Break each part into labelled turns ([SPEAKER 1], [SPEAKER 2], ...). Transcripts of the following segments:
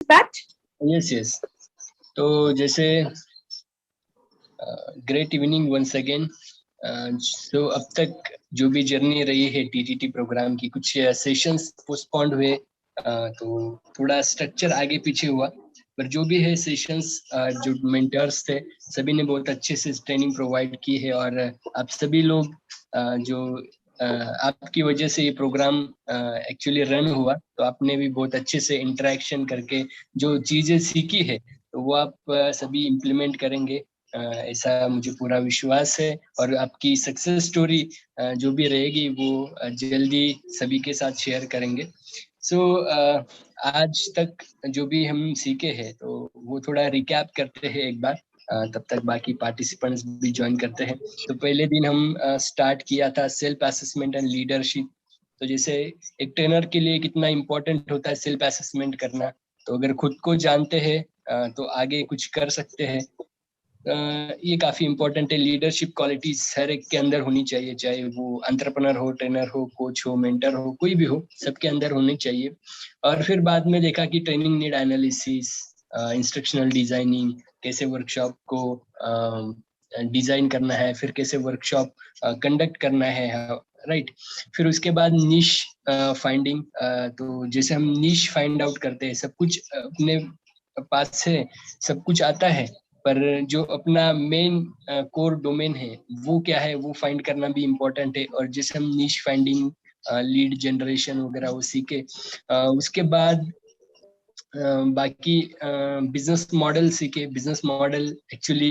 [SPEAKER 1] batch?
[SPEAKER 2] Yes, yes. तो जैसे great evening once again. तो अब तक जो भी जर्नी रही है टीटीटी प्रोग्राम की, कुछ सेशंस पोस्टपोन्ड हुए, तो थोड़ा स्ट्रक्चर आगे पीछे हुआ, पर जो भी है सेशंस, जो मेंटर्स थे सभी ने बहुत अच्छे से ट्रेनिंग प्रोवाइड की है। और आप सभी लोग जो आपकी वजह से ये प्रोग्राम एक्चुअली रन हुआ, तो आपने भी बहुत अच्छे से इंटरेक्शन करके जो चीजें सीखी है तो वो आप सभी इम्प्लीमेंट करेंगे, ऐसा मुझे पूरा विश्वास है। और आपकी सक्सेस स्टोरी जो भी रहेगी वो जल्दी सभी के साथ शेयर करेंगे। सो आज तक जो भी हम सीखे हैं तो वो थोड़ा रिकैप करते हैं एक बार, तब तक बाकी पार्टिसिपेंट्स भी ज्वाइन करते हैं। तो पहले दिन हम स्टार्ट किया था सेल्फ असेसमेंट एंड लीडरशिप। तो जैसे एक ट्रेनर के लिए कितना इम्पोर्टेंट होता है सेल्फ असेसमेंट करना, तो अगर खुद को जानते हैं तो आगे कुछ कर सकते हैं। ये काफी इम्पोर्टेंट है। लीडरशिप क्वालिटीज हर एक के अंदर होनी चाहिए, चाहे वो एंटरप्रेन्योर हो, ट्रेनर हो, कोच हो, मेंटर हो, कोई भी हो, सबके अंदर होनी चाहिए। और फिर बाद में देखा कि training need analysis, instructional designing, कैसे वर्कशॉप को डिजाइन करना है, फिर कैसे वर्कशॉप कंडक्ट करना है, राइट। फिर उसके बाद निश फाइंडिंग। तो जैसे हम निश फाइंड आउट करते हैं, सब कुछ अपने पास से सब कुछ आता है, पर जो अपना मेन कोर डोमेन है वो क्या है वो फाइंड करना भी इम्पोर्टेंट है। और जैसे हम निश फाइंडिंग, लीड जनरेशन वगैरह वो सीखे, उसके बाद बाकी बिजनेस मॉडल सीखे। बिजनेस मॉडल एक्चुअली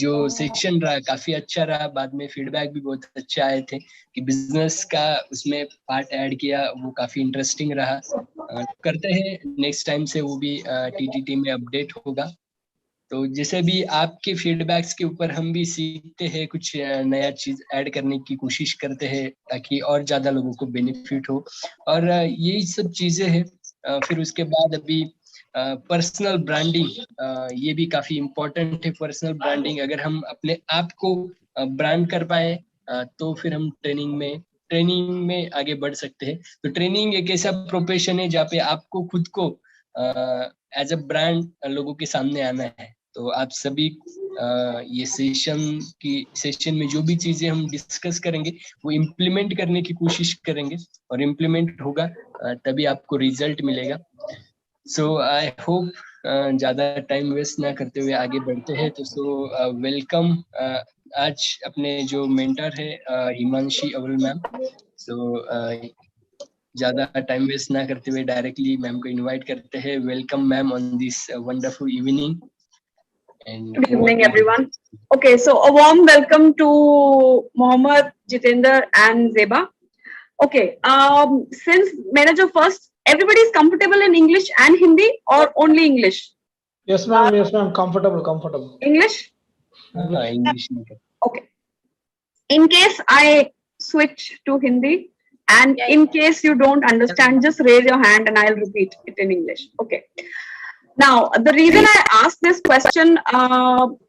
[SPEAKER 2] जो सेशन रहा काफी अच्छा रहा, बाद में फीडबैक भी बहुत अच्छे आए थे कि बिजनेस का उसमें पार्ट ऐड किया, वो काफी इंटरेस्टिंग रहा। करते हैं नेक्स्ट टाइम से वो भी टीटीटी में अपडेट होगा। तो जैसे भी आपके फीडबैक्स के ऊपर हम भी सीखते हैं, कुछ नया चीज ऐड करने की कोशिश करते हैं ताकि और ज्यादा लोगों को बेनिफिट हो। और यही सब चीजें हैं। फिर उसके बाद अभी पर्सनल ब्रांडिंग, ये भी काफी इम्पोर्टेंट है। पर्सनल ब्रांडिंग अगर हम अपने आप को ब्रांड कर पाए तो फिर हम ट्रेनिंग में आगे बढ़ सकते हैं। तो ट्रेनिंग एक ऐसा प्रोफेशन है जहाँ पे आपको खुद को एज अ ब्रांड लोगों के सामने आना है। तो आप सभी ये सेशन में जो भी चीजें हम डिस्कस करेंगे वो इम्प्लीमेंट करने की कोशिश करेंगे, और इम्प्लीमेंट होगा तभी आपको रिजल्ट मिलेगा। सो आई होप ज्यादा टाइम वेस्ट ना करते हुए आगे बढ़ते हैं। तो वेलकम आज अपने जो मेंटर है हिमांशी अवल मैम। सो ज्यादा टाइम वेस्ट ना करते हुए डायरेक्टली मैम को इनवाइट करते हैं। Welcome ma'am on this wonderful evening.
[SPEAKER 1] Good evening, everyone. Okay, so a warm welcome to Mohammed, Jitender, and Zeba. Okay, since manager first, everybody is comfortable in English and Hindi or only English?
[SPEAKER 3] Yes, ma'am. Yes, ma'am. Comfortable.
[SPEAKER 1] English?
[SPEAKER 2] English.
[SPEAKER 1] Okay. In case I switch to Hindi, and in case you don't understand, just raise your hand and I'll repeat it in English. Okay. Now, the reason I asked this question,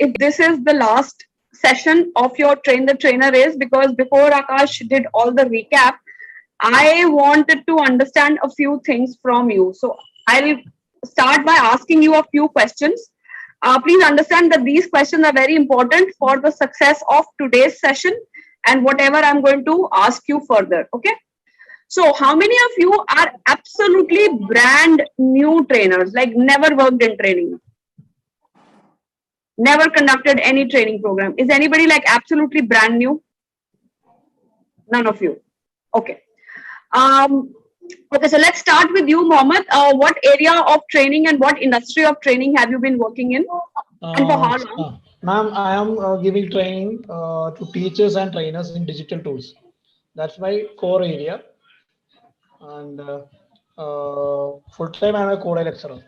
[SPEAKER 1] if this is the last session of your Train the Trainer, is because before Akash did all the recap, I wanted to understand a few things from you. So I'll start by asking you a few questions. Please understand that these questions are very important for the success of today's session and whatever I'm going to ask you further. Okay. So how many of you are absolutely brand new trainers, like never worked in training? Never conducted any training program? Is anybody like absolutely brand new? None of you. Okay. Okay, so let's start with you, Mohammed. What area of training and what industry of training have you been working in? And for how long?
[SPEAKER 3] Ma'am, I am giving training to teachers and trainers in digital tools. That's my core area. And full time I am a Kodai lecturer.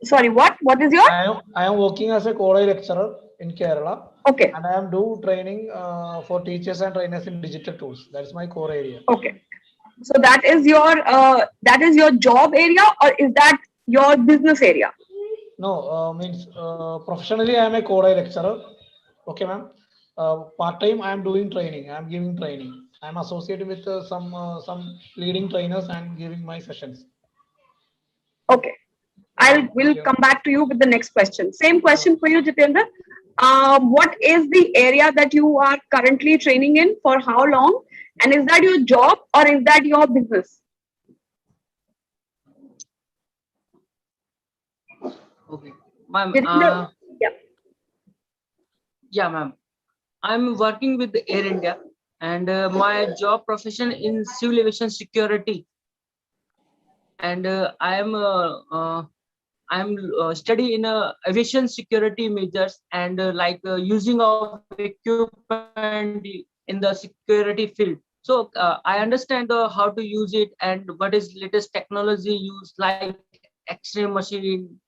[SPEAKER 1] Sorry, what? What is your?
[SPEAKER 3] I am working as a Kodai lecturer in Kerala.
[SPEAKER 1] Okay.
[SPEAKER 3] And I am do training for teachers and trainers in digital tools. That's my core area.
[SPEAKER 1] Okay. So that is your job area, or is that your business area?
[SPEAKER 3] No, means professionally I am a Kodai lecturer. Okay, ma'am. Part time I am doing training. I am giving training. I am associated with some leading trainers and giving my sessions.
[SPEAKER 1] Okay. Will come back to you with the next question. Same question for you, Jitendra. What is the area that you are currently training in? For how long? And is that your job or is that your business?
[SPEAKER 4] Okay, ma'am.
[SPEAKER 1] Jitendra, yeah.
[SPEAKER 4] Yeah, ma'am. I'm working with the Air India, and my job profession in civil aviation security. And I'm study in aviation security measures and using of equipment in the security field. So I understand how to use it and what is latest technology used, like X-ray machine,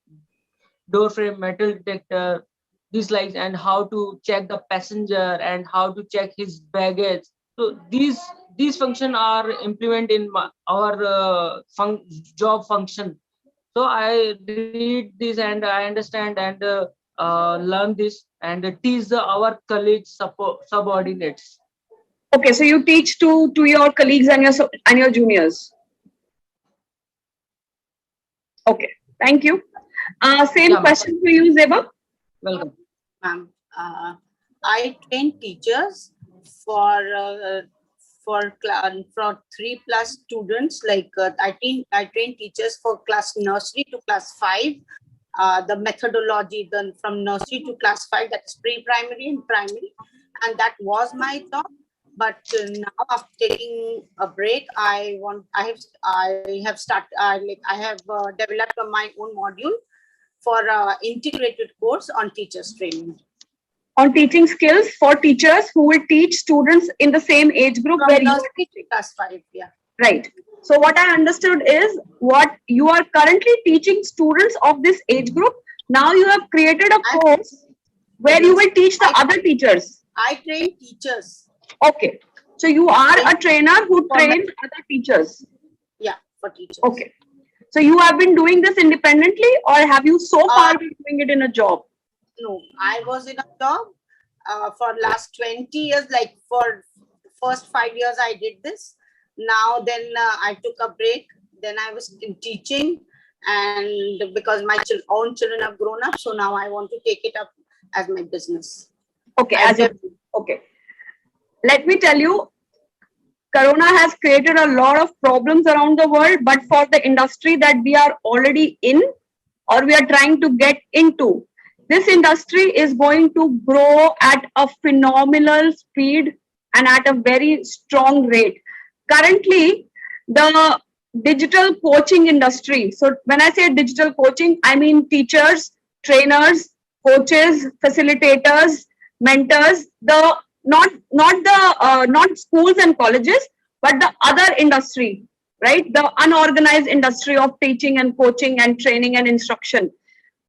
[SPEAKER 4] door frame, metal detector, these like, and how to check the passenger and how to check his baggage. So these function are implemented in our job function. So I read this and I understand and learn this and teach our colleagues, subordinates.
[SPEAKER 1] Okay, so you teach to your colleagues and your juniors. Okay, thank you. Same
[SPEAKER 4] Yeah,
[SPEAKER 1] question for you, Zeba.
[SPEAKER 4] welcome.
[SPEAKER 5] Ma'am, I train teachers for for 3+ students. Like I train teachers for class nursery to class 5. The methodology done from nursery to class 5, that is pre-primary and primary, and that was my job. But now, after taking a break, I have developed my own module for integrated course on teachers training.
[SPEAKER 1] On teaching skills for teachers who will teach students in the same age group
[SPEAKER 5] From
[SPEAKER 1] where you are
[SPEAKER 5] nursery to
[SPEAKER 1] teaching.
[SPEAKER 5] class 5, yeah.
[SPEAKER 1] Right. So what I understood is what you are currently teaching students of this age group. Now you have created a course where you will teach the other teachers.
[SPEAKER 5] I train teachers.
[SPEAKER 1] Okay. So you are a trainer who trains other teachers.
[SPEAKER 5] Yeah, for teachers.
[SPEAKER 1] Okay. So you have been doing this independently or have you so far been doing it in a job?
[SPEAKER 5] No, I was in a job for last 20 years. Like for first 5 years I did this. Now then I took a break. Then I was teaching, and because my own children have grown up, so now I want to take it up as my business.
[SPEAKER 1] Okay, okay. Let me tell you, Corona has created a lot of problems around the world, but for the industry that we are already in or we are trying to get into, this industry is going to grow at a phenomenal speed and at a very strong rate. Currently, the digital coaching industry, so when I say digital coaching, I mean teachers, trainers, coaches, facilitators, mentors, not schools and colleges, but the other industry, right? The unorganized industry of teaching and coaching and training and instruction.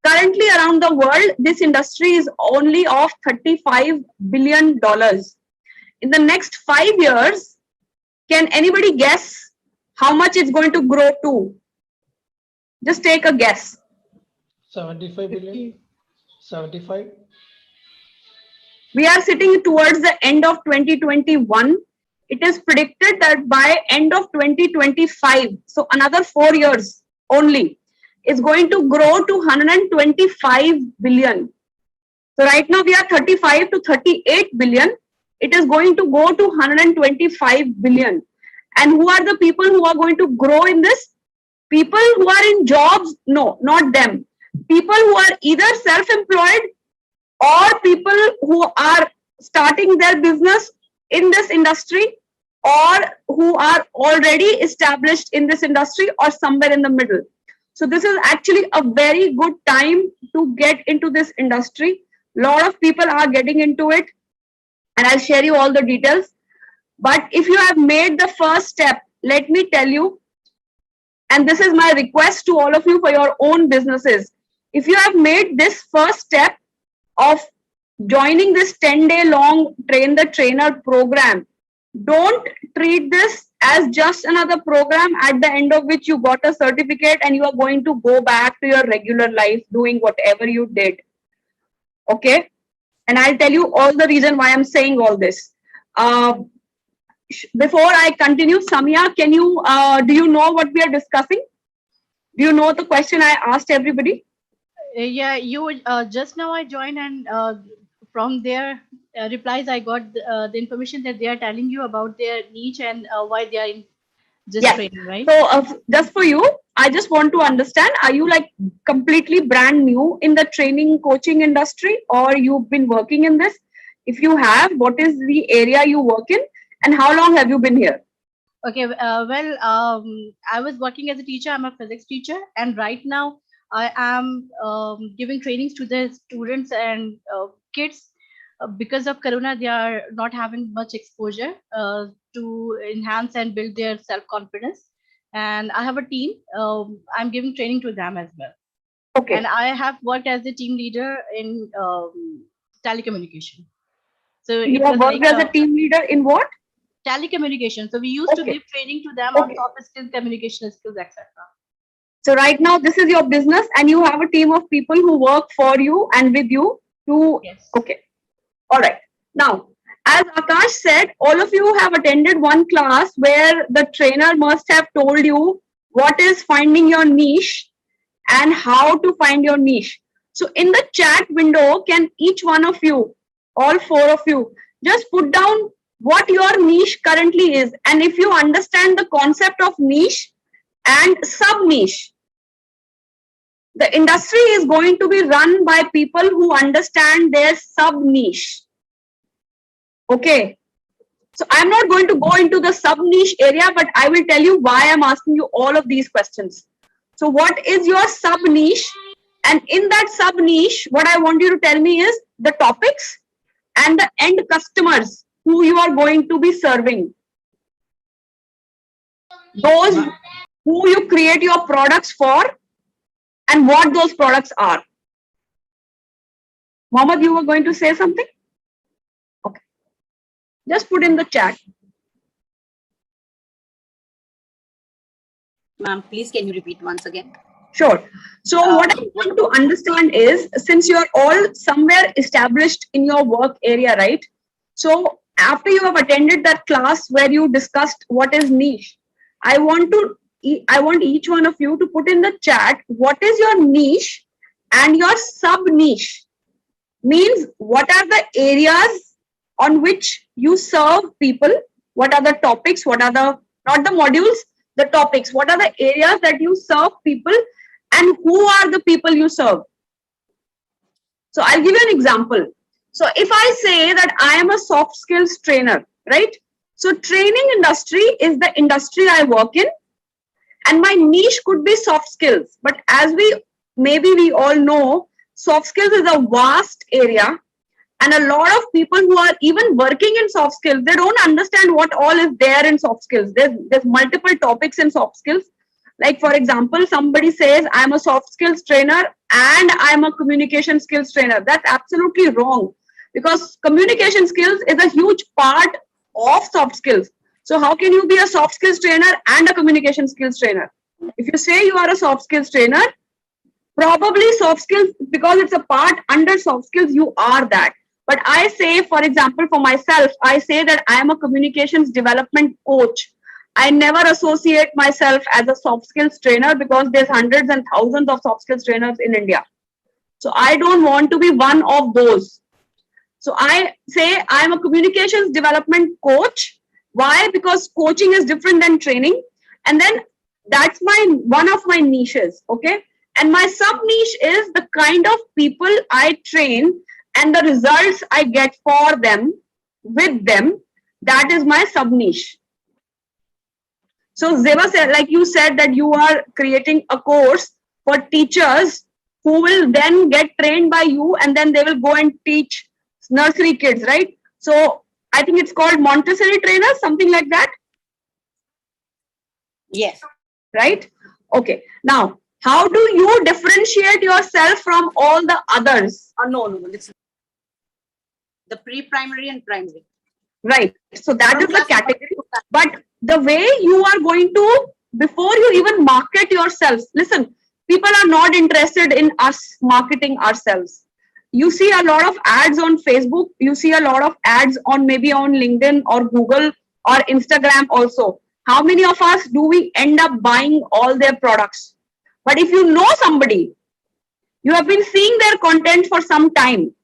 [SPEAKER 1] Currently around the world, this industry is only of $35 billion. In the next 5 years, can anybody guess how much it's going to grow to? Just take a guess.
[SPEAKER 3] 75 billion? 75?
[SPEAKER 1] We are sitting towards the end of 2021. It is predicted that by end of 2025, so another 4 years only, is going to grow to 125 billion. So right now we are 35 to 38 billion. It is going to go to 125 billion. And who are the people who are going to grow in this? People who are in jobs? No, not them. People who are either self-employed or people who are starting their business in this industry or who are already established in this industry or somewhere in the middle. So this is actually a very good time to get into this industry. A lot of people are getting into it and I'll share you all the details. But if you have made the first step, let me tell you, and this is my request to all of you for your own businesses. If you have made this first step of joining this 10-day long Train the Trainer program, don't treat this as just another program at the end of which you got a certificate and you are going to go back to your regular life doing whatever you did. Okay? And I'll tell you all the reason why I'm saying all this. Before I continue, Samia, can you do you know what we are discussing? Do you know the question I asked everybody?
[SPEAKER 6] Yeah, just now I joined, and from their replies, I got the information that they are telling you about their niche and why they are in this
[SPEAKER 1] Yes.
[SPEAKER 6] training, right?
[SPEAKER 1] So just for you, I just want to understand, are you like completely brand new in the training coaching industry, or you've been working in this? If you have, what is the area you work in and how long have you been here?
[SPEAKER 6] Okay, I was working as a teacher. I'm a physics teacher, and right now I am giving trainings to the students and kids. Because of Corona, they are not having much exposure to enhance and build their self-confidence. And I have a team. I'm giving training to them as well.
[SPEAKER 1] Okay.
[SPEAKER 6] And I have worked as a team leader in telecommunication. So
[SPEAKER 1] You
[SPEAKER 6] it
[SPEAKER 1] have
[SPEAKER 6] was
[SPEAKER 1] worked
[SPEAKER 6] like
[SPEAKER 1] as a team leader in what?
[SPEAKER 6] telecommunication. So we used to
[SPEAKER 1] Okay.
[SPEAKER 6] give training to them on
[SPEAKER 1] Okay.
[SPEAKER 6] soft skills, communication skills, etc.
[SPEAKER 1] So right now, this is your business and you have a team of people who work for you and with you to,
[SPEAKER 6] Yes.
[SPEAKER 1] okay. All right. Now, as Akash said, all of you have attended one class where the trainer must have told you what is finding your niche and how to find your niche. So in the chat window, can each one of you, all four of you, just put down what your niche currently is. And if you understand the concept of niche and sub niche, the industry is going to be run by people who understand their sub niche. Okay. So I'm not going to go into the sub niche area, but I will tell you why I'm asking you all of these questions. So what is your sub niche? And in that sub niche, what I want you to tell me is the topics and the end customers who you are going to be serving. Those who you create your products for and what those products are. Mohammed, you were going to say something? Okay. Just put in the chat.
[SPEAKER 5] Ma'am, please can you repeat once again?
[SPEAKER 1] Sure. So what I want to understand is, since you're all somewhere established in your work area, right? So after you have attended that class where you discussed what is niche, I want each one of you to put in the chat what is your niche and your sub niche. Means what are the areas on which you serve people, what are the topics, what are the, not the modules, the topics, what are the areas that you serve people and who are the people you serve. So I'll give you an example. So if I say that I am a soft skills trainer, right? So training industry is the industry I work in and my niche could be soft skills. But as we all know, soft skills is a vast area and a lot of people who are even working in soft skills, they don't understand what all is there in soft skills. There's multiple topics in soft skills. Like for example, somebody says, I'm a soft skills trainer and I'm a communication skills trainer. That's absolutely wrong because communication skills is a huge part of soft skills. So how can you be a soft skills trainer and a communication skills trainer? If you say you are a soft skills trainer, probably soft skills, because it's a part under soft skills, you are that. But I say, for example, for myself, I say that I am a communications development coach. I never associate myself as a soft skills trainer because there's hundreds and thousands of soft skills trainers in India. So I don't want to be one of those. So I say I'm a communications development coach. Why? Because coaching is different than training. And then that's one of my niches. Okay. And my sub niche is the kind of people I train and the results I get for them, with them. That is my sub niche. So Zeba said, like you said, that you are creating a course for teachers who will then get trained by you and then they will go and teach nursery kids, right? So I think it's called Montessori trainers, something like that.
[SPEAKER 5] Yes.
[SPEAKER 1] Right? Okay. Now, how do you differentiate yourself from all the others?
[SPEAKER 5] No. It's the pre-primary and primary.
[SPEAKER 1] Right. So that is the category. But the way you are going to, before you even market yourself, listen, people are not interested in us marketing ourselves. You see a lot of ads on Facebook. You see a lot of ads on maybe on LinkedIn or Google or Instagram also. How many of us do we end up buying all their products? But if you know somebody, you have been seeing their content for some time,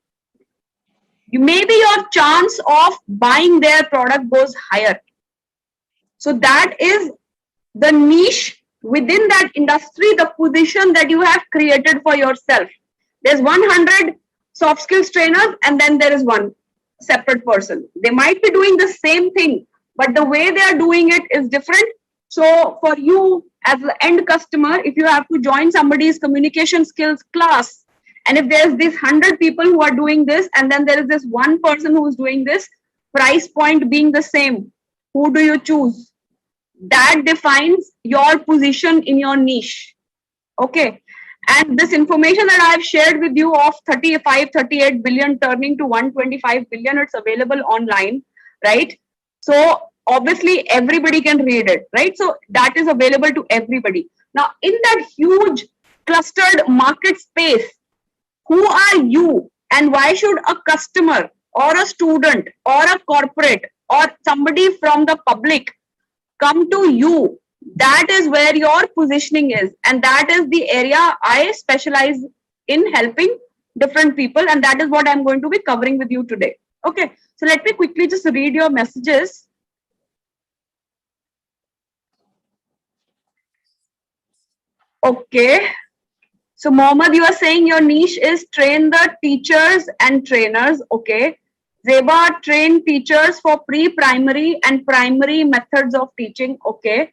[SPEAKER 1] maybe your chance of buying their product goes higher. So that is the niche within that industry, the position that you have created for yourself. There's 100 soft skills trainers, and then there is one separate person. They might be doing the same thing, but the way they are doing it is different. So for you as the end customer, if you have to join somebody's communication skills class, and if there's these 100 people who are doing this, and then there is this one person who is doing this, price point being the same, who do you choose? That defines your position in your niche. Okay. And this information that I've shared with you of 35, 38 billion turning to 125 billion, it's available online, right? So obviously everybody can read it, right? So that is available to everybody. Now, in that huge clustered market space, who are you and why should a customer or a student or a corporate or somebody from the public come to you? That is where your positioning is, and that is the area I specialize in, helping different people, and that is what I'm going to be covering with you today. Okay, so let me quickly just read your messages. Okay, so Mohammed, you are saying your niche is train the teachers and trainers. Okay, Zeba, train teachers for pre-primary and primary methods of teaching. Okay.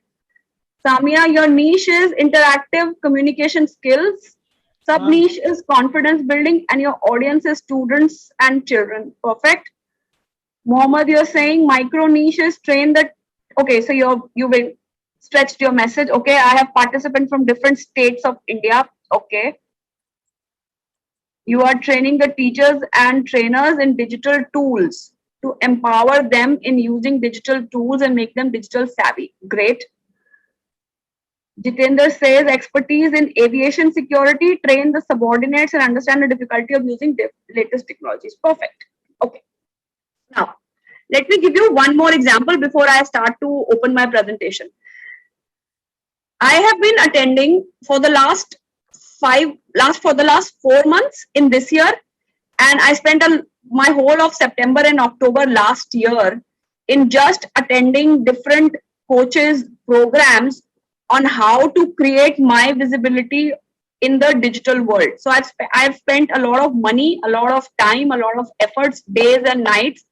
[SPEAKER 1] Samia, your niche is interactive communication skills. Sub niche is confidence building, and your audience is students and children. Perfect. Mohammed, you're saying micro niche is train that. Okay, so you've stretched your message. Okay, I have participants from different states of India. Okay. You are training the teachers and trainers in digital tools to empower them in using digital tools and make them digital savvy. Great. Jitendra says expertise in aviation security, train the subordinates and understand the difficulty of using latest technologies. Perfect. Okay. Now, let me give you one more example before I start to open my presentation. I have been attending for the last 4 months in this year, and I spent my whole of September and October last year in just attending different coaches programs on how to create my visibility in the digital world. So I've spent a lot of money, a lot of time, a lot of efforts, days and nights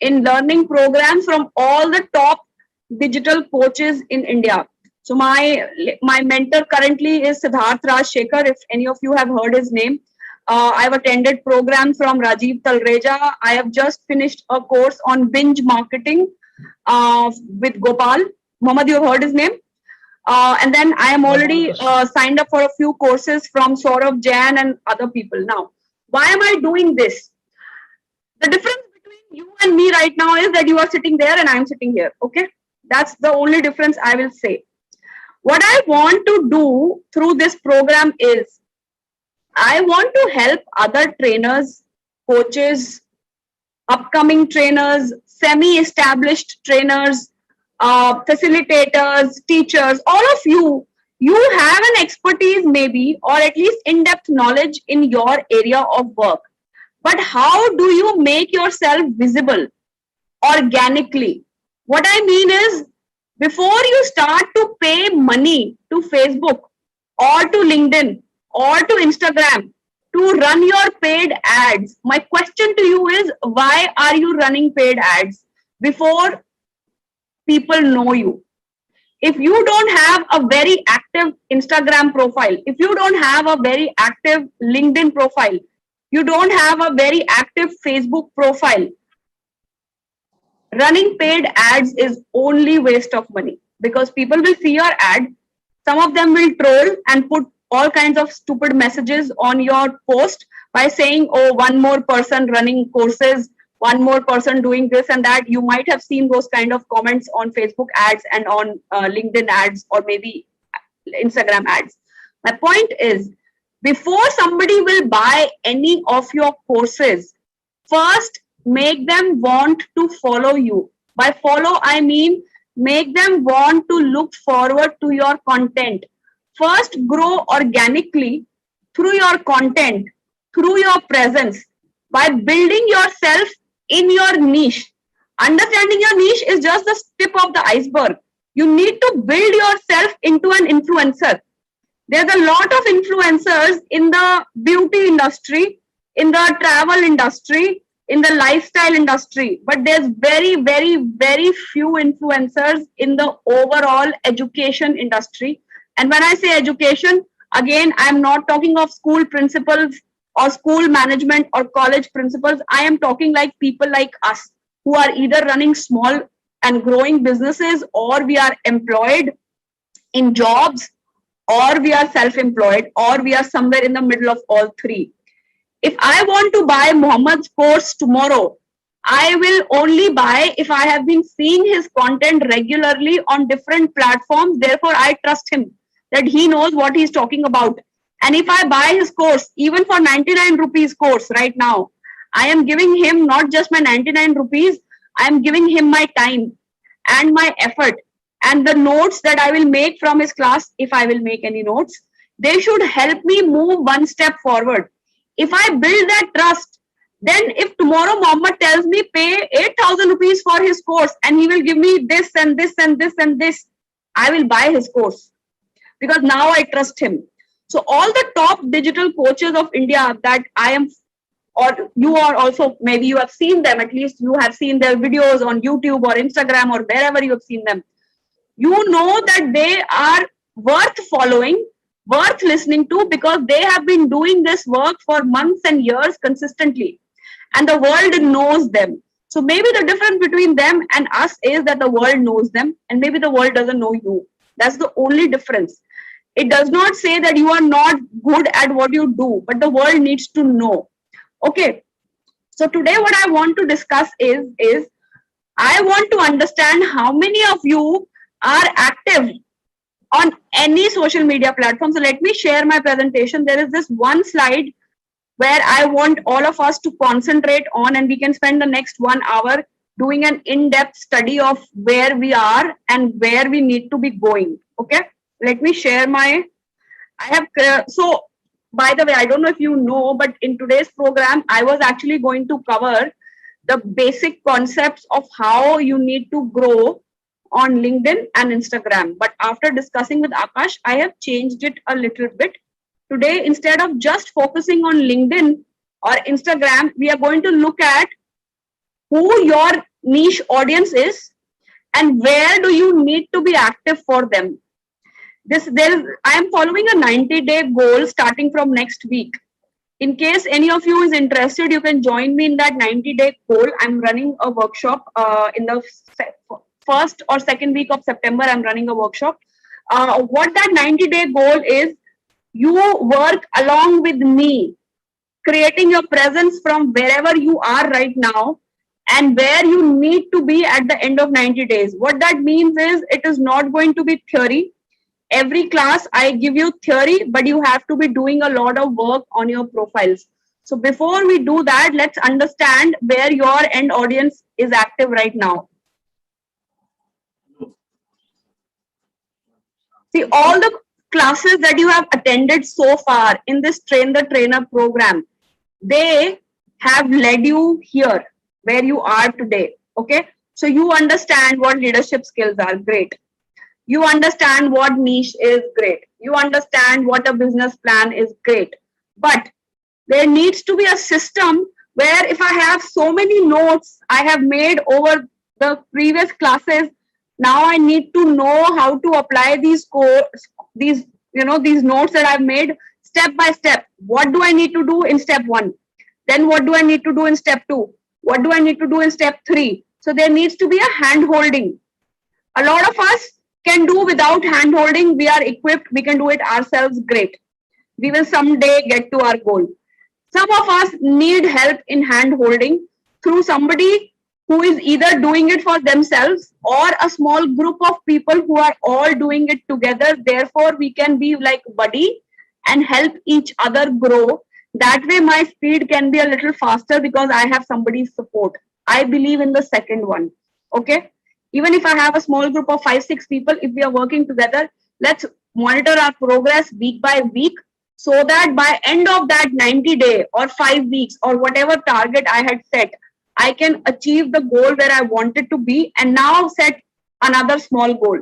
[SPEAKER 1] in learning programs from all the top digital coaches in India. So my mentor currently is Siddharth Raj Shekhar, if any of you have heard his name. I've attended programs from Rajiv Talreja. I have just finished a course on binge marketing with Gopal. Mohammed, you have heard his name? And then I am already signed up for a few courses from Saurav Jain and other people. Now, why am I doing this? The difference between you and me right now is that you are sitting there and I'm sitting here. Okay, that's the only difference I will say. What I want to do through this program is I want to help other trainers, coaches, upcoming trainers, semi-established trainers, facilitators, teachers, all of you, you have an expertise maybe, or at least in-depth knowledge in your area of work. But how do you make yourself visible organically? What I mean is, before you start to pay money to Facebook or to LinkedIn or to Instagram to run your paid ads, my question to you is, why are you running paid ads before people know you? If you don't have a very active Instagram profile, if you don't have a very active LinkedIn profile, you don't have a very active Facebook profile, running paid ads is only waste of money, because people will see your ad. Some of them will troll and put all kinds of stupid messages on your post by saying, oh, one more person running courses, one more person doing this and that. You might have seen those kind of comments on Facebook ads and on LinkedIn ads or maybe Instagram ads. My point is, before somebody will buy any of your courses, first make them want to follow you. By follow, I mean make them want to look forward to your content. First, grow organically through your content, through your presence, by building yourself in your niche. Understanding your niche is just the tip of the iceberg. You need to build yourself into an influencer. There's a lot of influencers in the beauty industry, in the travel industry, in the lifestyle industry, but there's very, very, very few influencers in the overall education industry. And when I say education, again, I'm not talking of school principals or school management or college principals. I am talking like people like us who are either running small and growing businesses, or we are employed in jobs, or we are self-employed, or we are somewhere in the middle of all three. If I want to buy Muhammad's course tomorrow, I will only buy if I have been seeing his content regularly on different platforms. Therefore, I trust him that he knows what he's talking about. And if I buy his course, even for 99 rupees course right now, I am giving him not just my 99 rupees, I am giving him my time and my effort and the notes that I will make from his class, if I will make any notes. They should help me move one step forward. If I build that trust, then if tomorrow Muhammad tells me pay 8,000 rupees for his course and he will give me this and this and this and this, I will buy his course because now I trust him. So all the top digital coaches of India that I am, or you are also, maybe you have seen them, at least you have seen their videos on YouTube or Instagram or wherever you have seen them. You know that they are worth following, worth listening to, because they have been doing this work for months and years consistently, and the world knows them. So maybe the difference between them and us is that the world knows them and maybe the world doesn't know you. That's the only difference. It does not say that you are not good at what you do, but the world needs to know. Okay. So today what I want to discuss is I want to understand how many of you are active on any social media platform. So let me share my presentation. There is this one slide where I want all of us to concentrate on, and we can spend the next 1 hour doing an in-depth study of where we are and where we need to be going. Okay, let me share my, so by the way, I don't know if you know, but in today's program, I was actually going to cover the basic concepts of how you need to grow on LinkedIn and Instagram. But after discussing with Akash, I have changed it a little bit. Today, instead of just focusing on LinkedIn or Instagram, we are going to look at who your niche audience is and where do you need to be active for them. I am following a 90-day goal starting from next week. In case any of you is interested, you can join me in that 90-day goal. I'm running a workshop in the first or second week of September. I'm running a workshop. What that 90-day goal is, you work along with me, creating your presence from wherever you are right now and where you need to be at the end of 90 days. What that means is it is not going to be theory. Every class I give you theory, but you have to be doing a lot of work on your profiles. So before we do that, let's understand where your end audience is active right now. See, all the classes that you have attended so far in this Train the Trainer program, they have led you here where you are today. Okay, so you understand what leadership skills are. Great. You understand what niche is. Great. You understand what a business plan is. Great. But there needs to be a system where if I have so many notes I have made over the previous classes, now I need to know how to apply these notes that I've made step by step. What do I need to do in step 1? Then what do I need to do in step 2? What do I need to do in step 3? So there needs to be a hand holding. A lot of us can do without hand holding. We are equipped. We can do it ourselves. Great. We will someday get to our goal. Some of us need help in hand holding through somebody who is either doing it for themselves or a small group of people who are all doing it together. Therefore, we can be like buddy and help each other grow. That way, my speed can be a little faster because I have somebody's support. I believe in the second one. Okay. Even if I have a small group of 5-6 people, if we are working together, let's monitor our progress week by week, so that by end of that 90-day or 5 weeks or whatever target I had set, I can achieve the goal where I wanted to be and now set another small goal.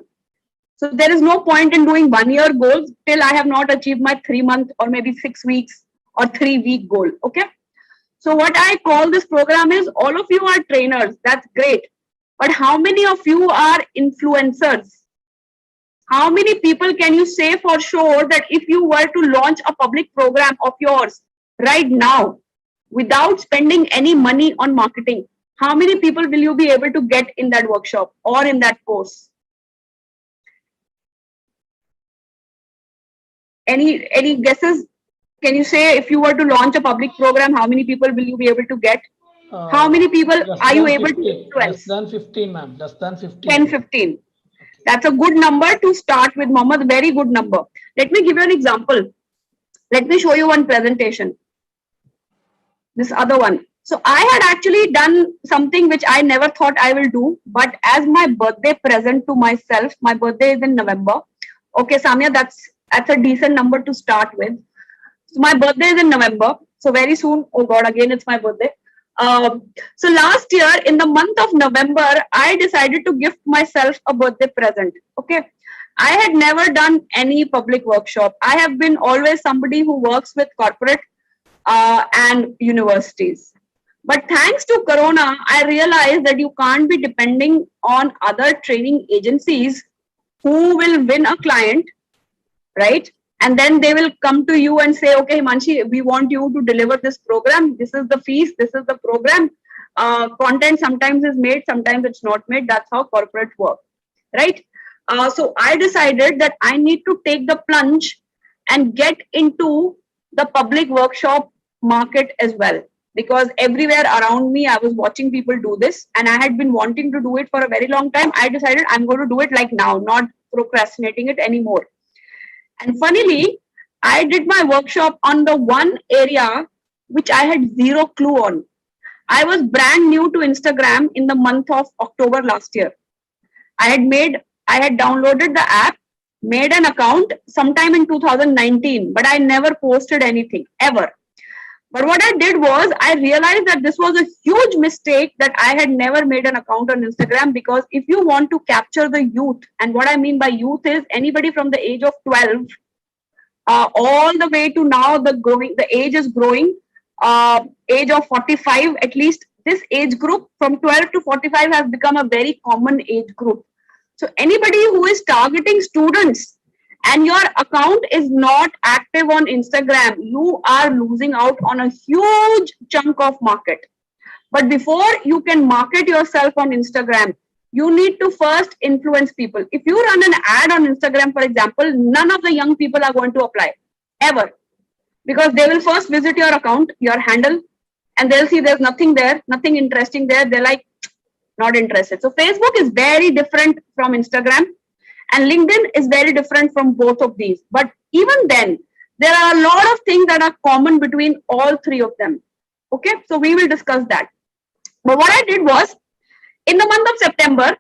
[SPEAKER 1] So there is no point in doing 1 year goals till I have not achieved my 3-month or maybe 6 weeks or 3-week goal. Okay. So what I call this program is, all of you are trainers. That's great. But how many of you are influencers? How many people can you say for sure that if you were to launch a public program of yours right now without spending any money on marketing, how many people will you be able to get in that workshop or in that course? Any guesses? Can you say, if you were to launch a public program, how many people will you be able to get? How many people are you able to influence?
[SPEAKER 3] Less than 15, ma'am. Less than 15.
[SPEAKER 1] 10, 15. That's a good number to start with, Mohammed. Very good number. Let me give you an example. Let me show you one presentation. This other one. So I had actually done something which I never thought I will do, but as my birthday present to myself, my birthday is in November. Okay, Samia, that's a decent number to start with. So my birthday is in November. So very soon, oh God, again, it's my birthday. So last year in the month of November, I decided to gift myself a birthday present. Okay. I had never done any public workshop. I have been always somebody who works with corporate and universities. But thanks to Corona, I realized that you can't be depending on other training agencies who will win a client, right? And then they will come to you and say, okay, Himanshi, we want you to deliver this program. This is the fees. This is the program. Content sometimes is made, sometimes it's not made. That's how corporate work, right? So I decided that I need to take the plunge and get into the public workshop market as well. Because everywhere around me, I was watching people do this and I had been wanting to do it for a very long time. I decided I'm going to do it like now, not procrastinating it anymore. And funnily, I did my workshop on the one area which I had zero clue on. I was brand new to Instagram in the month of October last year. I had downloaded the app, made an account sometime in 2019, but I never posted anything ever. But what I did was, I realized that this was a huge mistake, that I had never made an account on Instagram, because if you want to capture the youth, and what I mean by youth is anybody from the age of 12 all the way to now, the age is growing, age of 45, at least this age group from 12 to 45 has become a very common age group. So anybody who is targeting students and your account is not active on Instagram, you are losing out on a huge chunk of market. But before you can market yourself on Instagram, you need to first influence people. If you run an ad on Instagram, for example, none of the young people are going to apply, ever. Because they will first visit your account, your handle, and they'll see there's nothing there, nothing interesting there. They're like, not interested. So Facebook is very different from Instagram. And LinkedIn is very different from both of these. But even then, there are a lot of things that are common between all three of them. Okay, so we will discuss that. But what I did was, in the month of September,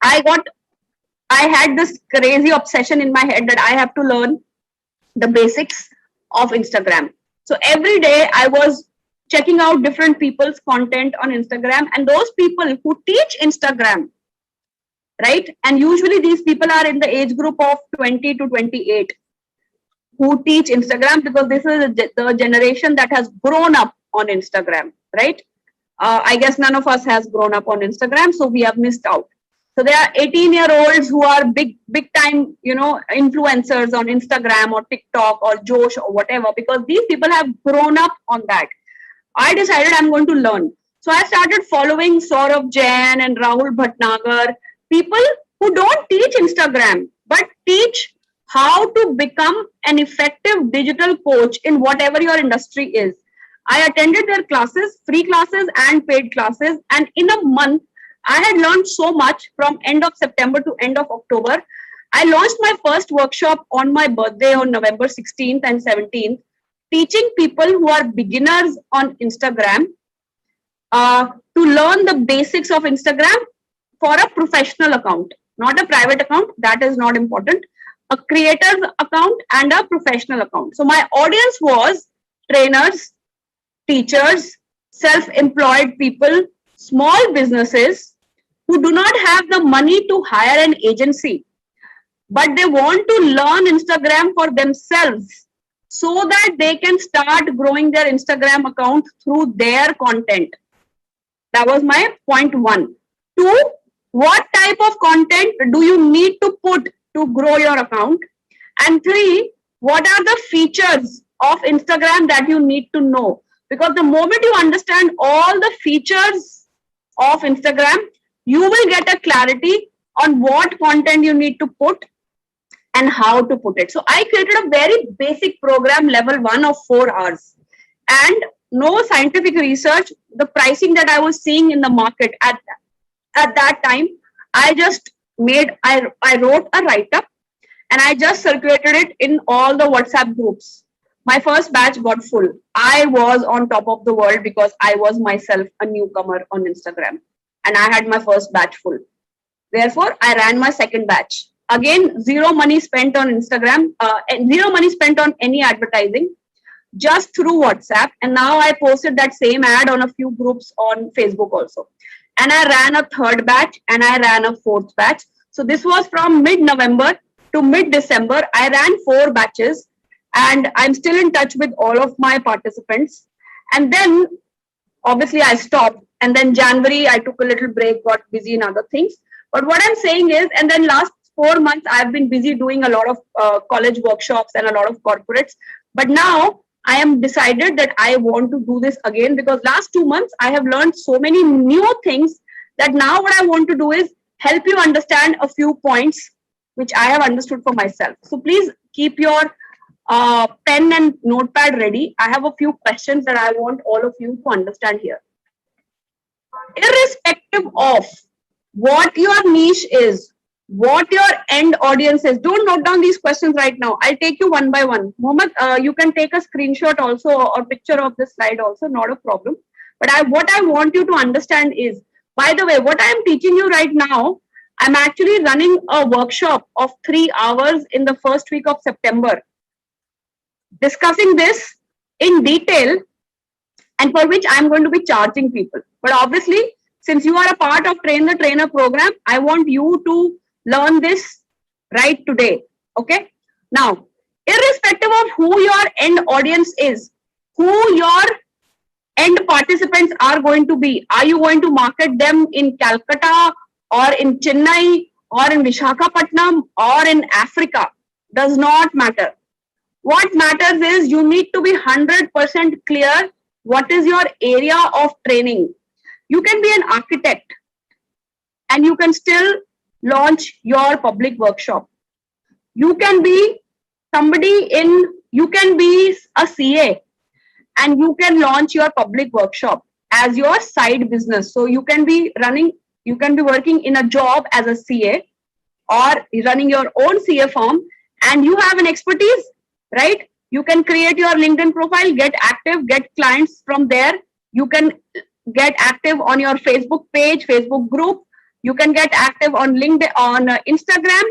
[SPEAKER 1] I had this crazy obsession in my head that I have to learn the basics of Instagram. So every day I was checking out different people's content on Instagram, and those people who teach Instagram, right? And usually these people are in the age group of 20 to 28 who teach Instagram, because this is the generation that has grown up on Instagram, right? I guess none of us has grown up on Instagram, so we have missed out. So there are 18-year-olds who are big time, influencers on Instagram or TikTok or Josh or whatever, because these people have grown up on that. I decided I'm going to learn. So I started following Saurabh Jain and Rahul Bhatnagar, people who don't teach Instagram, but teach how to become an effective digital coach in whatever your industry is. I attended their classes, free classes and paid classes. And in a month, I had learned so much from end of September to end of October. I launched my first workshop on my birthday on November 16th and 17th, teaching people who are beginners on Instagram to learn the basics of Instagram for a professional account, not a private account. That is not important. a creator's account, and a professional account. So my audience was trainers, teachers, self-employed people, small businesses who do not have the money to hire an agency, but they want to learn Instagram for themselves so that they can start growing their Instagram account through their content. That was my point 1. 2, what type of content do you need to put to grow your account? And 3, what are the features of Instagram that you need to know? Because the moment you understand all the features of Instagram, you will get a clarity on what content you need to put and how to put it. So I created a very basic program, level 1 of 4 hours. And no scientific research, the pricing that I was seeing in the market at that time, I just I wrote a write-up and I just circulated it in all the WhatsApp groups. My first batch got full. I was on top of the world because I was myself a newcomer on Instagram and I had my first batch full. Therefore, I ran my second batch. Again, zero money spent on Instagram, and zero money spent on any advertising, just through WhatsApp. And now I posted that same ad on a few groups on Facebook also. And I ran a third batch and I ran a fourth batch. So this was from mid-November to mid-December. I ran 4 batches and I'm still in touch with all of my participants. And then obviously I stopped. And then January, I took a little break, got busy in other things. But what I'm saying is, and then last 4 months, I've been busy doing a lot of college workshops and a lot of corporates. But now I am decided that I want to do this again because last 2 months, I have learned so many new things that now what I want to do is help you understand a few points which I have understood for myself. So please keep your pen and notepad ready. I have a few questions that I want all of you to understand here. Irrespective of what your niche is, what your end audience is, don't note down these questions right now. I'll take you one by one. Mohammed, you can take a screenshot also or picture of this slide also, not a problem. But what I want you to understand is, by the way, what I am teaching you right now, I'm actually running a workshop of 3 hours in the first week of September, discussing this in detail and for which I'm going to be charging people. But obviously, since you are a part of Train the Trainer program, I want you to learn this right today. Okay. Now, irrespective of who your end audience is, who your end participants are going to be, are you going to market them in Calcutta or in Chennai or in Visakhapatnam or in Africa? Does not matter. What matters is you need to be 100% clear what is your area of training. You can be an architect and you can still launch your public workshop. You can be you can be a CA and you can launch your public workshop as your side business. So you can be working in a job as a CA or running your own CA firm and you have an expertise, right? You can create your LinkedIn profile, get active, get clients from there. You can get active on your Facebook page, Facebook group. You can get active on LinkedIn, on Instagram.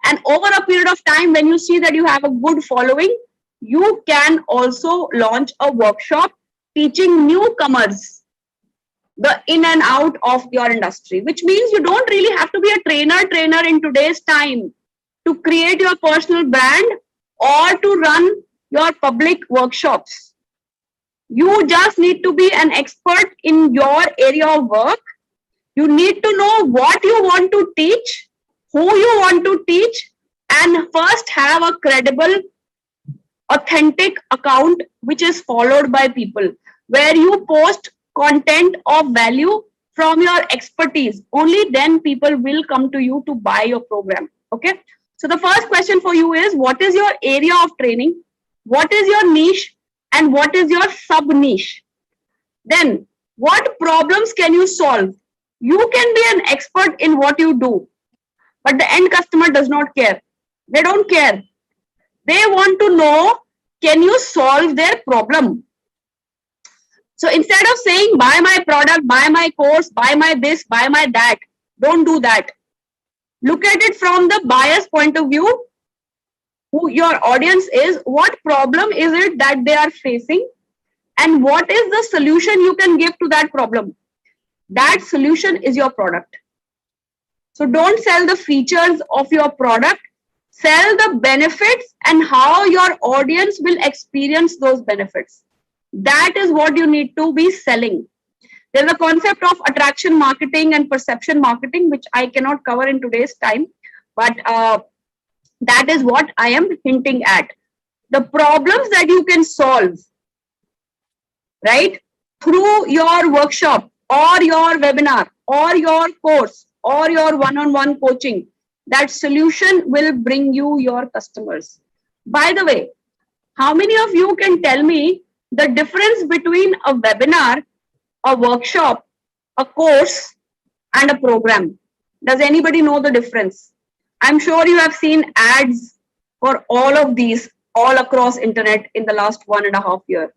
[SPEAKER 1] And over a period of time, when you see that you have a good following, you can also launch a workshop teaching newcomers the in and out of your industry, which means you don't really have to be a trainer in today's time to create your personal brand or to run your public workshops. You just need to be an expert in your area of work. You need to know what you want to teach, who you want to teach, and first have a credible, authentic account which is followed by people, where you post content of value from your expertise. Only then people will come to you to buy your program. Okay. So the first question for you is, what is your area of training? What is your niche? And what is your sub niche? Then what problems can you solve? You can be an expert in what you do, but the end customer does not care. They don't care. They want to know, can you solve their problem? So instead of saying, buy my product, buy my course, buy my this, buy my that, don't do that. Look at it from the buyer's point of view. who your audience is, what problem is it that they are facing, and what is the solution you can give to that problem. That solution is your product. So don't sell the features of your product, sell the benefits and how your audience will experience those benefits. That is what you need to be selling. There's a concept of attraction marketing and perception marketing, which I cannot cover in today's time, but that is what I am hinting at. The problems that you can solve, right, through your workshop or your webinar or your course or your one-on-one coaching, that solution will bring you your customers. By the way, how many of you can tell me the difference between a webinar, a workshop, a course, and a program? Does anybody know the difference? I'm sure you have seen ads for all of these all across internet in the last 1.5 years,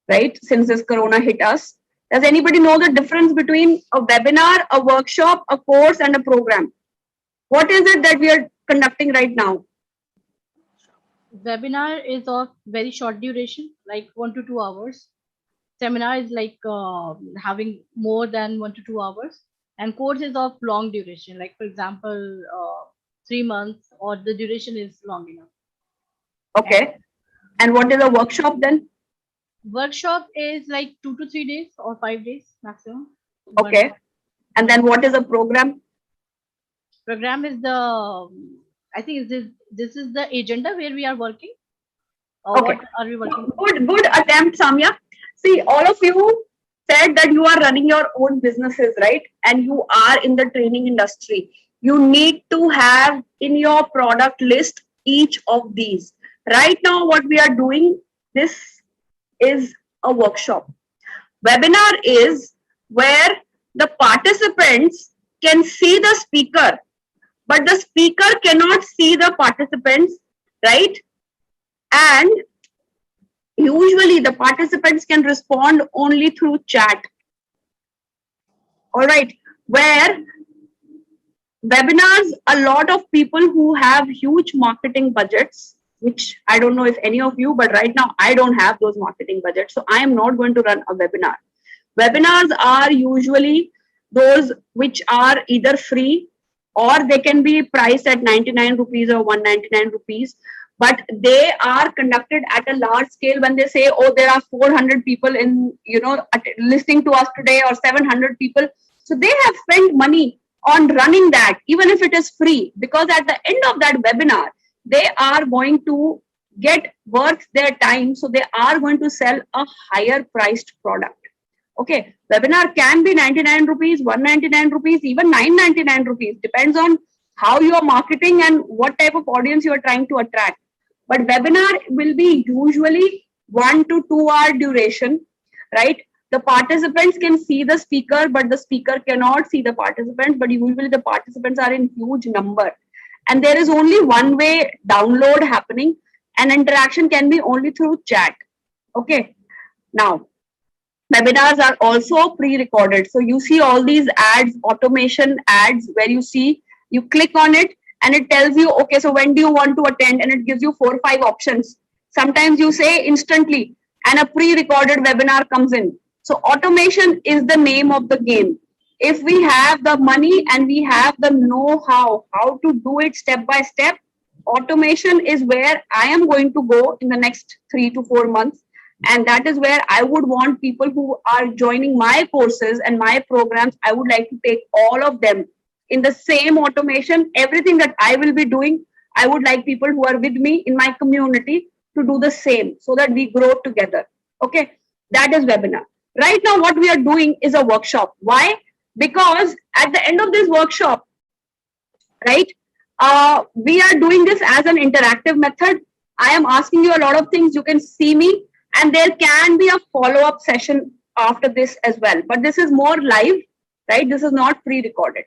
[SPEAKER 1] right? Since this corona hit us. Does anybody know the difference between a webinar, a workshop, a course, and a program? What is it that we are conducting right now?
[SPEAKER 6] Webinar is of very short duration, like 1 to 2 hours. Seminar is like having more than 1 to 2 hours, and course is of long duration, like for example 3 months, or the duration is long enough.
[SPEAKER 1] Okay. And what is a workshop then?
[SPEAKER 6] Workshop is like 2 to 3 days or 5 days maximum.
[SPEAKER 1] Okay. And then what is a program?
[SPEAKER 6] Program is the, I think this is the agenda where we are working. Or
[SPEAKER 1] Okay.
[SPEAKER 6] what are we working?
[SPEAKER 1] Good attempt, Samya. See, all of you said that you are running your own businesses, right? And you are in the training industry. You need to have in your product list each of these. Right now, what we are doing, this is a workshop. Webinar is where the participants can see the speaker, but the speaker cannot see the participants, right? And usually the participants can respond only through chat. All right. Where webinars, a lot of people who have huge marketing budgets, which I don't know if any of you, but right now I don't have those marketing budgets. So I am not going to run a webinar. Webinars are usually those which are either free or they can be priced at 99 rupees or 199 rupees. But they are conducted at a large scale. When they say, oh, there are 400 people in, listening to us today, or 700 people. So they have spent money on running that, even if it is free, because at the end of that webinar, they are going to get worth their time. So they are going to sell a higher priced product. Okay. Webinar can be 99 rupees, 199 rupees, even 999 rupees. Depends on how you are marketing and what type of audience you are trying to attract. But webinar will be usually 1 to 2 hour duration, right? The participants can see the speaker, but the speaker cannot see the participants. But usually the participants are in huge number. And there is only one way download happening, and interaction can be only through chat. Okay. Now, webinars are also pre-recorded. So you see all these ads, automation ads, where you click on it and it tells you, okay, so when do you want to attend? And it gives you 4 or 5 options. Sometimes you say instantly, and a pre-recorded webinar comes in. So automation is the name of the game. If we have the money and we have the know-how, how to do it step by step, automation is where I am going to go in the next 3 to 4 months. And that is where I would want people who are joining my courses and my programs. I would like to take all of them in the same automation. Everything that I will be doing, I would like people who are with me in my community to do the same, so that we grow together. Okay, that is webinar. Right now, what we are doing is a workshop. Why? Because at the end of this workshop, right, we are doing this as an interactive method. I am asking you a lot of things. You can see me, and there can be a follow-up session after this as well. But this is more live, right? This is not pre-recorded.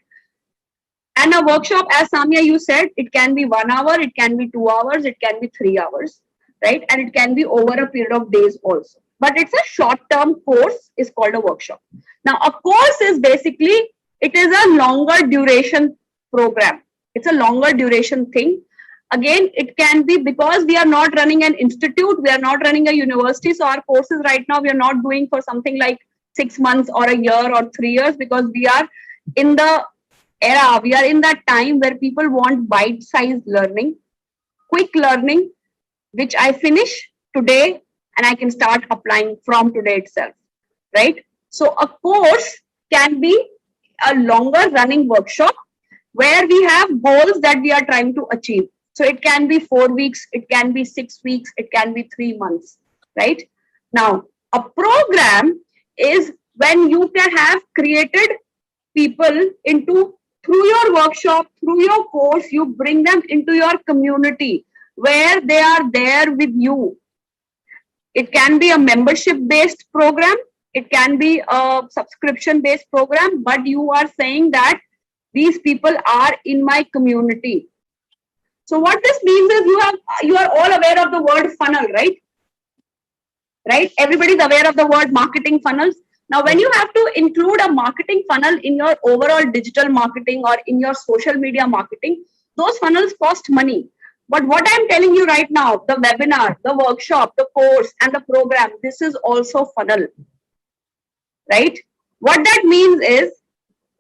[SPEAKER 1] And a workshop, as Samya, you said, it can be 1 hour, it can be 2 hours, it can be 3 hours, right? And it can be over a period of days also. But it's a short-term course, is called a workshop. Now, a course is basically, it is a longer duration program. It's a longer duration thing. Again, it can be because we are not running an institute, we are not running a university. So our courses right now, we are not doing for something like 6 months or a year or 3 years, because we are in the era, we are in that time where people want bite-sized learning, quick learning, which I finish today and I can start applying from today itself, right? So a course can be a longer running workshop where we have goals that we are trying to achieve. So it can be 4 weeks, it can be 6 weeks, it can be 3 months, right? Now, a program is when you can have created people into, through your workshop, through your course, you bring them into your community where they are there with you. It can be a membership based program, it can be a subscription based program, but you are saying that these people are in my community. So what this means is you are all aware of the word funnel, right? Right? Everybody's aware of the word marketing funnels. Now, when you have to include a marketing funnel in your overall digital marketing or in your social media marketing, those funnels cost money. But what I'm telling you right now, the webinar, the workshop, the course, and the program, this is also funnel, right? What that means is,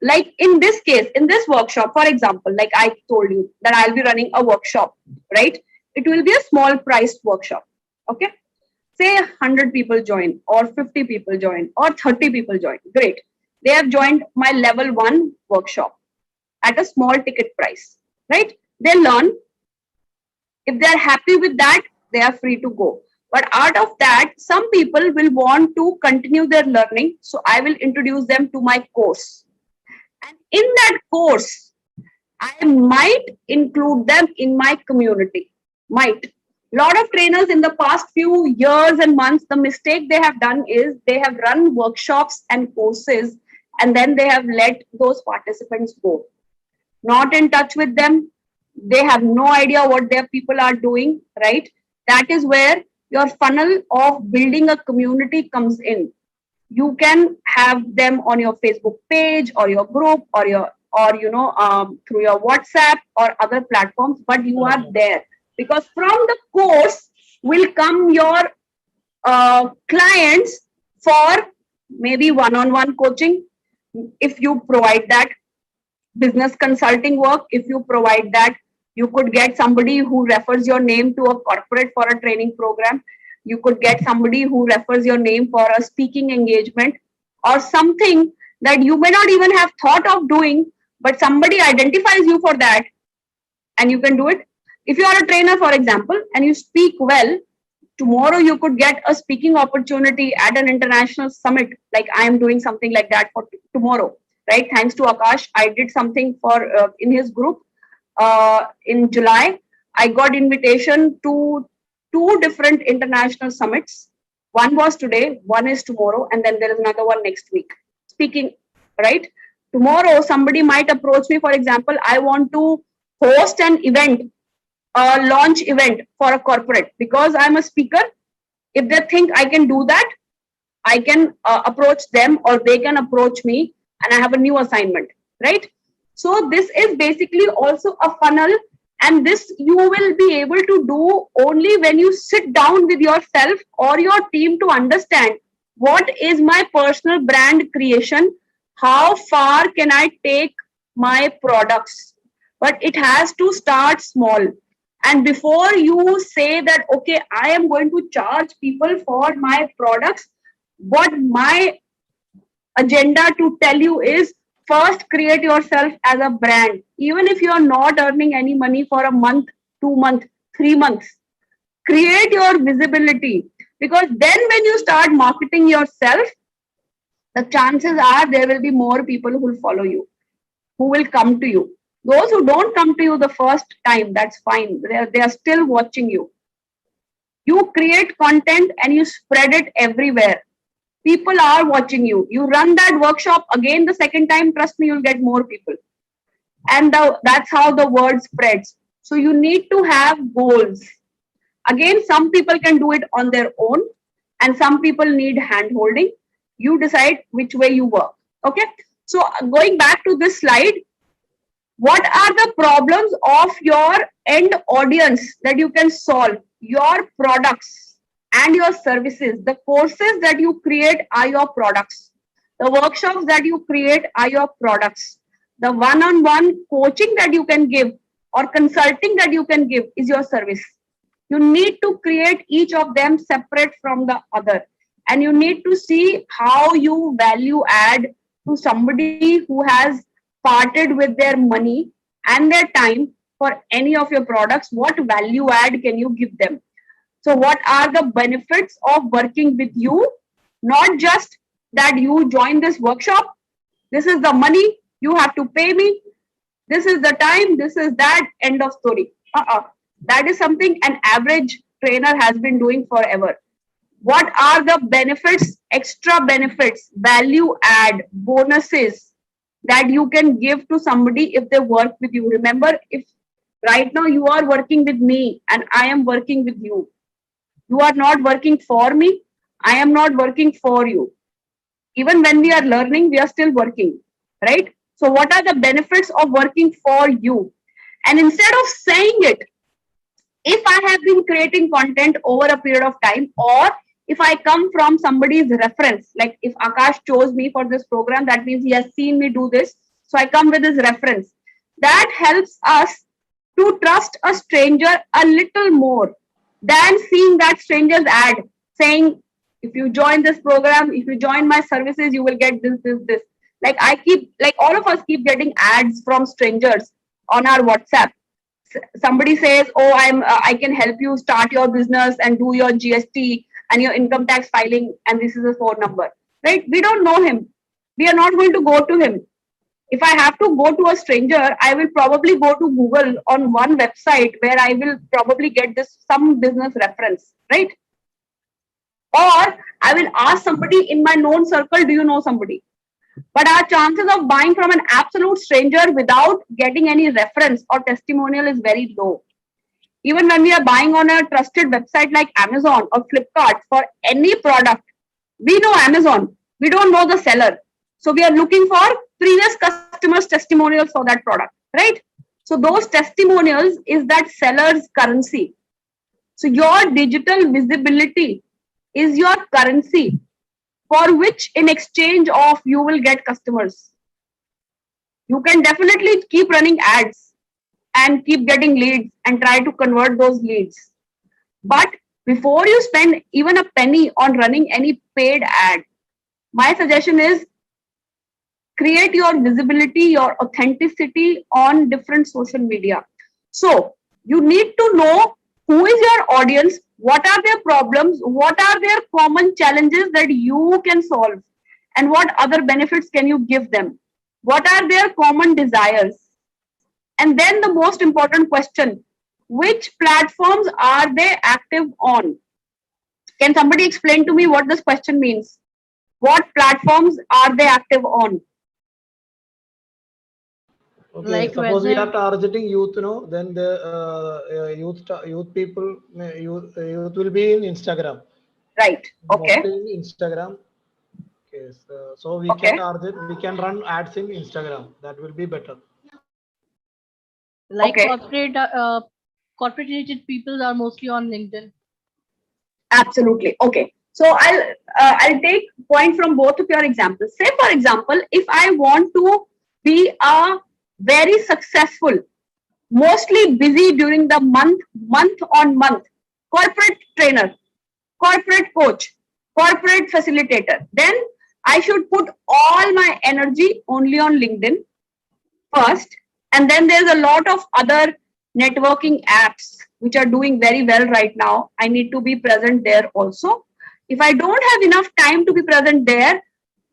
[SPEAKER 1] like in this case, in this workshop, for example, like I told you that I'll be running a workshop, right? It will be a small priced workshop, okay? Say 100 people join or 50 people join or 30 people join. Great. They have joined my level 1 workshop at a small ticket price, right? They learn. If they're happy with that, they are free to go. But out of that, some people will want to continue their learning. So I will introduce them to my course. And in that course, I might include them in my community. Might. A lot of trainers in the past few years and months, the mistake they have done is they have run workshops and courses and then they have let those participants go. Not in touch with them. They have no idea what their people are doing, right? That is where your funnel of building a community comes in. You can have them on your Facebook page or your group or through your WhatsApp or other platforms, but you are there. Because from the course will come your clients for maybe one-on-one coaching, if you provide that, business consulting work, if you provide that, you could get somebody who refers your name to a corporate for a training program. You could get somebody who refers your name for a speaking engagement or something that you may not even have thought of doing, but somebody identifies you for that and you can do it. If you are a trainer, for example, and you speak well, tomorrow you could get a speaking opportunity at an international summit. Like I am doing something like that for tomorrow, right? Thanks to Akash, I did something for in his group in July. I got invitation to 2 different international summits. One was today, one is tomorrow, and then there is another one next week. Speaking, right? Tomorrow, somebody might approach me, for example, I want to host an event, a launch event for a corporate. Because I'm a speaker, if they think I can do that, I can approach them or they can approach me and I have a new assignment, right? So this is basically also a funnel, and this you will be able to do only when you sit down with yourself or your team to understand what is my personal brand creation, how far can I take my products. But it has to start small. And before you say that, okay, I am going to charge people for my products, what my agenda to tell you is, first create yourself as a brand. Even if you are not earning any money for a month, 2 months, 3 months, create your visibility. Because then when you start marketing yourself, the chances are there will be more people who will follow you, who will come to you. Those who don't come to you the first time, that's fine. They are still watching you. You create content and you spread it everywhere. People are watching you. You run that workshop again the second time, trust me, you'll get more people. And that's how the word spreads. So you need to have goals. Again, some people can do it on their own and some people need hand holding. You decide which way you work. Okay. So going back to this slide, What are the problems of your end audience that you can solve? Your products and your services. The courses that you create are your products. The workshops that you create are your products. The one-on-one coaching that you can give or consulting that you can give is your service. You need to create each of them separate from the other. And you need to see how you value add to somebody who has parted with their money and their time for any of your products. What value add can you give them? So, what are the benefits of working with you? Not just that you join this workshop, this is the money, you have to pay me, this is the time, this is that, end of story. That is something an average trainer has been doing forever. What are the benefits, extra benefits, value add, bonuses that you can give to somebody if they work with you? Remember, if right now you are working with me and I am working with you, you are not working for me, I am not working for you. Even when we are learning, we are still working, right? So, what are the benefits of working for you? And instead of saying it, if I have been creating content over a period of time, or if I come from somebody's reference, like if Akash chose me for this program, that means he has seen me do this. So I come with his reference. That helps us to trust a stranger a little more than seeing that stranger's ad saying, if you join this program, if you join my services, you will get this, this, this. Like all of us keep getting ads from strangers on our WhatsApp. Somebody says, oh, I can help you start your business and do your GST and your income tax filing, and this is a phone number, right? We don't know him. We are not going to go to him. If I have to go to a stranger, I will probably go to Google on one website where I will probably get some business reference, right? Or I will ask somebody in my known circle, do you know somebody? But our chances of buying from an absolute stranger without getting any reference or testimonial is very low. Even when we are buying on a trusted website like Amazon or Flipkart for any product, we know Amazon, we don't know the seller. So we are looking for previous customers' testimonials for that product, right? So those testimonials is that seller's currency. So your digital visibility is your currency, for which in exchange of you will get customers. You can definitely keep running ads and keep getting leads and try to convert those leads. But before you spend even a penny on running any paid ad, my suggestion is create your visibility, your authenticity on different social media. So you need to know who is your audience, what are their problems, what are their common challenges that you can solve, and what other benefits can you give them? What are their common desires? And then the most important question, which platforms are they active on? Can somebody explain to me what this question means? What platforms are they active on?
[SPEAKER 3] Okay,
[SPEAKER 6] Like
[SPEAKER 3] suppose we
[SPEAKER 6] whether
[SPEAKER 3] are targeting youth, then the youth people, youth will be in Instagram.
[SPEAKER 1] Right. Okay.
[SPEAKER 3] Mostly in Instagram. Okay, so we can target, we can run ads in Instagram. That will be better.
[SPEAKER 6] like
[SPEAKER 1] Okay.
[SPEAKER 6] corporate related people are mostly on LinkedIn.
[SPEAKER 1] Absolutely. Okay. So I'll take point from both of your examples. Say for example, if I want to be a very successful, mostly busy during the month on month, corporate trainer, corporate coach, corporate facilitator, then I should put all my energy only on LinkedIn first. And then there's a lot of other networking apps which are doing very well right now. I need to be present there also. If I don't have enough time to be present there,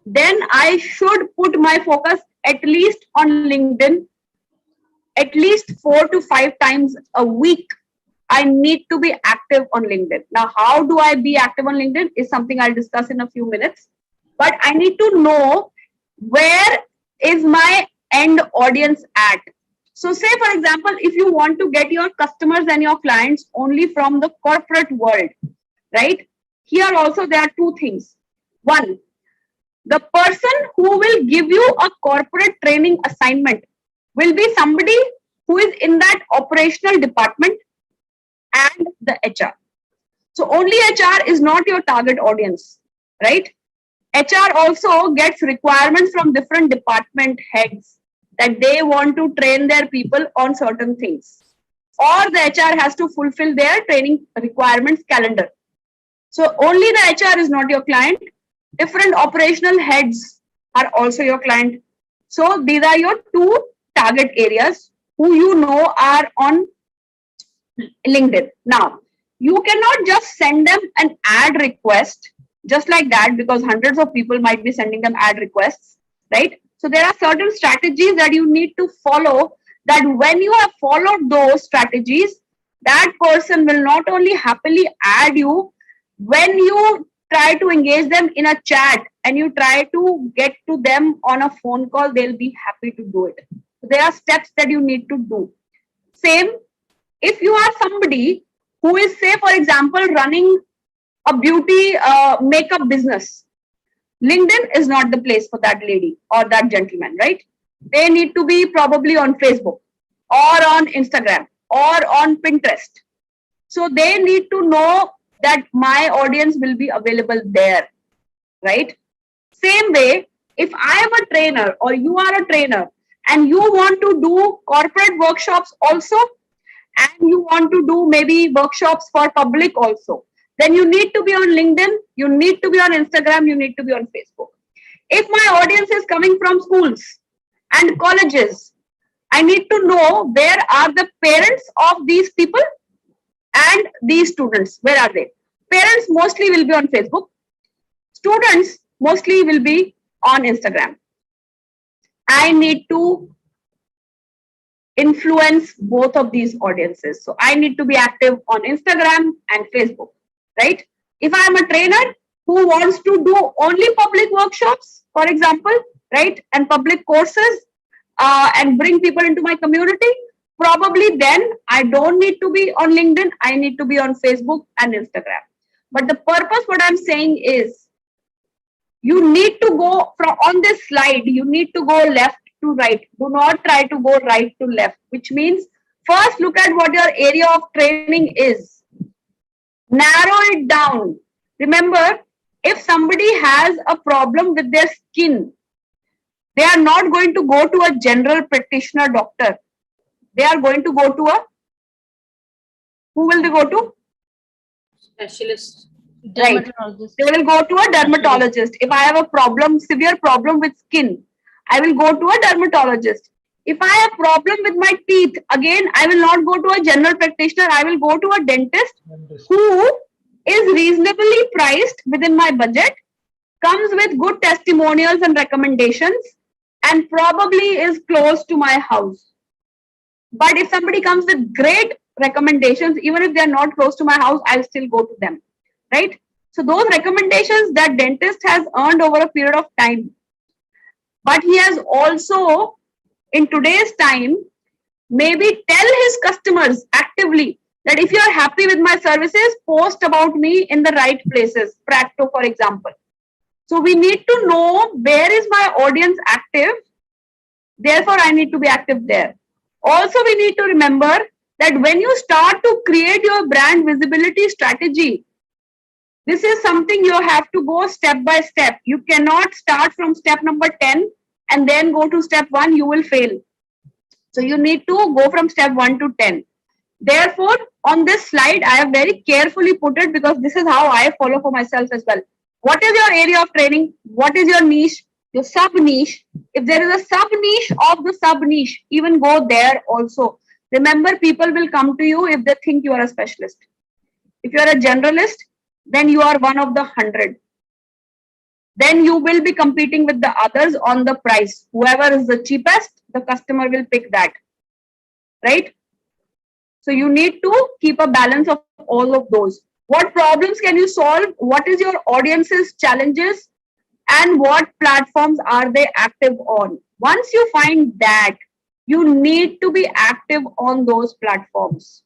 [SPEAKER 1] then I should put my focus at least on LinkedIn, at least 4 to 5 times a week. I need to be active on LinkedIn. Now, how do I be active on LinkedIn is something I'll discuss in a few minutes. But I need to know where is my end audience at. So say, for example, if you want to get your customers and your clients only from the corporate world, right? Here also there are two things. One, the person who will give you a corporate training assignment will be somebody who is in that operational department and the HR. So only HR is not your target audience, right? HR also gets requirements from different department heads that they want to train their people on certain things, or the HR has to fulfill their training requirements calendar. So only the HR is not your client. Different operational heads are also your client. So these are your two target areas who you know are on LinkedIn. Now, you cannot just send them an ad request just like that, because hundreds of people might be sending them ad requests, right? So there are certain strategies that you need to follow, that when you have followed those strategies, that person will not only happily add you, when you try to engage them in a chat and you try to get to them on a phone call, they'll be happy to do it. So there are steps that you need to do. Same, if you are somebody who is, say, for example, running a beauty makeup business, LinkedIn is not the place for that lady or that gentleman, right? They need to be probably on Facebook or on Instagram or on Pinterest. So they need to know that my audience will be available there, right? Same way, if I am a trainer or you are a trainer and you want to do corporate workshops also, and you want to do maybe workshops for public also, then you need to be on LinkedIn, you need to be on Instagram, you need to be on Facebook. If my audience is coming from schools and colleges, I need to know where are the parents of these people and these students. Where are they? Parents mostly will be on Facebook. Students mostly will be on Instagram. I need to influence both of these audiences. So I need to be active on Instagram and Facebook, right? If I am a trainer who wants to do only public workshops, for example, right, and public courses, and bring people into my community, probably then I don't need to be on LinkedIn, I need to be on Facebook and Instagram. But the purpose, what I'm saying is, you need to go from on this slide, you need to go left to right. Do not try to go right to left, which means first look at what your area of training is. Narrow it down. Remember, if somebody has a problem with their skin, they are not going to go to a general practitioner doctor. They are going to go to a, who will they go to?
[SPEAKER 5] Specialist.
[SPEAKER 1] Right. They will go to a dermatologist. If I have a problem, severe problem with skin, I will go to a dermatologist. If I have problem with my teeth, again, I will not go to a general practitioner. I will go to a dentist who is reasonably priced within my budget, comes with good testimonials and recommendations, and probably is close to my house. But if somebody comes with great recommendations, even if they are not close to my house, I'll still go to them, right? So those recommendations that dentist has earned over a period of time, but he has also, in today's time, maybe tell his customers actively that if you are happy with my services, post about me in the right places, Practo, for example. So we need to know where is my audience active, therefore I need to be active there. Also, we need to remember that when you start to create your brand visibility strategy, this is something you have to go step by step. You cannot start from step number 10 and then go to step 1, you will fail. So you need to go from step 1 to 10. Therefore, on this slide, I have very carefully put it because this is how I follow for myself as well. What is your area of training? What is your niche? Your sub niche. If there is a sub niche of the sub niche, even go there also. Remember, people will come to you if they think you are a specialist. If you are a generalist, then you are one of the 100. Then you will be competing with the others on the price. Whoever is the cheapest, the customer will pick that, right? So you need to keep a balance of all of those. What problems can you solve? What is your audience's challenges? And what platforms are they active on? Once you find that, you need to be active on those platforms.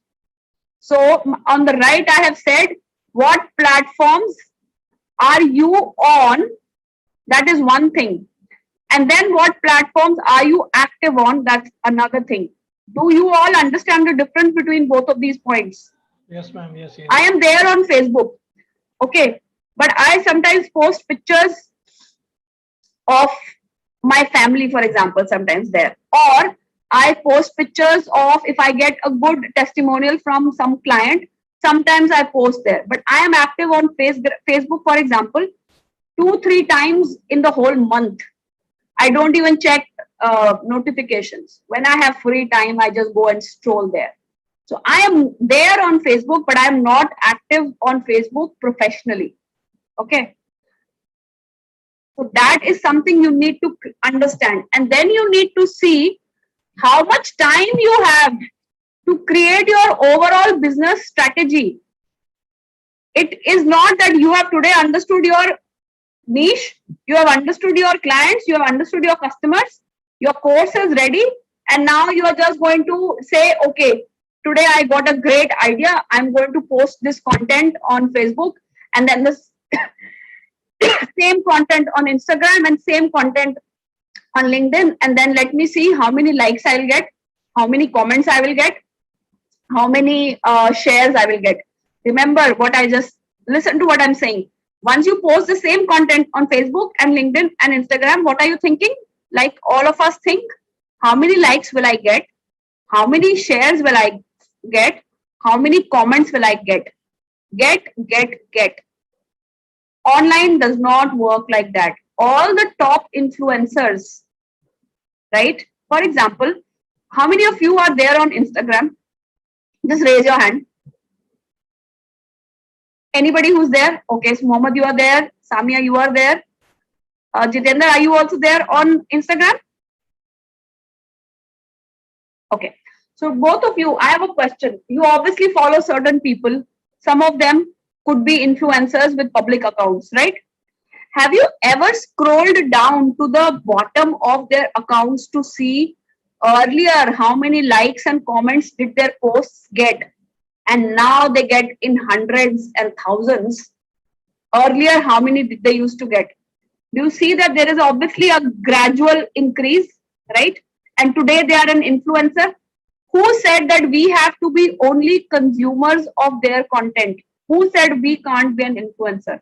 [SPEAKER 1] So on the right, I have said, what platforms are you on? That is one thing. And then what platforms are you active active on, that's another thing. Do you all understand the difference between both of these points?
[SPEAKER 3] Yes, ma'am. Yes, yes.
[SPEAKER 1] I am there on Facebook, okay, but I sometimes post pictures of my family, for example, sometimes there, or I post pictures of if I get a good testimonial from some client, sometimes I post there. But I am active on Facebook, for example, 2-3 times in the whole month. I don't even check notifications. When I have free time, I just go and stroll there. So I am there on Facebook, but I am not active on Facebook professionally. Okay. So that is something you need to understand. And then you need to see how much time you have to create your overall business strategy. It is not that you have today understood your niche, you have understood your clients, you have understood your customers, your course is ready, and now you are just going to say, okay, today I got a great idea, I'm going to post this content on Facebook, and then this same content on Instagram and same content on LinkedIn, and then let me see how many likes I will get, how many comments I will get, how many shares I will get. Remember what I just listen to what I'm saying. Once you post the same content on Facebook and LinkedIn and Instagram, what are you thinking? Like all of us think, how many likes will I get? How many shares will I get? How many comments will I get? Get. Online does not work like that. All the top influencers, right? For example, how many of you are there on Instagram? Just raise your hand. Anybody who's there? Okay, so Mohammed, you are there. Samia, you are there. Jitendra, are you also there on Instagram? Okay. So both of you, I have a question. You obviously follow certain people. Some of them could be influencers with public accounts, right? Have you ever scrolled down to the bottom of their accounts to see earlier how many likes and comments did their posts get? And now they get in hundreds and thousands. Earlier, how many did they used to get? Do you see that there is obviously a gradual increase, right? And today they are an influencer. Who said that we have to be only consumers of their content? Who said we can't be an influencer?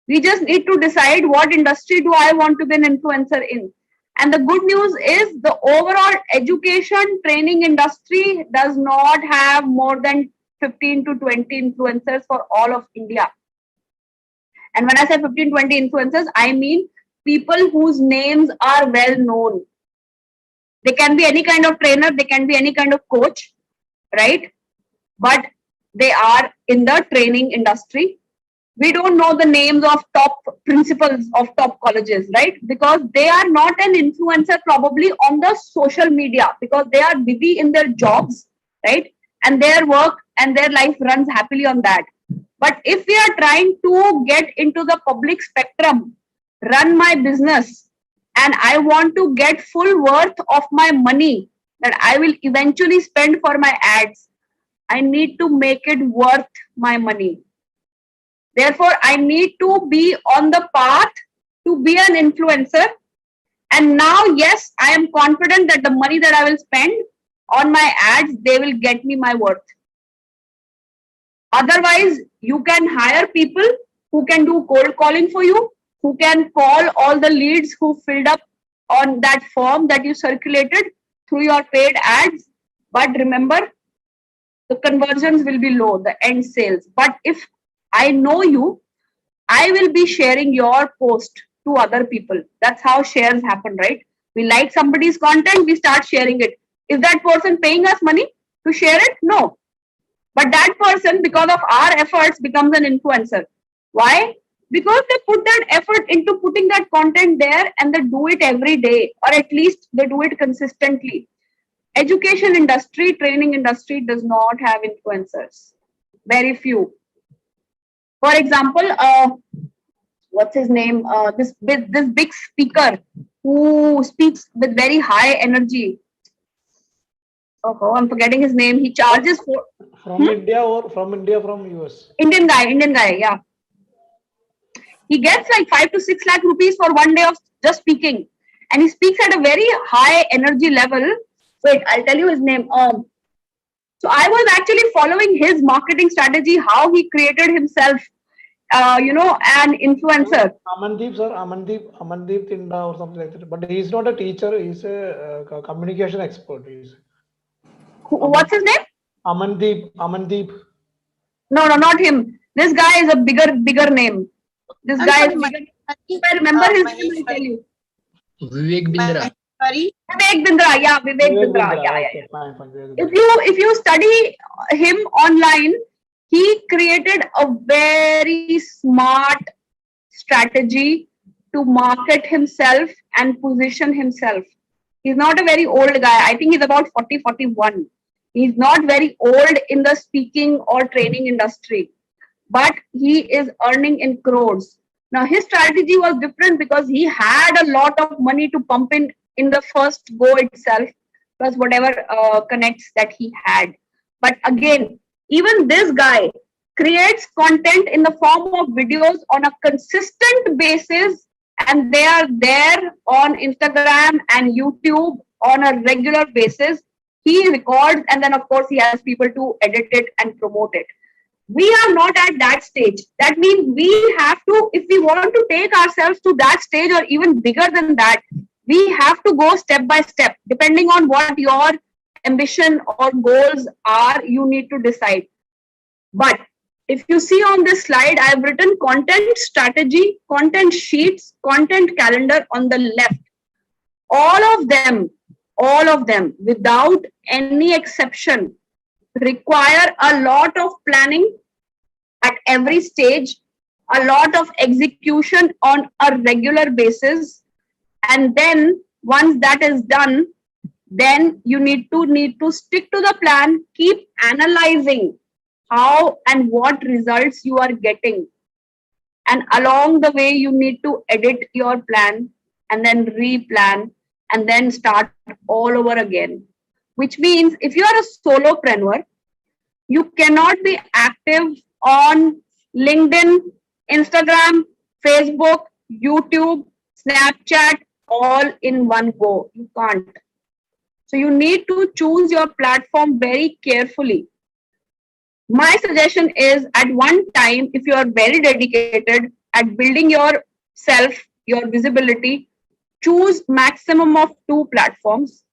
[SPEAKER 1] We just need to decide what industry do I want to be an influencer in. And the good news is the overall education training industry does not have more than 15 to 20 influencers for all of India. And when I say 15-20 influencers, I mean people whose names are well known. They can be any kind of trainer, they can be any kind of coach, right? But they are in the training industry. We don't know the names of top principals of top colleges, right? Because they are not an influencer probably on the social media because they are busy in their jobs, right? And their work and their life runs happily on that. But if we are trying to get into the public spectrum, run my business, and I want to get full worth of my money that I will eventually spend for my ads, I need to make it worth my money. Therefore, I need to be on the path to be an influencer. And now, yes, I am confident that the money that I will spend on my ads, they will get me my worth. Otherwise, you can hire people who can do cold calling for you, who can call all the leads who filled up on that form that you circulated through your paid ads. But remember, the conversions will be low, the end sales. But if I know you, I will be sharing your post to other people. That's how shares happen, right? We like somebody's content, we start sharing it. Is that person paying us money to share it? No. But that person, because of our efforts, becomes an influencer. Why? Because they put that effort into putting that content there and they do it every day, or at least they do it consistently. Education industry, training industry does not have influencers. Very few. For example, what's his name? This big speaker who speaks with very high energy. Oh, I'm forgetting his name. He charges for
[SPEAKER 3] from India or from US?
[SPEAKER 1] Indian guy, yeah. He gets like 5 to 6 lakh rupees for one day of just speaking. and he speaks at a very high energy level. Wait, I'll tell you his name. So I was actually following his marketing strategy, how he created himself, an influencer.
[SPEAKER 3] Amandeep, sir, Amandeep Tinda or something like that. But he's not a teacher. He's a communication expert. He's
[SPEAKER 1] What's his name?
[SPEAKER 3] Amandeep.
[SPEAKER 1] No, not him. This guy is a bigger name. This
[SPEAKER 5] I'm
[SPEAKER 1] guy is
[SPEAKER 5] sorry,
[SPEAKER 1] bigger. If I remember his name, I'll
[SPEAKER 5] Maheshwari.
[SPEAKER 1] tell you.
[SPEAKER 2] Vivek Bindra.
[SPEAKER 5] Maheshwari.
[SPEAKER 1] Vivek Bindra. Yeah, Vivek Bindra. Yeah, yeah.
[SPEAKER 3] Okay, fine. Vivek
[SPEAKER 1] If
[SPEAKER 3] Bindra.
[SPEAKER 1] you study him online, he created a very smart strategy to market himself and position himself. He's not a very old guy. I think he's about 40, 41. He's not very old in the speaking or training industry, but he is earning in crores. Now his strategy was different because he had a lot of money to pump in the first go itself, plus whatever connects that he had. But again, even this guy creates content in the form of videos on a consistent basis, and they are there on Instagram and YouTube on a regular basis. He records, and then of course he has people to edit it and promote it. We are not at that stage. That means we have to, if we want to take ourselves to that stage or even bigger than that, we have to go step by step. Depending on what your ambition or goals are, you need to decide. But if you see on this slide, I have written content strategy, content sheets, content calendar on the left. All of them, without any exception, require a lot of planning at every stage, a lot of execution on a regular basis. And then once that is done, then you need to stick to the plan, keep analyzing how and what results you are getting. And along the way, you need to edit your plan and then replan and then start all over again. Which means if you are a solopreneur, you cannot be active on LinkedIn, Instagram, Facebook, YouTube, Snapchat, all in one go. You can't. So you need to choose your platform very carefully. My suggestion is at one time, if you are very dedicated at building yourself, your visibility, choose maximum of 2 platforms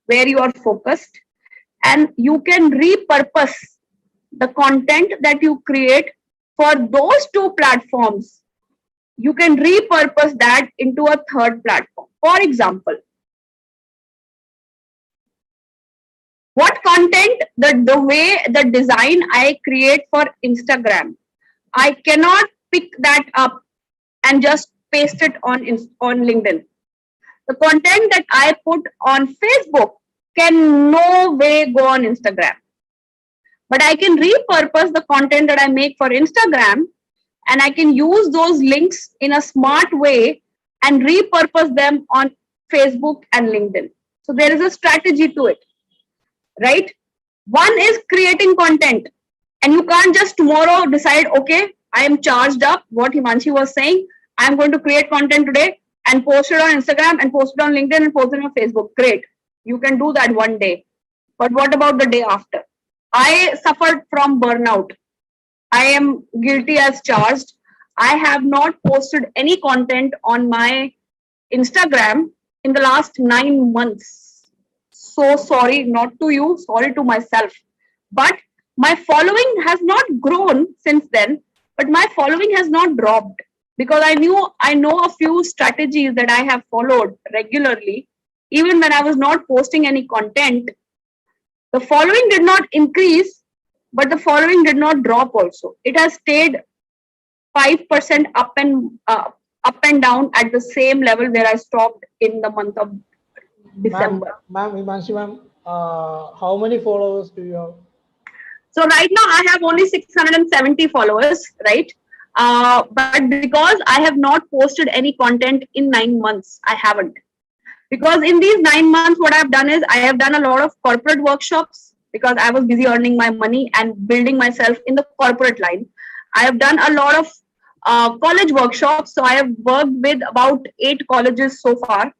[SPEAKER 1] where you are focused, and you can repurpose the content that you create for those 2 platforms. You can repurpose that into a 3rd platform. For example, what content, the design I create for Instagram, I cannot pick that up and just paste it on LinkedIn. The content that I put on Facebook can no way go on Instagram. But I can repurpose the content that I make for Instagram, and I can use those links in a smart way and repurpose them on Facebook and LinkedIn. So there is a strategy to it, right? One is creating content, and you can't just tomorrow decide, okay, I am charged up, what Himanshi was saying, I'm going to create content today and post it on Instagram and post it on LinkedIn and post it on Facebook. Great. You can do that one day. But what about the day after? I suffered from burnout. I am guilty as charged. I have not posted any content on my Instagram in the last 9 months. So sorry, not to you, sorry to myself. But my following has not grown since then, but my following has not dropped because I know a few strategies that I have followed regularly. Even when I was not posting any content, the following did not increase, but the following did not drop also. It has stayed 5% up and down at the same level where I stopped in the month of December.
[SPEAKER 3] Ma'am, Himanshi ma'am, how many followers do you have?
[SPEAKER 1] So right now I have only 670 followers, right? But because I have not posted any content in 9 months, I haven't. Because in these 9 months, what I've done is I have done a lot of corporate workshops because I was busy earning my money and building myself in the corporate line. I have done a lot of college workshops. So I have worked with about 8 colleges so far.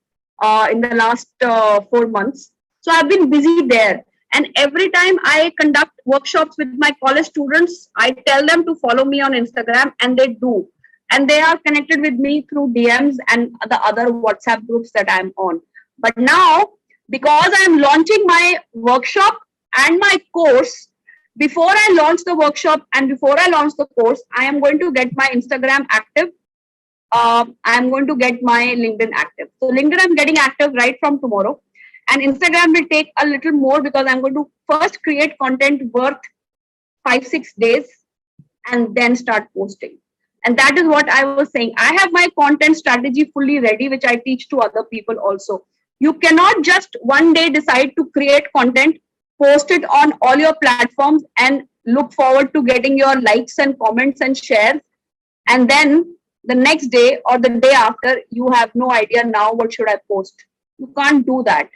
[SPEAKER 1] in the last 4 months. So I've been busy there. And every time I conduct workshops with my college students, I tell them to follow me on Instagram, and they do. And they are connected with me through DMs and the other WhatsApp groups that I'm on. But now, because I'm launching my workshop and my course, before I launch the workshop and before I launch the course, I am going to get my Instagram active. I'm going to get my LinkedIn active. So LinkedIn I'm getting active right from tomorrow. And Instagram will take a little more because I'm going to first create content worth 5-6 days and then start posting. And that is what I was saying. I have my content strategy fully ready, which I teach to other people also. You cannot just one day decide to create content, post it on all your platforms, and look forward to getting your likes and comments and shares. And then the next day or the day after, you have no idea now what should I post. You can't do that.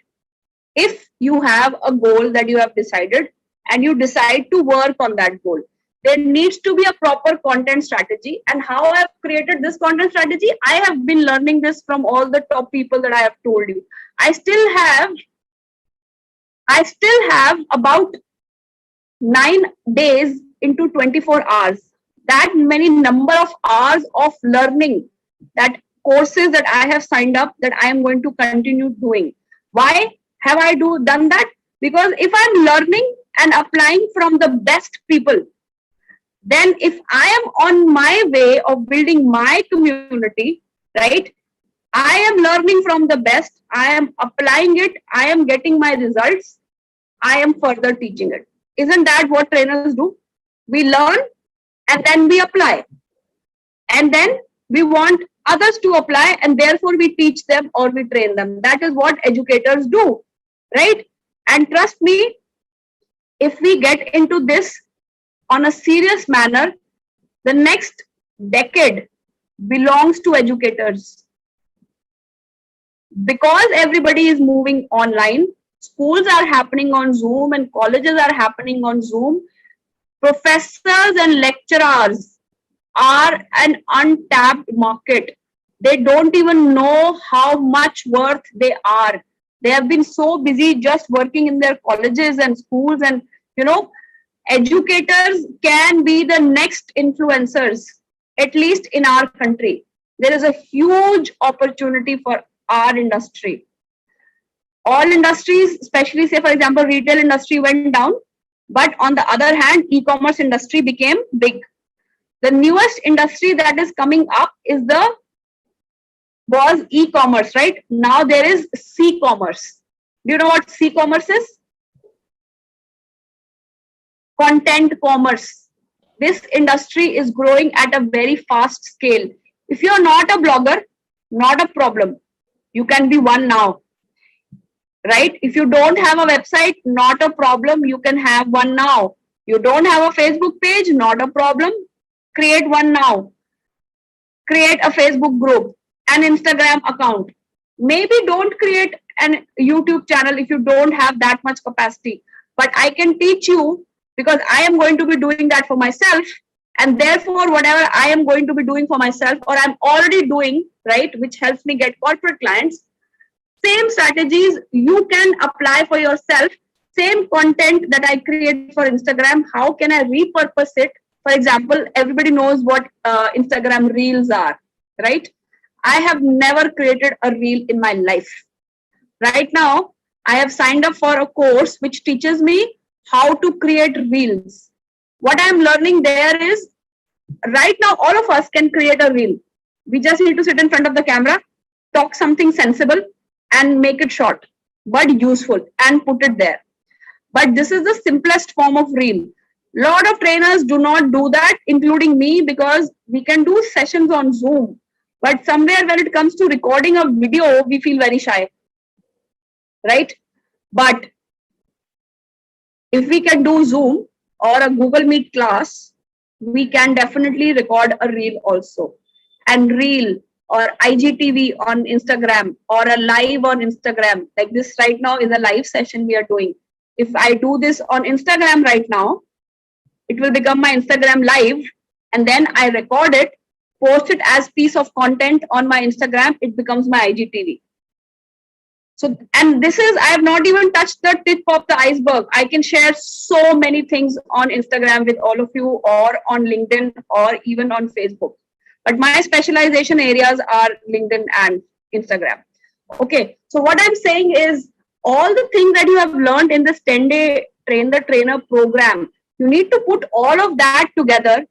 [SPEAKER 1] If you have a goal that you have decided and you decide to work on that goal, there needs to be a proper content strategy. And how I've created this content strategy, I have been learning this from all the top people that I have told you. I still have about 9 days into 24 hours. That many number of hours of learning, that courses that I have signed up, that I am going to continue doing. Why have I done that? Because if I'm learning and applying from the best people, then if I am on my way of building my community, right, I am learning from the best, I am applying it, I am getting my results, I am further teaching it. Isn't that what trainers do? We learn and then we apply. And then we want others to apply, and therefore we teach them or we train them. That is what educators do, right? And trust me, if we get into this on a serious manner, the next decade belongs to educators. Because everybody is moving online, schools are happening on Zoom and colleges are happening on Zoom, professors and lecturers are an untapped market. They don't even know how much worth they are. They have been so busy just working in their colleges and schools, and educators can be the next influencers, at least in our country. There is a huge opportunity for our industry. All industries, especially say for example, retail industry went down, but on the other hand, e-commerce industry became big. The newest industry that is coming up was e-commerce, right? Now there is c-commerce. Do you know what c-commerce is? Content commerce. This industry is growing at a very fast scale. If you're not a blogger, not a problem. You can be one now, right? If you don't have a website, not a problem. You can have one now. You don't have a Facebook page, not a problem. Create one now. Create a Facebook group, an Instagram account. Maybe don't create an YouTube channel if you don't have that much capacity. But I can teach you, because I am going to be doing that for myself. And therefore, whatever I am going to be doing for myself, or I'm already doing, right, which helps me get corporate clients, same strategies you can apply for yourself. Same content that I create for Instagram, how can I repurpose it? For example, everybody knows what Instagram reels are, right? I have never created a reel in my life. Right now, I have signed up for a course which teaches me how to create reels. What I'm learning there is, right now, all of us can create a reel. We just need to sit in front of the camera, talk something sensible, and make it short, but useful, and put it there. But this is the simplest form of reel. Lot of trainers do not do that, including me, because we can do sessions on Zoom. But somewhere when it comes to recording a video, we feel very shy, right? But if we can do Zoom or a Google Meet class, we can definitely record a reel also. And reel or IGTV on Instagram, or a live on Instagram, like this right now is a live session we are doing. If I do this on Instagram right now, it will become my Instagram live, and then I record it, post it as piece of content on my Instagram, it becomes my IGTV. So, and this is, I have not even touched the tip of the iceberg. I can share so many things on Instagram with all of you, or on LinkedIn, or even on Facebook. But my specialization areas are LinkedIn and Instagram. Okay. So what I'm saying is, all the things that you have learned in this 10-day train the trainer program, you need to put all of that together,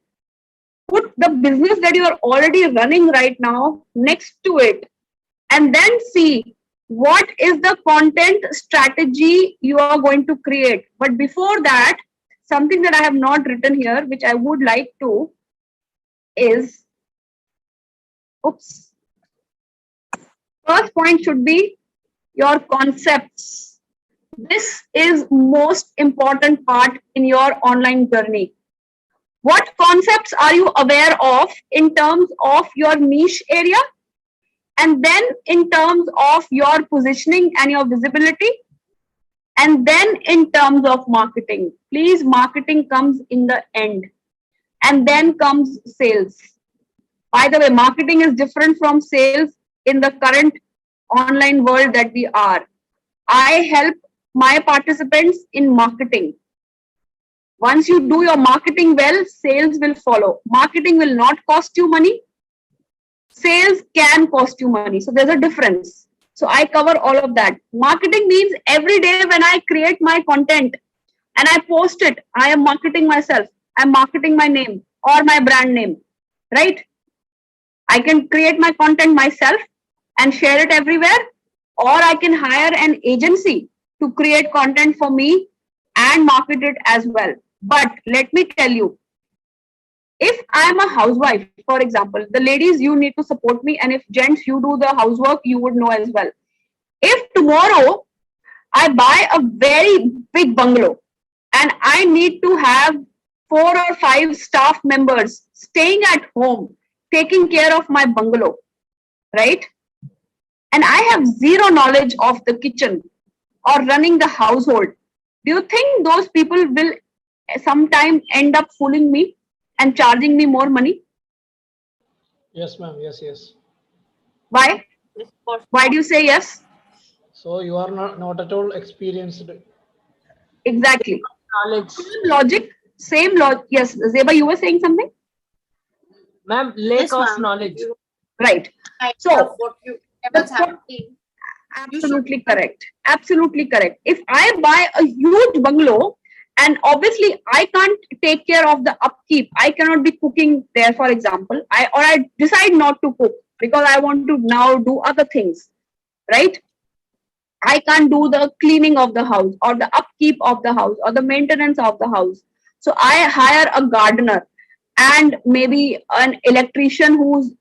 [SPEAKER 1] put the business that you are already running right now next to it, and then see what is the content strategy you are going to create. But before that, something that I have not written here, which I would like to, is, oops, first point should be your concepts. This is most important part in your online journey. What concepts are you aware of in terms of your niche area? And then in terms of your positioning and your visibility, and then in terms of marketing. Please, marketing comes in the end, and then comes sales. By the way, marketing is different from sales in the current online world that we are. I help my participants in marketing. Once you do your marketing well, sales will follow. Marketing will not cost you money. Sales can cost you money. So there's a difference. So I cover all of that. Marketing means every day when I create my content and I post it, I am marketing myself. I'm marketing my name or my brand name, right? I can create my content myself and share it everywhere, or I can hire an agency to create content for me and market it as well. But let me tell you, if I'm a housewife, for example, the ladies, you need to support me, and if gents, you do the housework, you would know as well. If tomorrow I buy a very big bungalow and I need to have 4 or 5 staff members staying at home, taking care of my bungalow, right? And I have zero knowledge of the kitchen or running the household, do you think those people will sometime end up fooling me and charging me more money?
[SPEAKER 3] Yes, ma'am. Yes, yes.
[SPEAKER 1] Why? Why do you say yes?
[SPEAKER 3] So you are not at all experienced.
[SPEAKER 1] Exactly.
[SPEAKER 4] Knowledge.
[SPEAKER 1] Same logic, same logic. Yes, Zeba, you were saying something?
[SPEAKER 4] Ma'am, lack
[SPEAKER 5] Yes,
[SPEAKER 4] of
[SPEAKER 5] ma'am.
[SPEAKER 4] knowledge.
[SPEAKER 1] Right.
[SPEAKER 5] Kind
[SPEAKER 1] So,
[SPEAKER 5] of whatever's happening.
[SPEAKER 1] absolutely correct. Absolutely correct. If I buy a huge bungalow, and obviously I can't take care of the upkeep, I cannot be cooking there, for example, I decide not to cook because I want to now do other things, right? I can't do the cleaning of the house or the upkeep of the house or the maintenance of the house. So I hire a gardener and maybe an electrician who's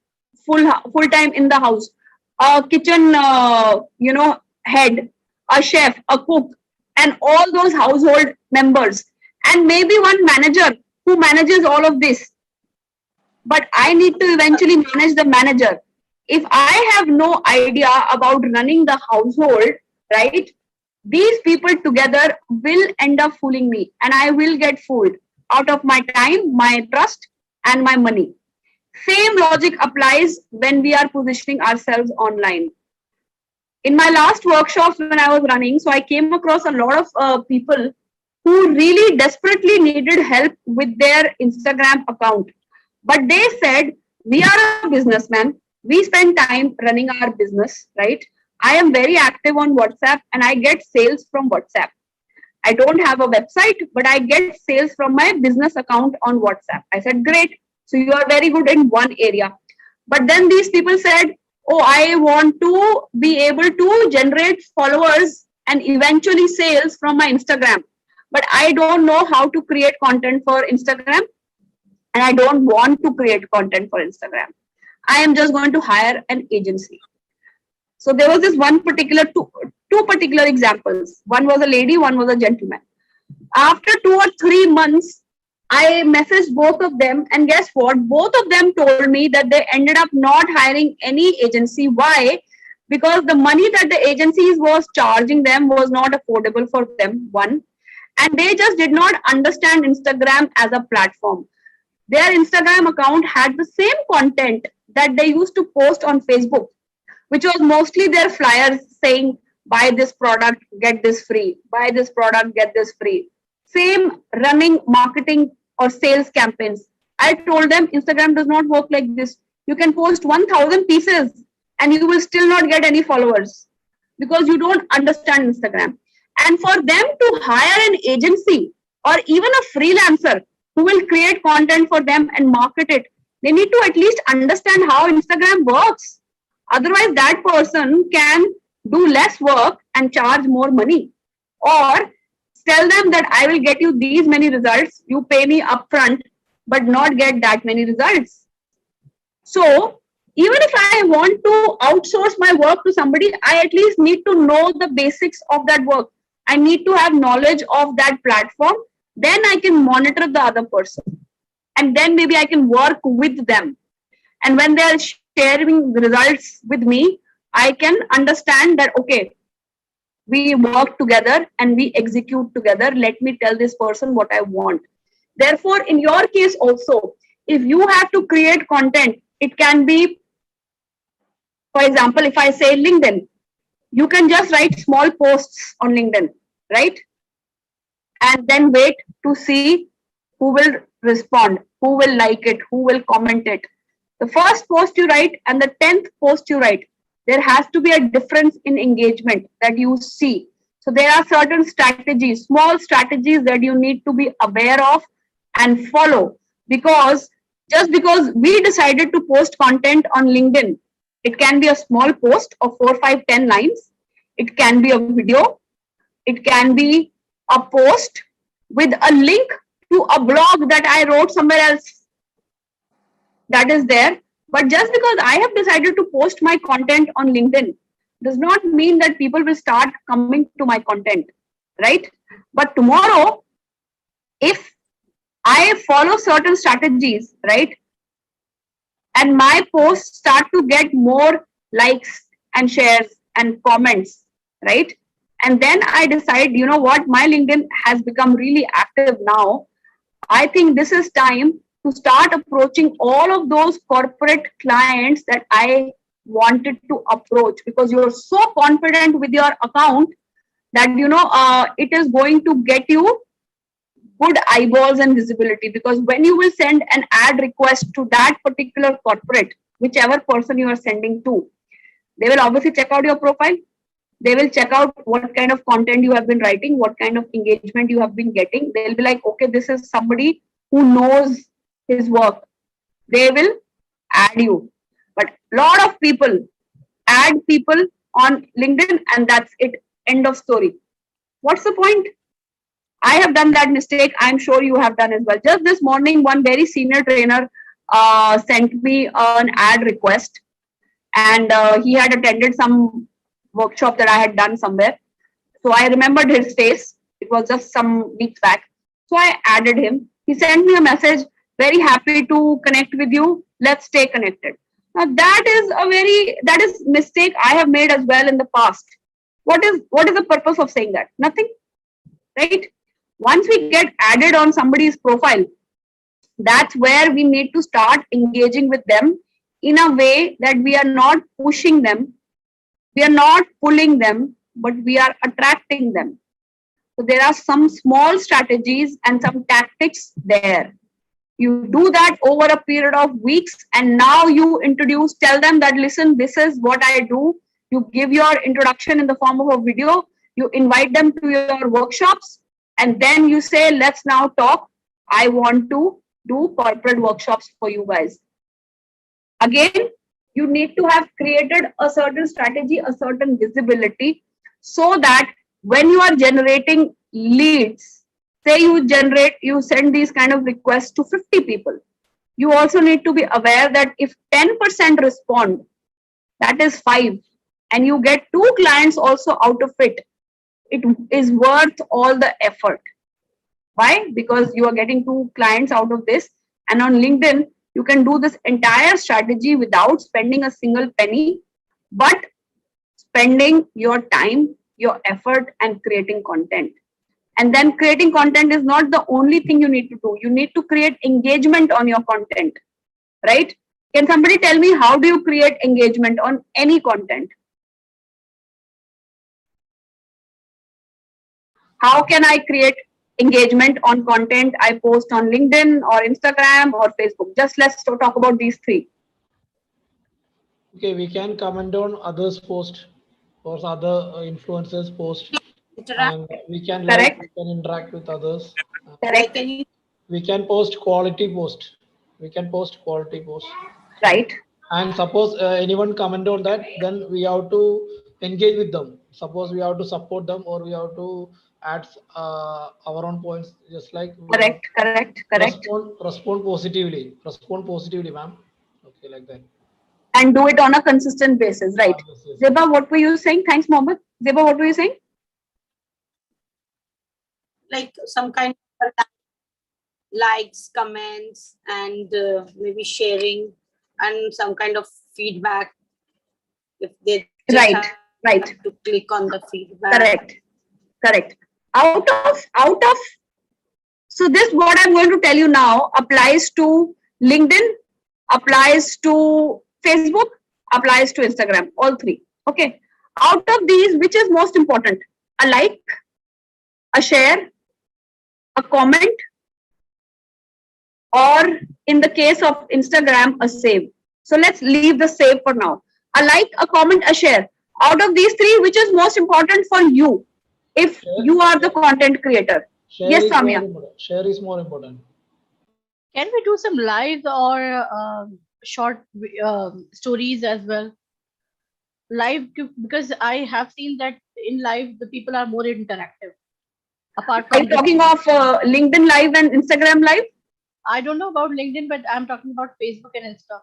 [SPEAKER 1] full time in the house, a kitchen head, a chef, a cook, and all those household members, and maybe one manager who manages all of this. But I need to eventually manage the manager. If I have no idea about running the household, right, these people together will end up fooling me, and I will get fooled out of my time, my trust, and my money. Same logic applies when we are positioning ourselves online. In my last workshops when I was running, so I came across a lot of people who really desperately needed help with their Instagram account. But they said, we are a businessman. We spend time running our business, right? I am very active on WhatsApp and I get sales from WhatsApp. I don't have a website, but I get sales from my business account on WhatsApp. I said, great. So you are very good in one area. But then these people said, oh, I want to be able to generate followers and eventually sales from my Instagram. But I don't know how to create content for Instagram, and I don't want to create content for Instagram. I am just going to hire an agency. So there was this one particular two particular examples. One was a lady, one was a gentleman. After 2 or 3 months, I messaged both of them, and guess what? Both of them told me that they ended up not hiring any agency. Why? Because the money that the agencies was charging them was not affordable for them, one. And they just did not understand Instagram as a platform. Their Instagram account had the same content that they used to post on Facebook, which was mostly their flyers saying, buy this product, get this free, buy this product, get this free. Same running marketing or sales campaigns. I told them Instagram does not work like this. You can post 1,000 pieces and you will still not get any followers because you don't understand Instagram. And for them to hire an agency or even a freelancer who will create content for them and market it, they need to at least understand how Instagram works. Otherwise, that person can do less work and charge more money. Or tell them that I will get you these many results, you pay me upfront, but not get that many results. So even if I want to outsource my work to somebody, I at least need to know the basics of that work. I need to have knowledge of that platform. Then I can monitor the other person. And then maybe I can work with them. And when they are sharing the results with me, I can understand that, okay, we work together and we execute together. Let me tell this person what I want. Therefore, in your case also, if you have to create content, it can be, for example, if I say LinkedIn, you can just write small posts on LinkedIn, right? And then wait to see who will respond, who will like it, who will comment it. The first post you write and the 10th post you write, there has to be a difference in engagement that you see. So there are certain strategies, small strategies that you need to be aware of and follow, because just because we decided to post content on LinkedIn, it can be a small post of 4, 5, 10 lines. It can be a video. It can be a post with a link to a blog that I wrote somewhere else that is there. But just because I have decided to post my content on LinkedIn does not mean that people will start coming to my content, right? But tomorrow, if I follow certain strategies, right, and my posts start to get more likes and shares and comments, right, and then I decide, you know what, my LinkedIn has become really active now. I think this is time to start approaching all of those corporate clients that I wanted to approach, because you're so confident with your account that, you know, it is going to get you good eyeballs and visibility. Because when you will send an ad request to that particular corporate, whichever person you are sending to, they will obviously check out your profile. They will check out what kind of content you have been writing, what kind of engagement you have been getting. They'll be like, okay, this is somebody who knows his work. They will add you. But a lot of people add people on LinkedIn and that's it. End of story. What's the point? I have done that mistake. I'm sure you have done as well. Just this morning, one very senior trainer sent me an ad request, and he had attended some workshop that I had done somewhere. So I remembered his face. It was just some weeks back. So I added him. He sent me a message, very happy to connect with you. Let's stay connected. Now that is mistake I have made as well in the past. What is the purpose of saying that? Nothing, right? Once we get added on somebody's profile, that's where we need to start engaging with them in a way that we are not pushing them, we are not pulling them, but we are attracting them. So there are some small strategies and some tactics there. You do that over a period of weeks, and now you tell them that, listen, this is what I do. You give your introduction in the form of a video, you invite them to your workshops, and then you say, let's now talk. I want to do corporate workshops for you guys. Again, you need to have created a certain strategy, a certain visibility, so that when you are generating leads, say you send these kind of requests to 50 people, you also need to be aware that if 10% respond, that is 5, and you get 2 clients also out of it, it is worth all the effort. Why? Because you are getting 2 clients out of this, and on LinkedIn, you can do this entire strategy without spending a single penny, but spending your time, your effort, and creating content. And then creating content is not the only thing you need to do. You need to create engagement on your content, right? Can somebody tell me, how do you create engagement on any content? How can I create engagement on content I post on LinkedIn or Instagram or Facebook? Just let's talk about these three.
[SPEAKER 3] Okay, we can comment on others' post or other influencers' post,
[SPEAKER 5] Interact.
[SPEAKER 3] and we can
[SPEAKER 1] Correct.
[SPEAKER 3] like, we can interact with others.
[SPEAKER 1] Correct.
[SPEAKER 5] Like any
[SPEAKER 3] We can post quality post. We can post quality post.
[SPEAKER 1] Right.
[SPEAKER 3] And suppose anyone comment on that, then we have to engage with them. Suppose we have to support them, or we have to add our own points. Just like we have
[SPEAKER 1] Correct. Correct. Correct.
[SPEAKER 3] respond positively. Respond positively, ma'am. Okay, like that.
[SPEAKER 1] And do it on a consistent basis. Right.
[SPEAKER 3] Yes, yes.
[SPEAKER 1] Zeba, what were you saying? Thanks, Mohammed. Zeba, what were you saying?
[SPEAKER 5] like some kind of likes, comments, and maybe sharing and some kind of feedback. If they just
[SPEAKER 1] Right.
[SPEAKER 5] have
[SPEAKER 1] Right.
[SPEAKER 5] to click on the feedback.
[SPEAKER 1] Correct. Correct. Out of. So this, what I'm going to tell you now, applies to LinkedIn, applies to Facebook, applies to Instagram, all three. Okay. Out of these, which is most important? A like, a share, a comment, or in the case of Instagram, a save. So let's leave the save for now. A like, a comment, a share. Out of these three, which is most important for you if you are the content creator?
[SPEAKER 3] Share
[SPEAKER 1] Yes,
[SPEAKER 3] is more
[SPEAKER 1] Samya.
[SPEAKER 3] important. Share is more important.
[SPEAKER 6] Can we do some live or short stories as well? Live, because I have seen that in live the people are more interactive. Apart
[SPEAKER 1] Are
[SPEAKER 6] from
[SPEAKER 1] you talking of LinkedIn Live and Instagram Live?
[SPEAKER 6] I don't know about LinkedIn, but I'm talking about Facebook and Insta.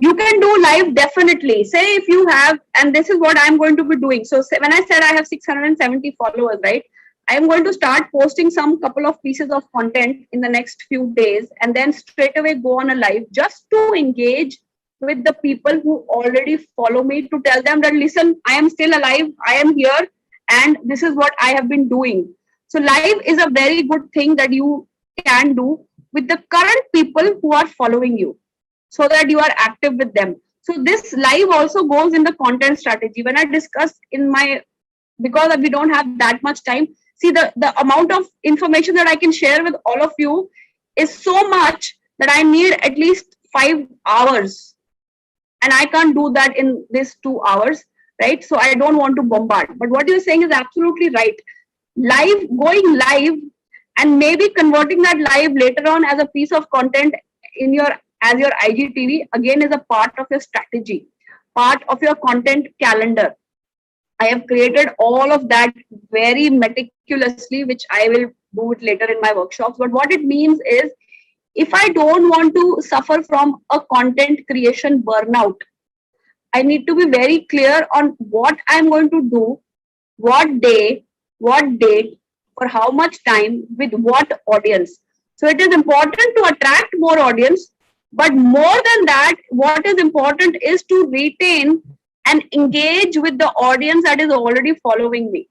[SPEAKER 1] You can do live, definitely. Say if you have, and this is what I'm going to be doing. So when I said I have 670 followers, right? I'm going to start posting some couple of pieces of content in the next few days, and then straight away go on a live just to engage with the people who already follow me, to tell them that, listen, I am still alive, I am here, and this is what I have been doing. So live is a very good thing that you can do with the current people who are following you, so that you are active with them. So this live also goes in the content strategy. When I discuss in my, because we don't have that much time, see the amount of information that I can share with all of you is so much that I need at least 5 hours, and I can't do that in this 2 hours, right? So I don't want to bombard. But what you're saying is absolutely right. Live, going live, and maybe converting that live later on as a piece of content in your, as your IGTV, again, is a part of your strategy, part of your content calendar. I have created all of that very meticulously, which I will do it later in my workshops. But what it means is, if I don't want to suffer from a content creation burnout, I need to be very clear on what I'm going to do, what day, what date, for how much time, with what audience. So it is important to attract more audience, but more than that, what is important is to retain and engage with the audience that is already following me.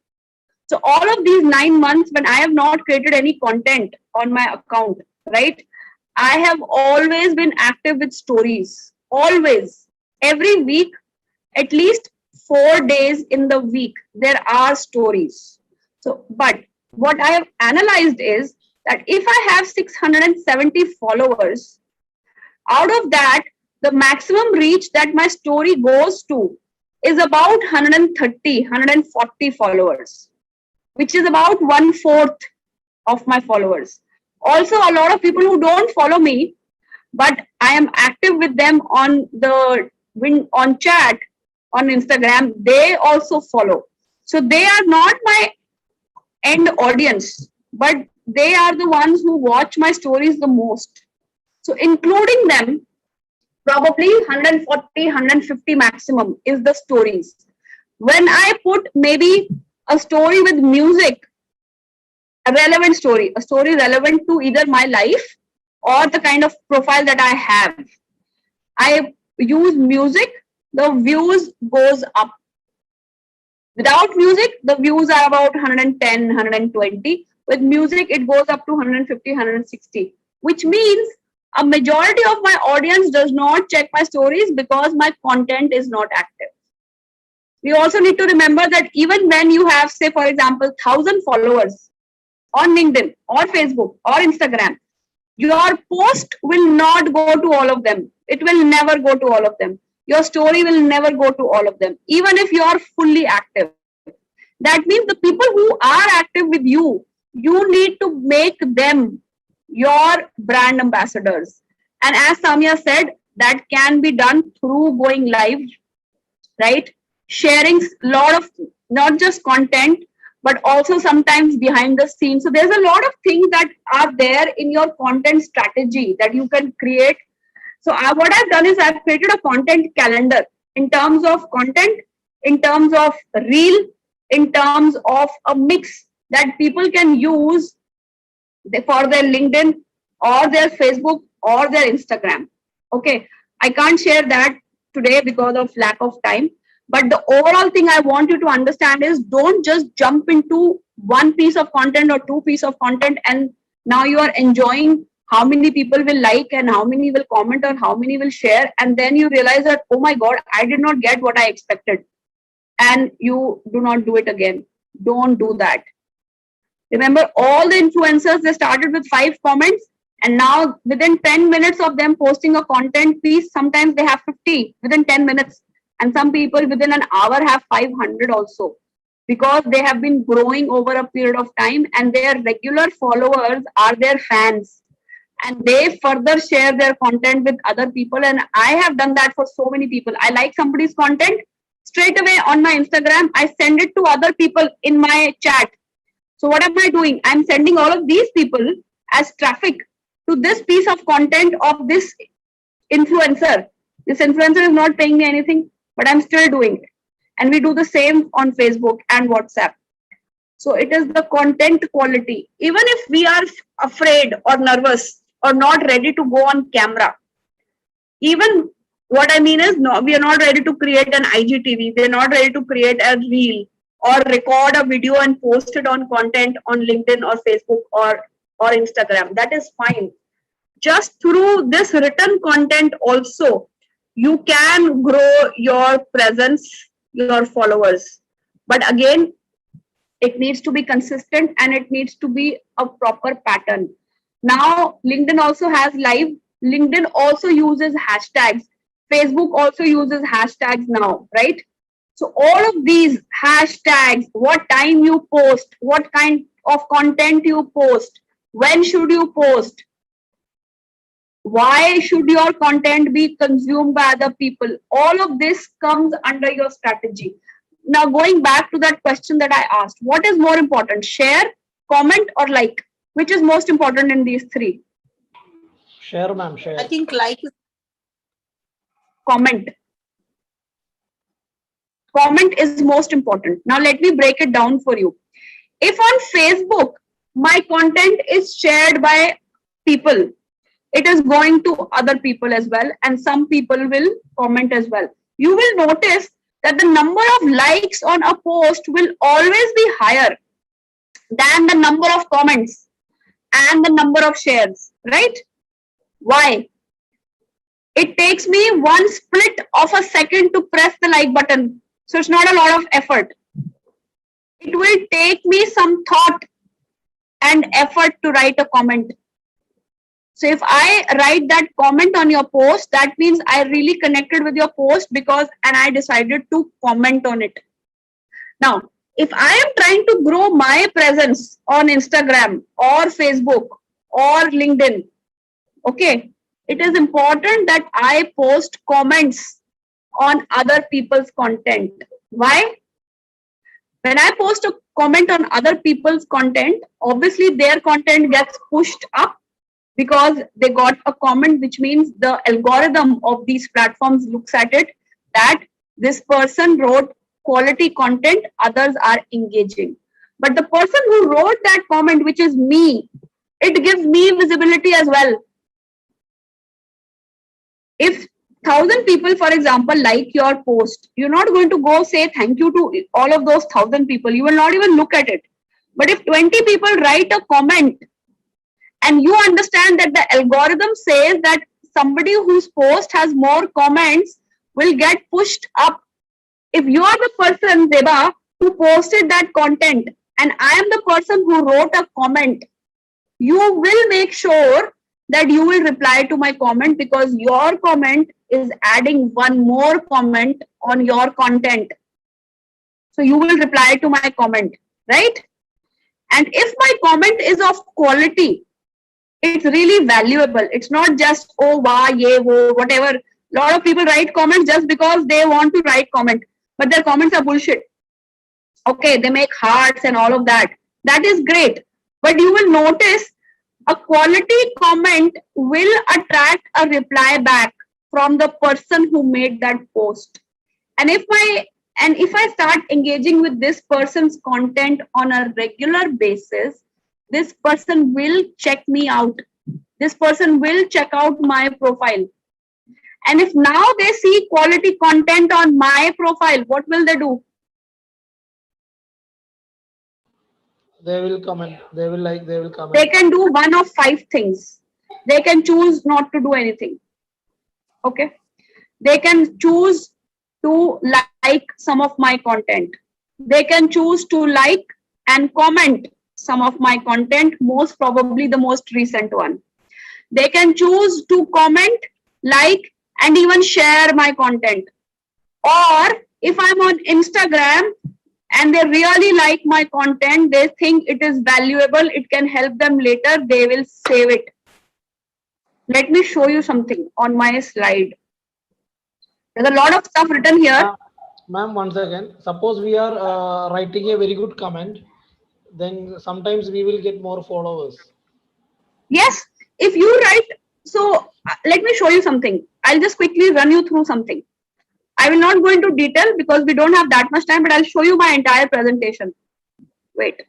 [SPEAKER 1] So all of these 9 months, when I have not created any content on my account, right, I have always been active with stories, always. Every week, at least 4 days in the week, there are stories. So, but what I have analyzed is that if I have 670 followers, out of that, the maximum reach that my story goes to is about 130, 140 followers, which is about 1/4 of my followers. Also, a lot of people who don't follow me, but I am active with them on the on chat on Instagram, they also follow. So they are not my end audience, but they are the ones who watch my stories the most. So including them, probably 140, 150 maximum is the stories. When I put maybe a story with music, a relevant story, a story relevant to either my life or the kind of profile that I have, I use music, the views goes up. Without music, the views are about 110, 120. With music, it goes up to 150, 160, which means a majority of my audience does not check my stories because my content is not active. We also need to remember that even when you have, say, for example, 1,000 followers on LinkedIn or Facebook or Instagram, your post will not go to all of them. It will never go to all of them. Your story will never go to all of them, even if you are fully active. That means the people who are active with you need to make them your brand ambassadors. And as Samya said, that can be done through going live, right? Sharing a lot of not just content, but also sometimes behind the scenes. So there's a lot of things that are there in your content strategy that you can create. So what I've done is I've created a content calendar in terms of content, in terms of reel, in terms of a mix that people can use for their LinkedIn or their Facebook or their Instagram. Okay, I can't share that today because of lack of time. But the overall thing I want you to understand is don't just jump into one piece of content or two pieces of content and now you are enjoying how many people will like and how many will comment or how many will share. And then you realize that, oh my God, I did not get what I expected. And you do not do it again. Don't do that. Remember, all the influencers, they started with 5 comments and now within 10 minutes of them posting a content piece, sometimes they have 50 within 10 minutes. And some people within an hour have 500 also, because they have been growing over a period of time and their regular followers are their fans. And they further share their content with other people. And I have done that for so many people. I like somebody's content, straight away on my Instagram, I send it to other people in my chat. So what am I doing? I'm sending all of these people as traffic to this piece of content of this influencer. This influencer is not paying me anything, but I'm still doing it. And we do the same on Facebook and WhatsApp. So it is the content quality. Even if we are afraid or nervous or not ready to go on camera, even what I mean is, no, we are not ready to create an IGTV. We're not ready to create a reel or record a video and post it on content on LinkedIn or Facebook or Instagram. That is fine. Just through this written content also, you can grow your presence, your followers. But again, it needs to be consistent and it needs to be a proper pattern. Now, LinkedIn also has live. LinkedIn also uses hashtags. Facebook also uses hashtags now, right? So all of these hashtags, what time you post, what kind of content you post, when should you post, why should your content be consumed by other people, all of this comes under your strategy. Now, going back to that question that I asked, what is more important, share, comment, or like? Which is most important in these three?
[SPEAKER 3] Share, ma'am, share.
[SPEAKER 5] I think like.
[SPEAKER 1] Comment. Comment is most important. Now, let me break it down for you. If on Facebook, my content is shared by people, it is going to other people as well, and some people will comment as well. You will notice that the number of likes on a post will always be higher than the number of comments and the number of shares, right? Why? It takes me one split of a second to press the like button. So it's not a lot of effort. It will take me some thought and effort to write a comment. So if I write that comment on your post, that means I really connected with your post and I decided to comment on it. Now, if I am trying to grow my presence on Instagram or Facebook or LinkedIn, okay, it is important that I post comments on other people's content. Why? When I post a comment on other people's content, obviously their content gets pushed up because they got a comment, which means the algorithm of these platforms looks at it that this person wrote quality content, others are engaging. But the person who wrote that comment, which is me, it gives me visibility as well. If 1,000 people, for example, like your post, you're not going to go say thank you to all of those 1,000 people. You will not even look at it. But if 20 people write a comment and you understand that the algorithm says that somebody whose post has more comments will get pushed up if you are the person, Deba, who posted that content and I am the person who wrote a comment, you will make sure that you will reply to my comment, because your comment is adding one more comment on your content. So you will reply to my comment, right? And if my comment is of quality, it's really valuable. It's not just, oh, wow, yeah, wo, whatever. A lot of people write comments just because they want to write comment, but their comments are bullshit. Okay, they make hearts and all of that. That is great. But you will notice a quality comment will attract a reply back from the person who made that post. And if I start engaging with this person's content on a regular basis, this person will check me out. This person will check out my profile. And if now they see quality content on my profile, what will they do?
[SPEAKER 3] They will comment. They will like. They will comment.
[SPEAKER 1] They can do one of 5 things. They can choose not to do anything. Okay. They can choose to like some of my content. They can choose to like and comment some of my content, most probably the most recent one. They can choose to comment, like, and even share my content. Or if I'm on Instagram and they really like my content, they think it is valuable, it can help them later, they will save it. Let me show you something on my slide. There's a lot of stuff written here.
[SPEAKER 3] Ma'am, once again, suppose we are writing a very good comment, then sometimes we will get more followers.
[SPEAKER 1] Yes, if you write, so let me show you something. I'll just quickly run you through something. I will not go into detail because we don't have that much time, but I'll show you my entire presentation. Wait.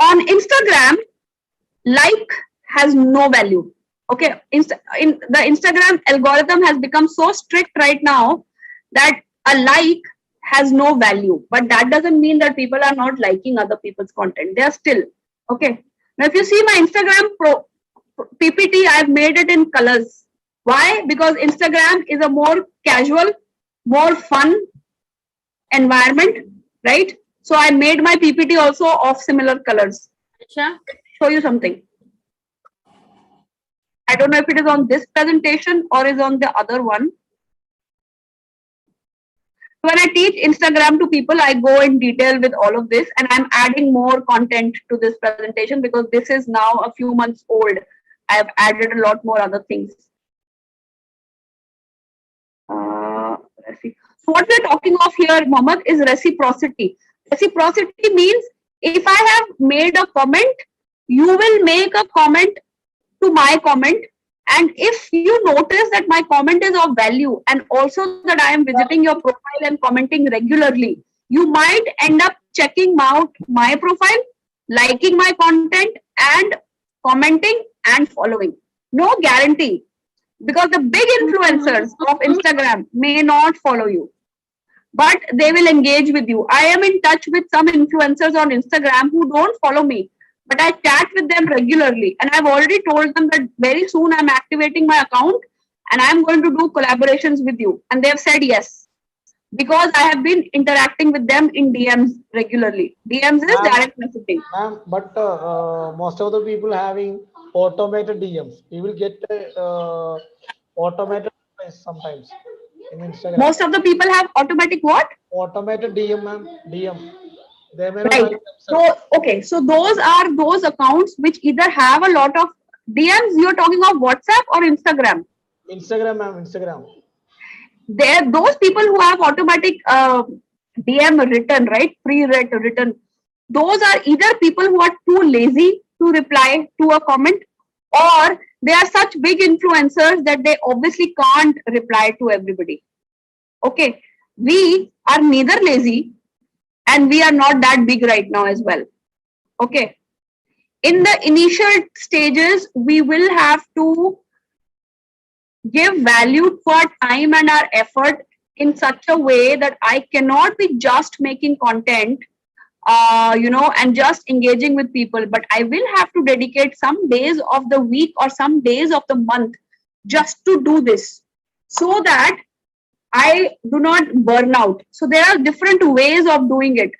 [SPEAKER 1] On Instagram, like has no value. Okay, in the Instagram algorithm has become so strict right now that a like has no value. But that doesn't mean that people are not liking other people's content. They are still. Okay. Now, if you see my Instagram PPT, I've made it in colors. Why? Because Instagram is a more casual, more fun environment, right? So I made my PPT also of similar colors. Show you something. I don't know if it is on this presentation or is on the other one. When I teach Instagram to people, I go in detail with all of this, and I'm adding more content to this presentation because this is now a few months old. I have added a lot more other things. Let's see. So what we're talking of here, Mohammed, is reciprocity. Reciprocity means if I have made a comment, you will make a comment to my comment. And if you notice that my comment is of value and also that I am visiting your profile and commenting regularly, you might end up checking out my profile, liking my content and commenting and following. No guarantee, because the big influencers of Instagram may not follow you, but they will engage with you. I am in touch with some influencers on Instagram who don't follow me, but I chat with them regularly. And I've already told them that very soon I'm activating my account and I'm going to do collaborations with you. And they've said yes, because I have been interacting with them in DMs regularly. DMs is direct messaging.
[SPEAKER 3] But most of the people having automated DMs. We will get automated sometimes in Instagram.
[SPEAKER 1] Most of the people have automatic what?
[SPEAKER 3] Automated DM, ma'am. DM. They may
[SPEAKER 1] right. So, okay. So those are those accounts which either have a lot of DMs. You're talking of WhatsApp or Instagram?
[SPEAKER 3] Instagram, ma'am. Instagram.
[SPEAKER 1] There, those people who have automatic DM written, right? Pre-read written. Those are either people who are too lazy to reply to a comment, or they are such big influencers that they obviously can't reply to everybody. Okay. We are neither lazy and we are not that big right now as well. Okay. In the initial stages, we will have to give value to our time and our effort in such a way that I cannot be just making content, and just engaging with people, but I will have to dedicate some days of the week or some days of the month just to do this, so that I do not burn out. So there are different ways of doing it.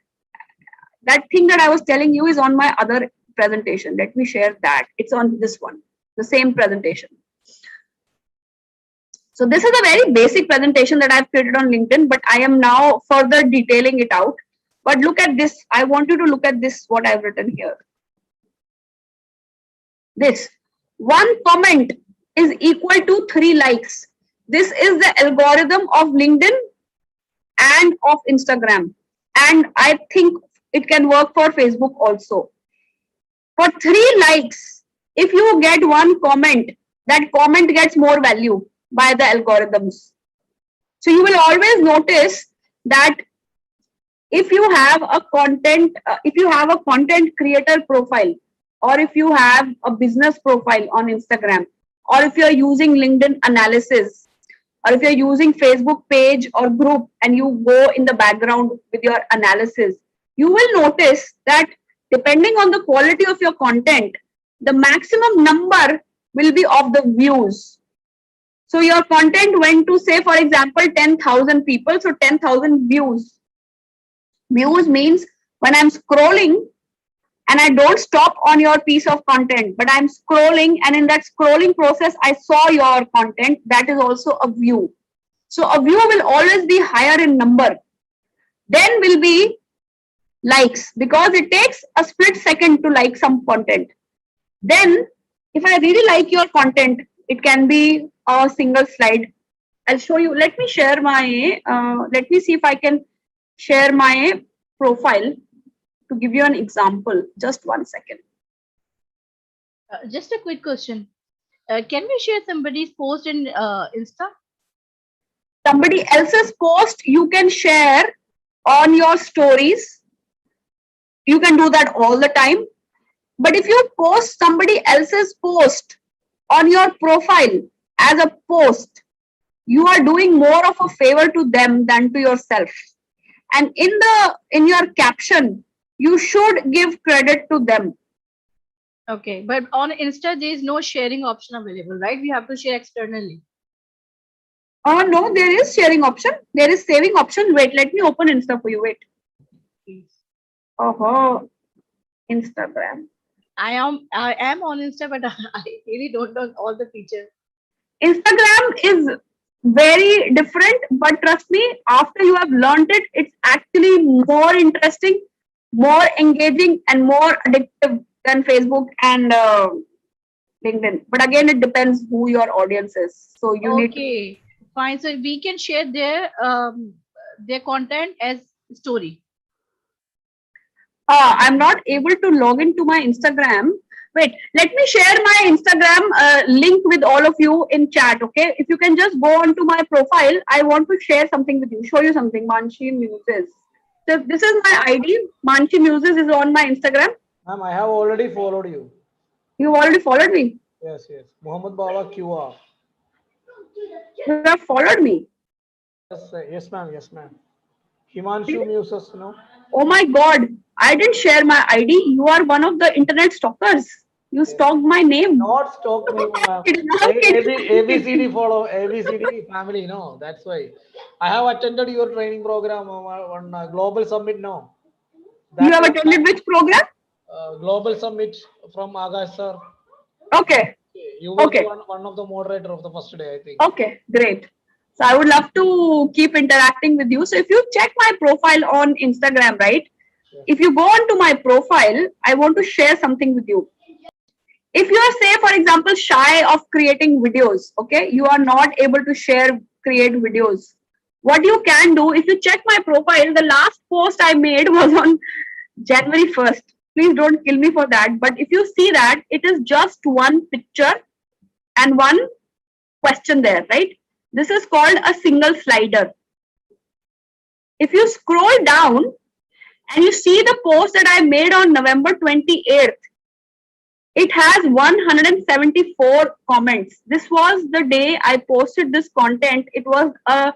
[SPEAKER 1] That thing that I was telling you is on my other presentation. Let me share that. It's on this one, the same presentation. So this is a very basic presentation that I've created on LinkedIn, but I am now further detailing it out. But look at this. I want you to look at this, what I've written here. This one comment is equal to 3 likes. This is the algorithm of LinkedIn and of Instagram. And I think it can work for Facebook also. For 3 likes, if you get one comment, that comment gets more value by the algorithms. So you will always notice that if you have a content creator profile, or if you have a business profile on Instagram, or if you're using LinkedIn analysis, or if you're using Facebook page or group and you go in the background with your analysis, you will notice that depending on the quality of your content, the maximum number will be of the views. So your content went to, say, for example, 10,000 people, so 10,000 views. Views means when I'm scrolling and I don't stop on your piece of content, but I'm scrolling, and in that scrolling process, I saw your content, that is also a view. So a view will always be higher in number. Then will be likes, because it takes a split second to like some content. Then if I really like your content, it can be a single slide. I'll show you. Let me share my, let me see if I can share my profile to give you an example. Just one second.
[SPEAKER 6] Just a quick question. Can we share somebody's post in Insta?
[SPEAKER 1] Somebody else's post you can share on your stories. You can do that all the time. But if you post somebody else's post on your profile as a post, you are doing more of a favor to them than to yourself. And in your caption, you should give credit to them.
[SPEAKER 6] Okay, but on Insta, there is no sharing option available, right? We have to share externally.
[SPEAKER 1] Oh, no, there is sharing option. There is saving option. Wait, let me open Insta for you. Wait.
[SPEAKER 6] Please.
[SPEAKER 1] Oh, Instagram.
[SPEAKER 6] I am on Insta, but I really don't know all the features.
[SPEAKER 1] Instagram is very different, but trust me, after you have learned it, it's actually more interesting, more engaging, and more addictive than Facebook and LinkedIn. But again, it depends who your audience is. So you need to.
[SPEAKER 6] Okay, fine. So we can share their content as story.
[SPEAKER 1] I'm not able to log into my Instagram. Wait, let me share my Instagram link with all of you in chat, okay? If you can just go onto my profile, I want to share something with you, show you something, Manshi Muses. So this is my ID, Manshi Muses is on my Instagram.
[SPEAKER 3] Ma'am, I have already followed you.
[SPEAKER 1] You already followed me?
[SPEAKER 3] Yes, yes. Muhammad Baba QR.
[SPEAKER 1] You have followed me?
[SPEAKER 3] Yes, ma'am. Yes, ma'am. Himanshu Muses, no?
[SPEAKER 1] Oh my God, I didn't share my ID. You are one of the internet stalkers. You stalked my name.
[SPEAKER 3] Not stalk me, ma'am. ABCD follow, ABCD family, no. That's why. I have attended your training program on Global Summit, no.
[SPEAKER 1] You have attended which program?
[SPEAKER 3] Global Summit from Agash, sir.
[SPEAKER 1] Okay.
[SPEAKER 3] You were
[SPEAKER 1] Okay.
[SPEAKER 3] one of the moderator of the first day, I think.
[SPEAKER 1] Okay, great. So I would love to keep interacting with you. So if you check my profile on Instagram, right?
[SPEAKER 3] Yeah.
[SPEAKER 1] If you go onto my profile, I want to share something with you. If you are, say, for example, shy of creating videos, okay, you are not able to create videos. What you can do, if you check my profile, the last post I made was on January 1st. Please don't kill me for that. But if you see that, it is just one picture and one question there, right? This is called a single slider. If you scroll down and you see the post that I made on November 28th, it has 174 comments. This was the day I posted this content. It was a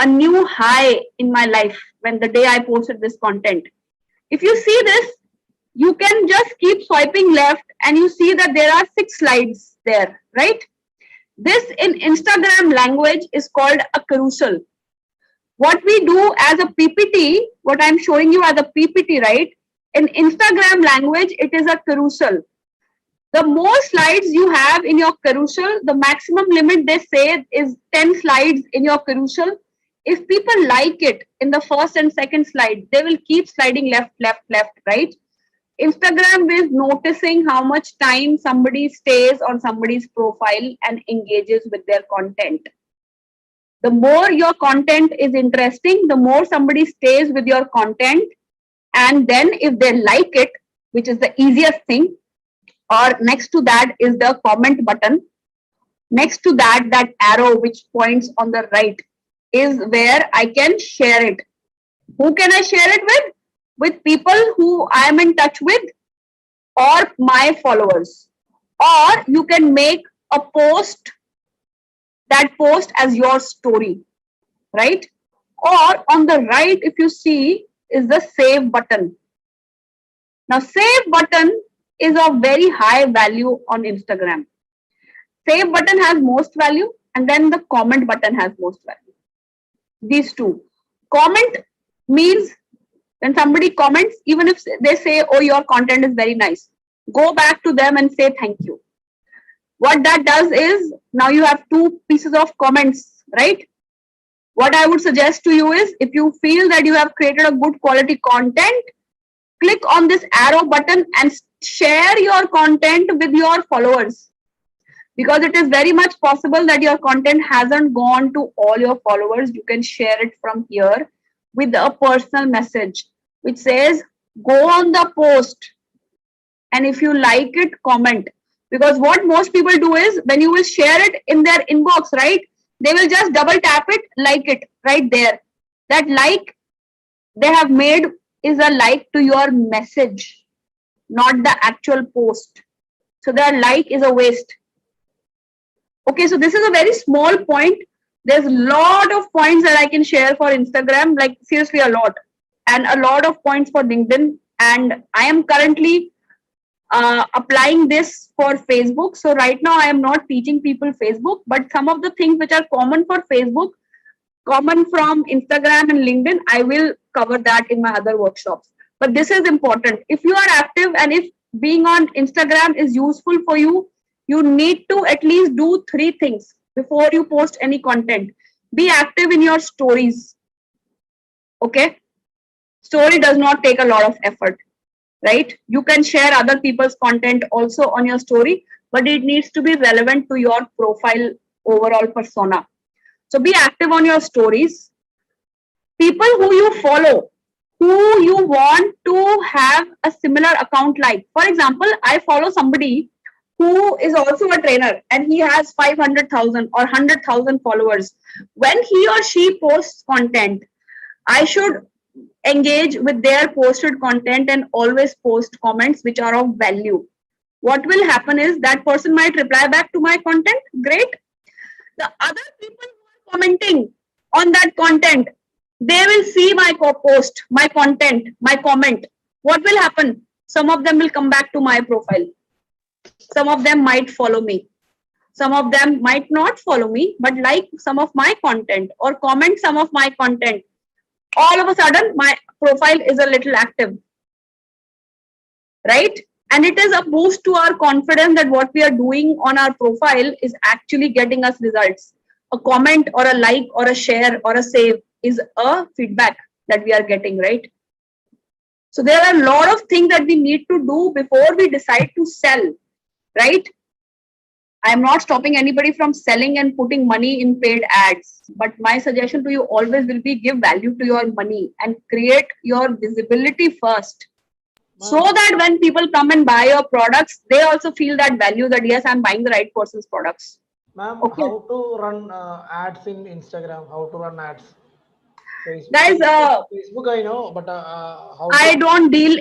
[SPEAKER 1] new high in my life when the day I posted this content. If you see this, you can just keep swiping left and you see that there are 6 slides there, right? This in Instagram language is called a carousel. what we do as a PPT, what I'm showing you as a PPT, right? In Instagram language, it is a carousel. The more slides you have in your carousel, the maximum limit they say is 10 slides in your carousel. If people like it in the first and second slide, they will keep sliding left, left, left, right? Instagram is noticing how much time somebody stays on somebody's profile and engages with their content. The more your content is interesting, the more somebody stays with your content. And then if they like it, which is the easiest thing, or next to that is the comment button. Next to that, that arrow which points on the right is where I can share it. Who can I share it with? With people who I am in touch with or my followers. Or you can make a post, that post as your story, right? Or on the right, if you see, is the save button. Now, save button is of very high value on Instagram. Save button has most value, and then the comment button has most value. These two. Comment means when somebody comments, even if they say, oh, your content is very nice, go back to them and say thank you. What that does is, now you have two pieces of comments, right? What I would suggest to you is, if you feel that you have created a good quality content, click on this arrow button and share your content with your followers. Because it is very much possible that your content hasn't gone to all your followers. You can share it from here with a personal message which says, go on the post, and if you like it, comment. Because what most people do is, when you will share it in their inbox, right, they will just double tap it, like it right there. That like they have made is a like to your message, not the actual post. So their like is a waste. Okay, so this is a very small point. There's a lot of points that I can share for Instagram, like seriously a lot, and a lot of points for LinkedIn. And I am currently applying this for Facebook. So right now I am not teaching people Facebook, but some of the things which are common for Facebook, common from Instagram and LinkedIn, I will cover that in my other workshops. But this is important. If you are active and if being on Instagram is useful for you, you need to at least do 3 things before you post any content. Be active in your stories. Okay? Story does not take a lot of effort, right? You can share other people's content also on your story, but it needs to be relevant to your profile overall persona. So be active on your stories. People who you follow, who you want to have a similar account like. For example, I follow somebody who is also a trainer and he has 500,000 or 100,000 followers. When he or she posts content, I should engage with their posted content and always post comments which are of value. What will happen is that person might reply back to my content. Great. The other people who are commenting on that content, they will see my post, my content, my comment. What will happen? Some of them will come back to my profile. Some of them might follow me. Some of them might not follow me, but like some of my content or comment some of my content. All of a sudden, my profile is a little active, right? And it is a boost to our confidence that what we are doing on our profile is actually getting us results. A comment or a like or a share or a save is a feedback that we are getting, right? So there are a lot of things that we need to do before we decide to sell, right? I'm not stopping anybody from selling and putting money in paid ads. But my suggestion to you always will be, give value to your money and create your visibility first. So that when people come and buy your products, they also feel that value that yes, I'm buying the right person's products.
[SPEAKER 3] Ma'am,
[SPEAKER 1] Okay.
[SPEAKER 3] how to run ads in Instagram? How to run ads? Facebook,
[SPEAKER 1] Guys,
[SPEAKER 3] Facebook I know, but how?
[SPEAKER 1] I don't deal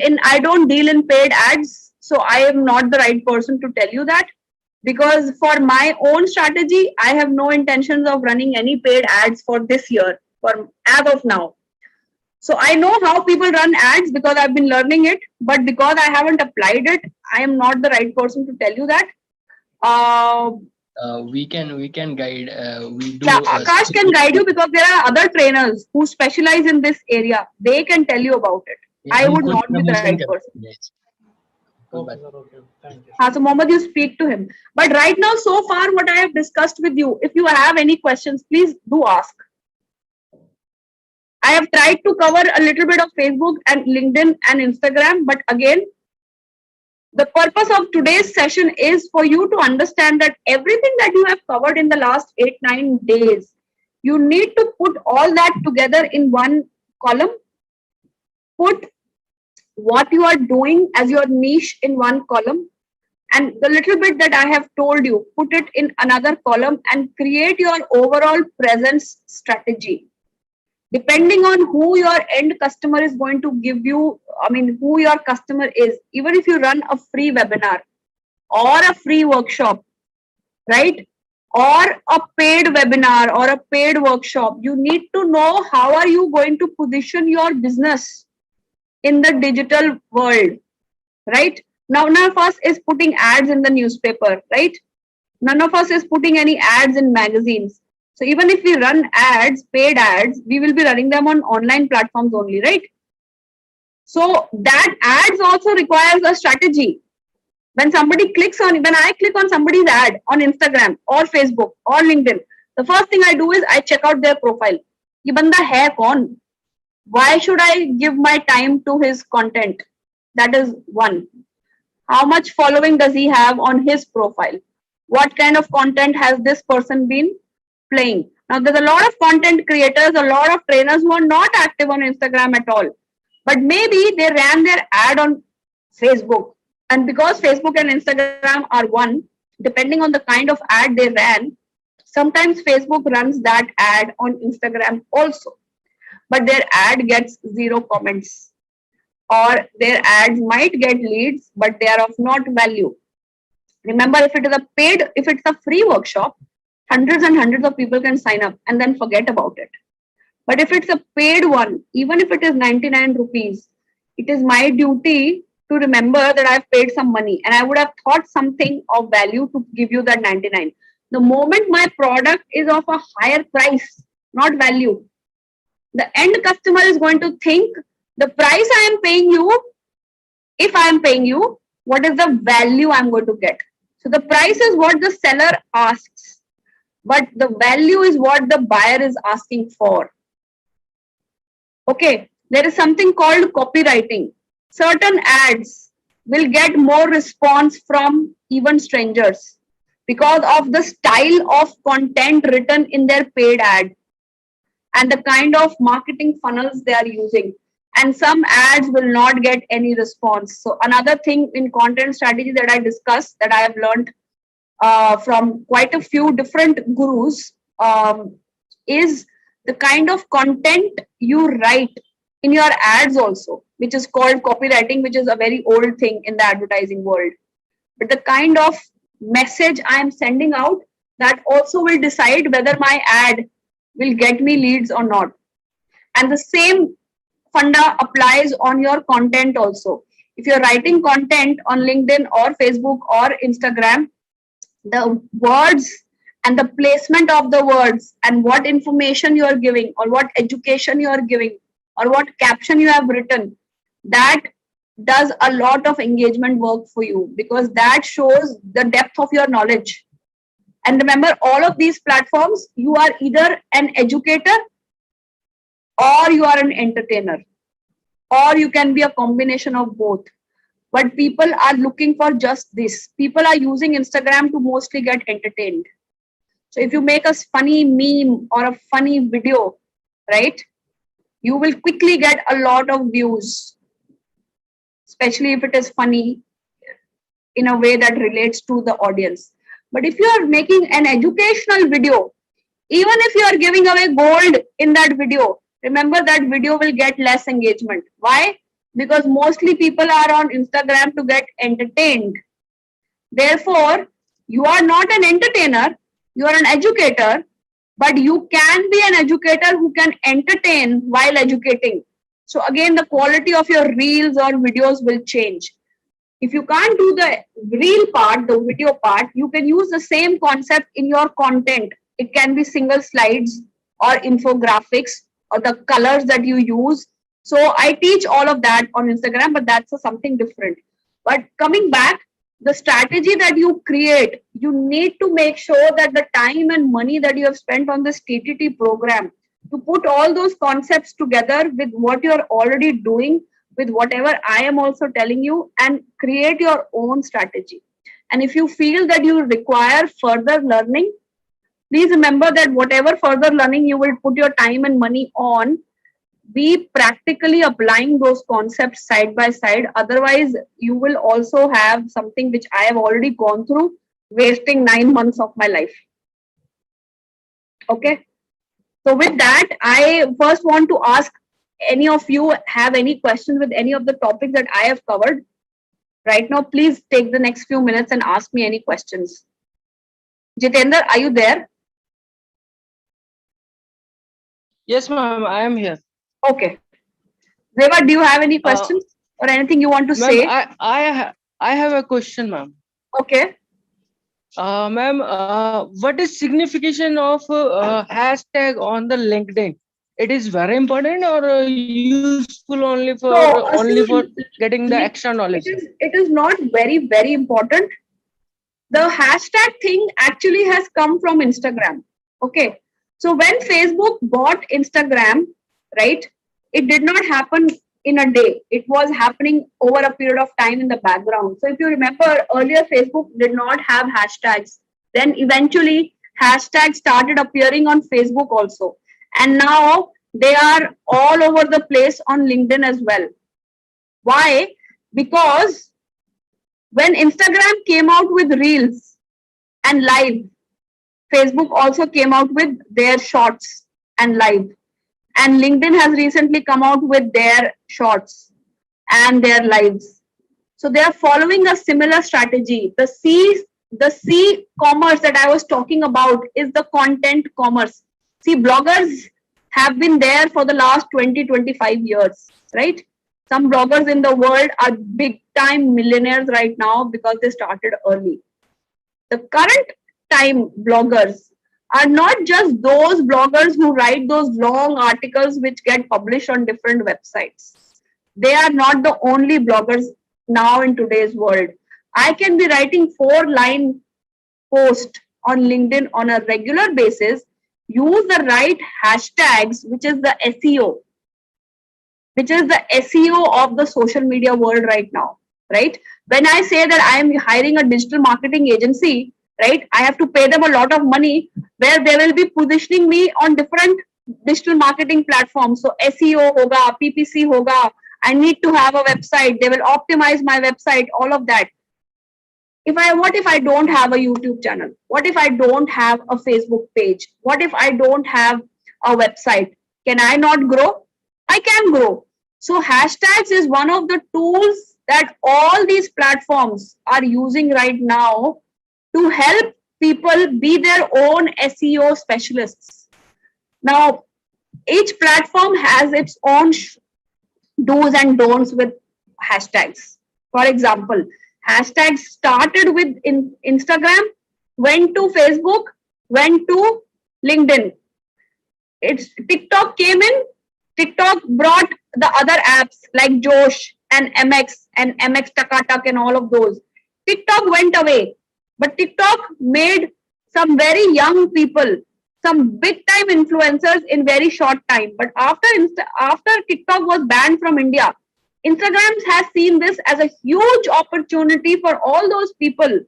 [SPEAKER 1] in paid ads, so I am not the right person to tell you that. Because for my own strategy, I have no intentions of running any paid ads for this year, for as of now. So I know how people run ads because I've been learning it, but because I haven't applied it, I am not the right person to tell you that.
[SPEAKER 2] we can guide. We do.
[SPEAKER 1] Yeah, Akash can guide you because there are other trainers who specialize in this area. They can tell you about it. I
[SPEAKER 2] हम
[SPEAKER 1] would
[SPEAKER 2] खुद
[SPEAKER 1] not be the
[SPEAKER 2] promotion
[SPEAKER 1] right
[SPEAKER 2] करते
[SPEAKER 1] person.
[SPEAKER 2] हैं.
[SPEAKER 3] Okay, sir. Okay. Thank you.
[SPEAKER 1] So Mohammed, you speak to him. But right now, so far, what I have discussed with you, if you have any questions, please do ask. I have tried to cover a little bit of Facebook and LinkedIn and Instagram, but again, the purpose of today's session is for you to understand that everything that you have covered in the last 8-9 days, you need to put all that together in one column, put what you are doing as your niche in one column, and the little bit that I have told you, put it in another column and create your overall presence strategy. Depending on who your end customer is going to give you, who your customer is, even if you run a free webinar or a free workshop, right? Or a paid webinar or a paid workshop, you need to know how are you going to position your business in the digital world, right? Now, none of us is putting ads in the newspaper, right? None of us is putting any ads in magazines. So even if we run ads, paid ads, we will be running them on online platforms only, right? So that ads also requires a strategy. When I click on somebody's ad on Instagram or Facebook or LinkedIn, the first thing I do is I check out their profile. Ye banda hai kaun? Why should I give my time to his content? That is one. How much following does he have on his profile? What kind of content has this person been playing? Now, there's a lot of content creators, a lot of trainers who are not active on Instagram at all. But maybe they ran their ad on Facebook. And because Facebook and Instagram are one, depending on the kind of ad they ran, sometimes Facebook runs that ad on Instagram also. But their ad gets 0 comments. Or their ads might get leads, but they are of not value. Remember, if it's a free workshop, hundreds and hundreds of people can sign up and then forget about it. But if it's a paid one, even if it is 99 rupees, it is my duty to remember that I've paid some money and I would have thought something of value to give you that 99. The moment my product is of a higher price, not value, the end customer is going to think the price I am paying you, if I am paying you, what is the value I'm going to get? So the price is what the seller asks, but the value is what the buyer is asking for. Okay, there is something called copywriting. Certain ads will get more response from even strangers because of the style of content written in their paid ad and the kind of marketing funnels they are using. And some ads will not get any response. So another thing in content strategy that I discussed, that I have learned from quite a few different gurus, is the kind of content you write in your ads also, which is called copywriting, which is a very old thing in the advertising world. But the kind of message I am sending out, that also will decide whether my ad will get me leads or not. And the same funda applies on your content also. If you're writing content on LinkedIn or Facebook or Instagram, the words and the placement of the words and what information you are giving or what education you are giving or what caption you have written, that does a lot of engagement work for you, because that shows the depth of your knowledge. And remember, all of these platforms, you are either an educator or you are an entertainer, or you can be a combination of both. But people are looking for just this. People are using Instagram to mostly get entertained. So if you make a funny meme or a funny video, right, you will quickly get a lot of views, especially if it is funny in a way that relates to the audience. But if you are making an educational video, even if you are giving away gold in that video, remember that video will get less engagement. Why? Because mostly people are on Instagram to get entertained. Therefore, you are not an entertainer, you are an educator, but you can be an educator who can entertain while educating. So again, the quality of your reels or videos will change. If you can't do the reel part, the video part, you can use the same concept in your content. It can be single slides or infographics or the colors that you use. So I teach all of that on Instagram, but that's something different. But coming back, the strategy that you create, you need to make sure that the time and money that you have spent on this TTT program, to put all those concepts together with what you're already doing, with whatever I am also telling you, and create your own strategy. And if you feel that you require further learning, please remember that whatever further learning you will put your time and money on, be practically applying those concepts side by side. Otherwise, you will also have something which I have already gone through, wasting 9 months of my life. Okay. So with that, I first want to ask any of you have any questions with any of the topics that I have covered right now. Please take the next few minutes and ask me any questions. Jitendra, are you there?
[SPEAKER 4] Yes, ma'am, I am here.
[SPEAKER 1] Okay. Deva, do you have any questions or anything you want to say?
[SPEAKER 4] Ma'am, I have a question, ma'am.
[SPEAKER 1] Okay.
[SPEAKER 4] Ma'am, what is signification of hashtag on the LinkedIn? It is very important or useful only for getting the extra knowledge?
[SPEAKER 1] It is not very important. The hashtag thing actually has come from Instagram. Okay. So when Facebook bought Instagram, right, it did not happen in a day. It was happening over a period of time in the background. So if you remember, earlier Facebook did not have hashtags. Then eventually hashtags started appearing on Facebook also. And now they are all over the place on LinkedIn as well. Why? Because when Instagram came out with Reels and Live, Facebook also came out with their Shorts and Live. And LinkedIn has recently come out with their Shorts and their Lives. So they are following a similar strategy. The C commerce that I was talking about is the content commerce. See, bloggers have been there for the last 20-25 years, right? Some bloggers in the world are big time millionaires right now because they started early. The current time bloggers are not just those bloggers who write those long articles which get published on different websites. They are not the only bloggers now in today's world. I can be writing 4-line post on LinkedIn on a regular basis, use the right hashtags, which is the SEO, of the social media world right now, right? When I say that I am hiring a digital marketing agency, right, I have to pay them a lot of money where they will be positioning me on different digital marketing platforms. So SEO hoga, PPC hoga, I need to have a website. They will optimize my website, all of that. What if I don't have a YouTube channel? What if I don't have a Facebook page? What if I don't have a website? Can I not grow? I can grow. So hashtags is one of the tools that all these platforms are using right now to help people be their own SEO specialists. Now, each platform has its own do's and don'ts with hashtags. For example, hashtags started with Instagram, went to Facebook, went to LinkedIn. TikTok came in. TikTok brought the other apps like Josh and MX Takatak and all of those. TikTok went away, but TikTok made some very young people, some big time influencers in very short time. But after TikTok was banned from India, Instagram has seen this as a huge opportunity for all those people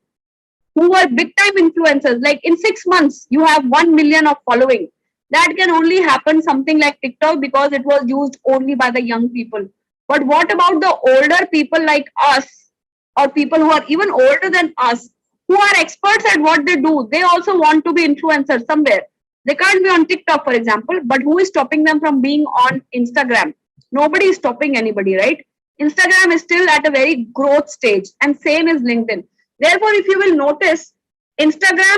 [SPEAKER 1] who were big time influencers. Like in 6 months, you have 1 million of following. That can only happen something like TikTok because it was used only by the young people. But what about the older people like us, or people who are even older than us, who are experts at what they do? They also want to be influencers somewhere. They can't be on TikTok, for example, but who is stopping them from being on Instagram? Nobody is stopping anybody, right? Instagram is still at a very growth stage, and same is LinkedIn. Therefore, if you will notice, Instagram,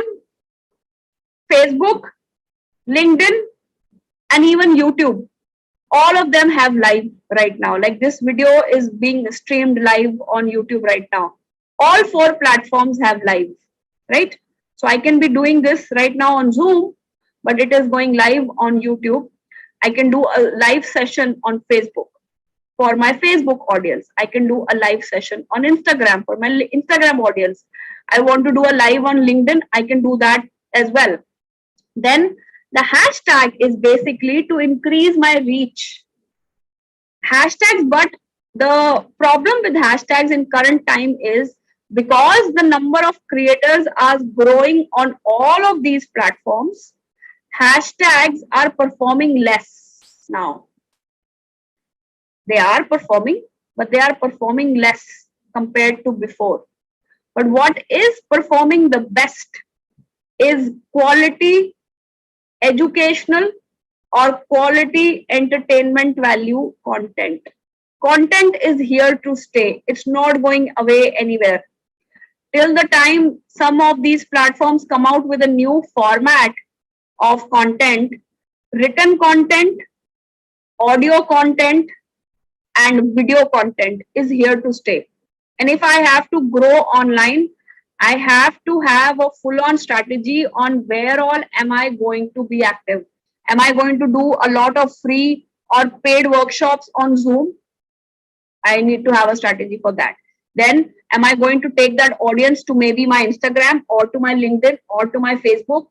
[SPEAKER 1] Facebook, LinkedIn, and even YouTube, All of them have live right now. Like this video is being streamed live on YouTube right now. All 4 platforms have live, right? So I can be doing this right now on Zoom, but it is going live on YouTube. I can do a live session on Facebook for my Facebook audience. I can do a live session on Instagram for my Instagram audience. I want to do a live on LinkedIn. I can do that as well. Then the hashtag is basically to increase my reach. Hashtags, but the problem with hashtags in current time is because the number of creators are growing on all of these platforms, hashtags are performing less now. They are performing, but they are performing less compared to before. But what is performing the best is quality educational or quality entertainment value content. Content is here to stay. It's not going away anywhere. Till the time some of these platforms come out with a new format of content, written content, audio content, and video content is here to stay. And if I have to grow online, I have to have a full-on strategy on where all am I going to be active. Am I going to do a lot of free or paid workshops on Zoom? I need to have a strategy for that. Then am I going to take that audience to maybe my Instagram or to my LinkedIn or to my Facebook,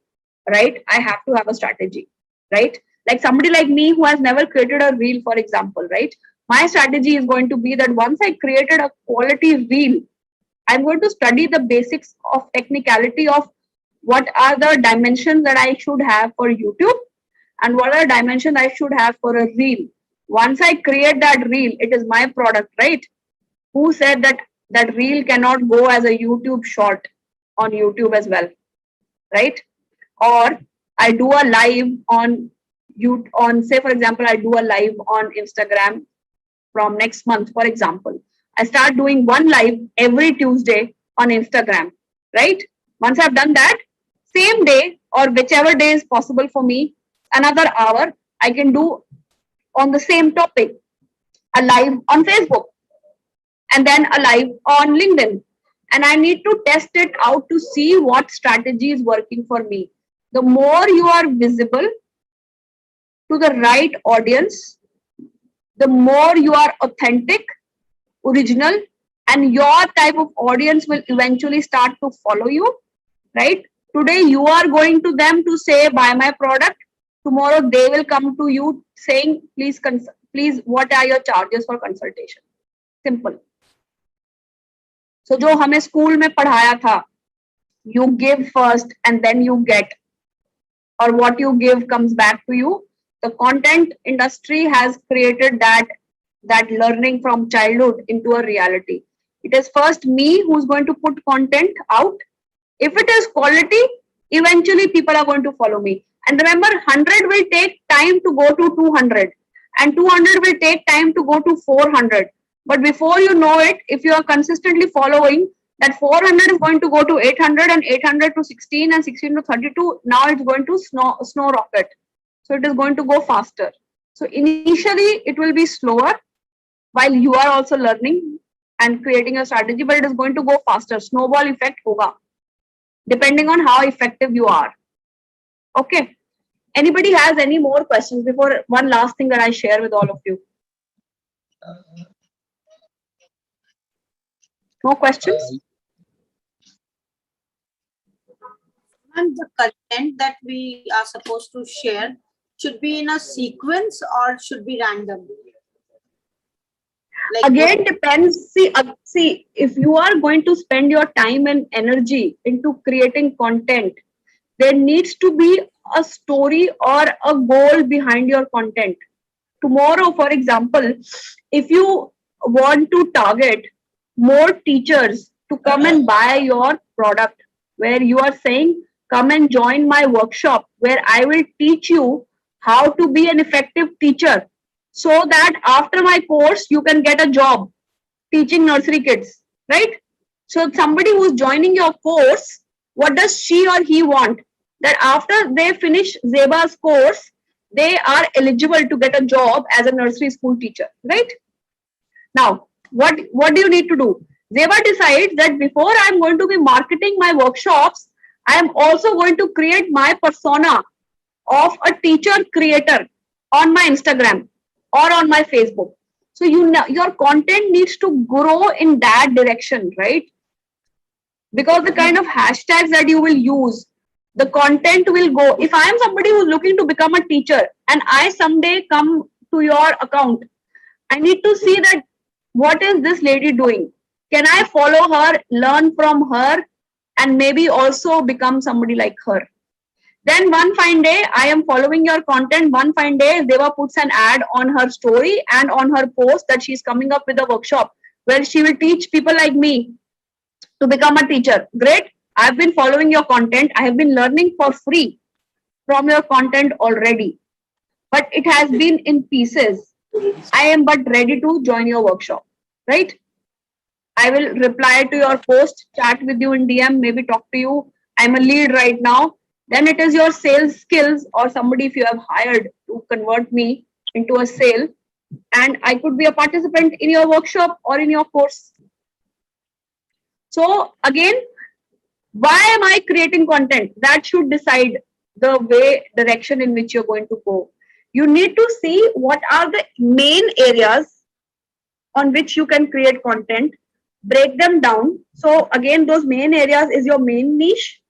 [SPEAKER 1] right? I have to have a strategy, right? Like somebody like me who has never created a reel, for example, right? My strategy is going to be that once I created a quality reel, I'm going to study the basics of technicality of what are the dimensions that I should have for YouTube and what are the dimensions I should have for a reel. Once I create that reel, it is my product, right? Who said that that reel cannot go as a YouTube short on YouTube as well, right? Or I do a live on YouTube, on say for example, I do a live on Instagram from next month, for example. I start doing one live every Tuesday on Instagram, right? Once I've done that, same day or whichever day is possible for me, another hour, I can do on the same topic, a live on Facebook and then a live on LinkedIn. And I need to test it out to see what strategy is working for me. The more you are visible to the right audience, the more you are authentic, original, and your type of audience will eventually start to follow you, right? Today you are going to them to say buy my product. Tomorrow they will come to you saying please what are your charges for consultation. Simple. So जो हमें school में पढ़ाया था, you give first and then you get, or what you give comes back to you. The content industry has created that learning from childhood into a reality. It is first me who's going to put content out. If it is quality, eventually people are going to follow me. And remember, 100 will take time to go to 200 and 200 will take time to go to 400. But before you know it, if you are consistently following, that 400 is going to go to 800 and 800 to 16 and 16 to 32. Now it's going to snow rocket. So it is going to go faster. So initially it will be slower while you are also learning and creating a strategy, but it is going to go faster. Snowball effect hoga, depending on how effective you are. Okay. Anybody has any more questions before one last thing that I share with all of you? No questions?
[SPEAKER 5] And the content that we are supposed to share should be in a sequence or should be random? Like
[SPEAKER 1] again, depends. See, if you are going to spend your time and energy into creating content, there needs to be a story or a goal behind your content. Tomorrow, for example, if you want to target more teachers to come and buy your product, where you are saying, come and join my workshop where I will teach you how to be an effective teacher, so that after my course, you can get a job teaching nursery kids, right? So somebody who's joining your course, what does she or he want? That after they finish Zeba's course, they are eligible to get a job as a nursery school teacher, right? Now, what do you need to do? Zeba decides that before I'm going to be marketing my workshops, I am also going to create my persona of a teacher creator on my Instagram or on my Facebook. So you know, your content needs to grow in that direction, right? Because the kind of hashtags that you will use, the content will go. If I am somebody who's looking to become a teacher and I someday come to your account, I need to see that what is this lady doing? Can I follow her, learn from her, and maybe also become somebody like her? Then one fine day, I am following your content. One fine day, Deva puts an ad on her story and on her post that she's coming up with a workshop where she will teach people like me to become a teacher. Great. I've been following your content. I have been learning for free from your content already, but it has been in pieces. I am but ready to join your workshop, right? I will reply to your post, chat with you in DM, maybe talk to you. I'm a lead right now. Then it is your sales skills or somebody if you have hired to convert me into a sale, and I could be a participant in your workshop or in your course. So again, why am I creating content? That should decide the way, direction in which you're going to go. You need to see what are the main areas on which you can create content, break them down. So again, those main areas is your main niche.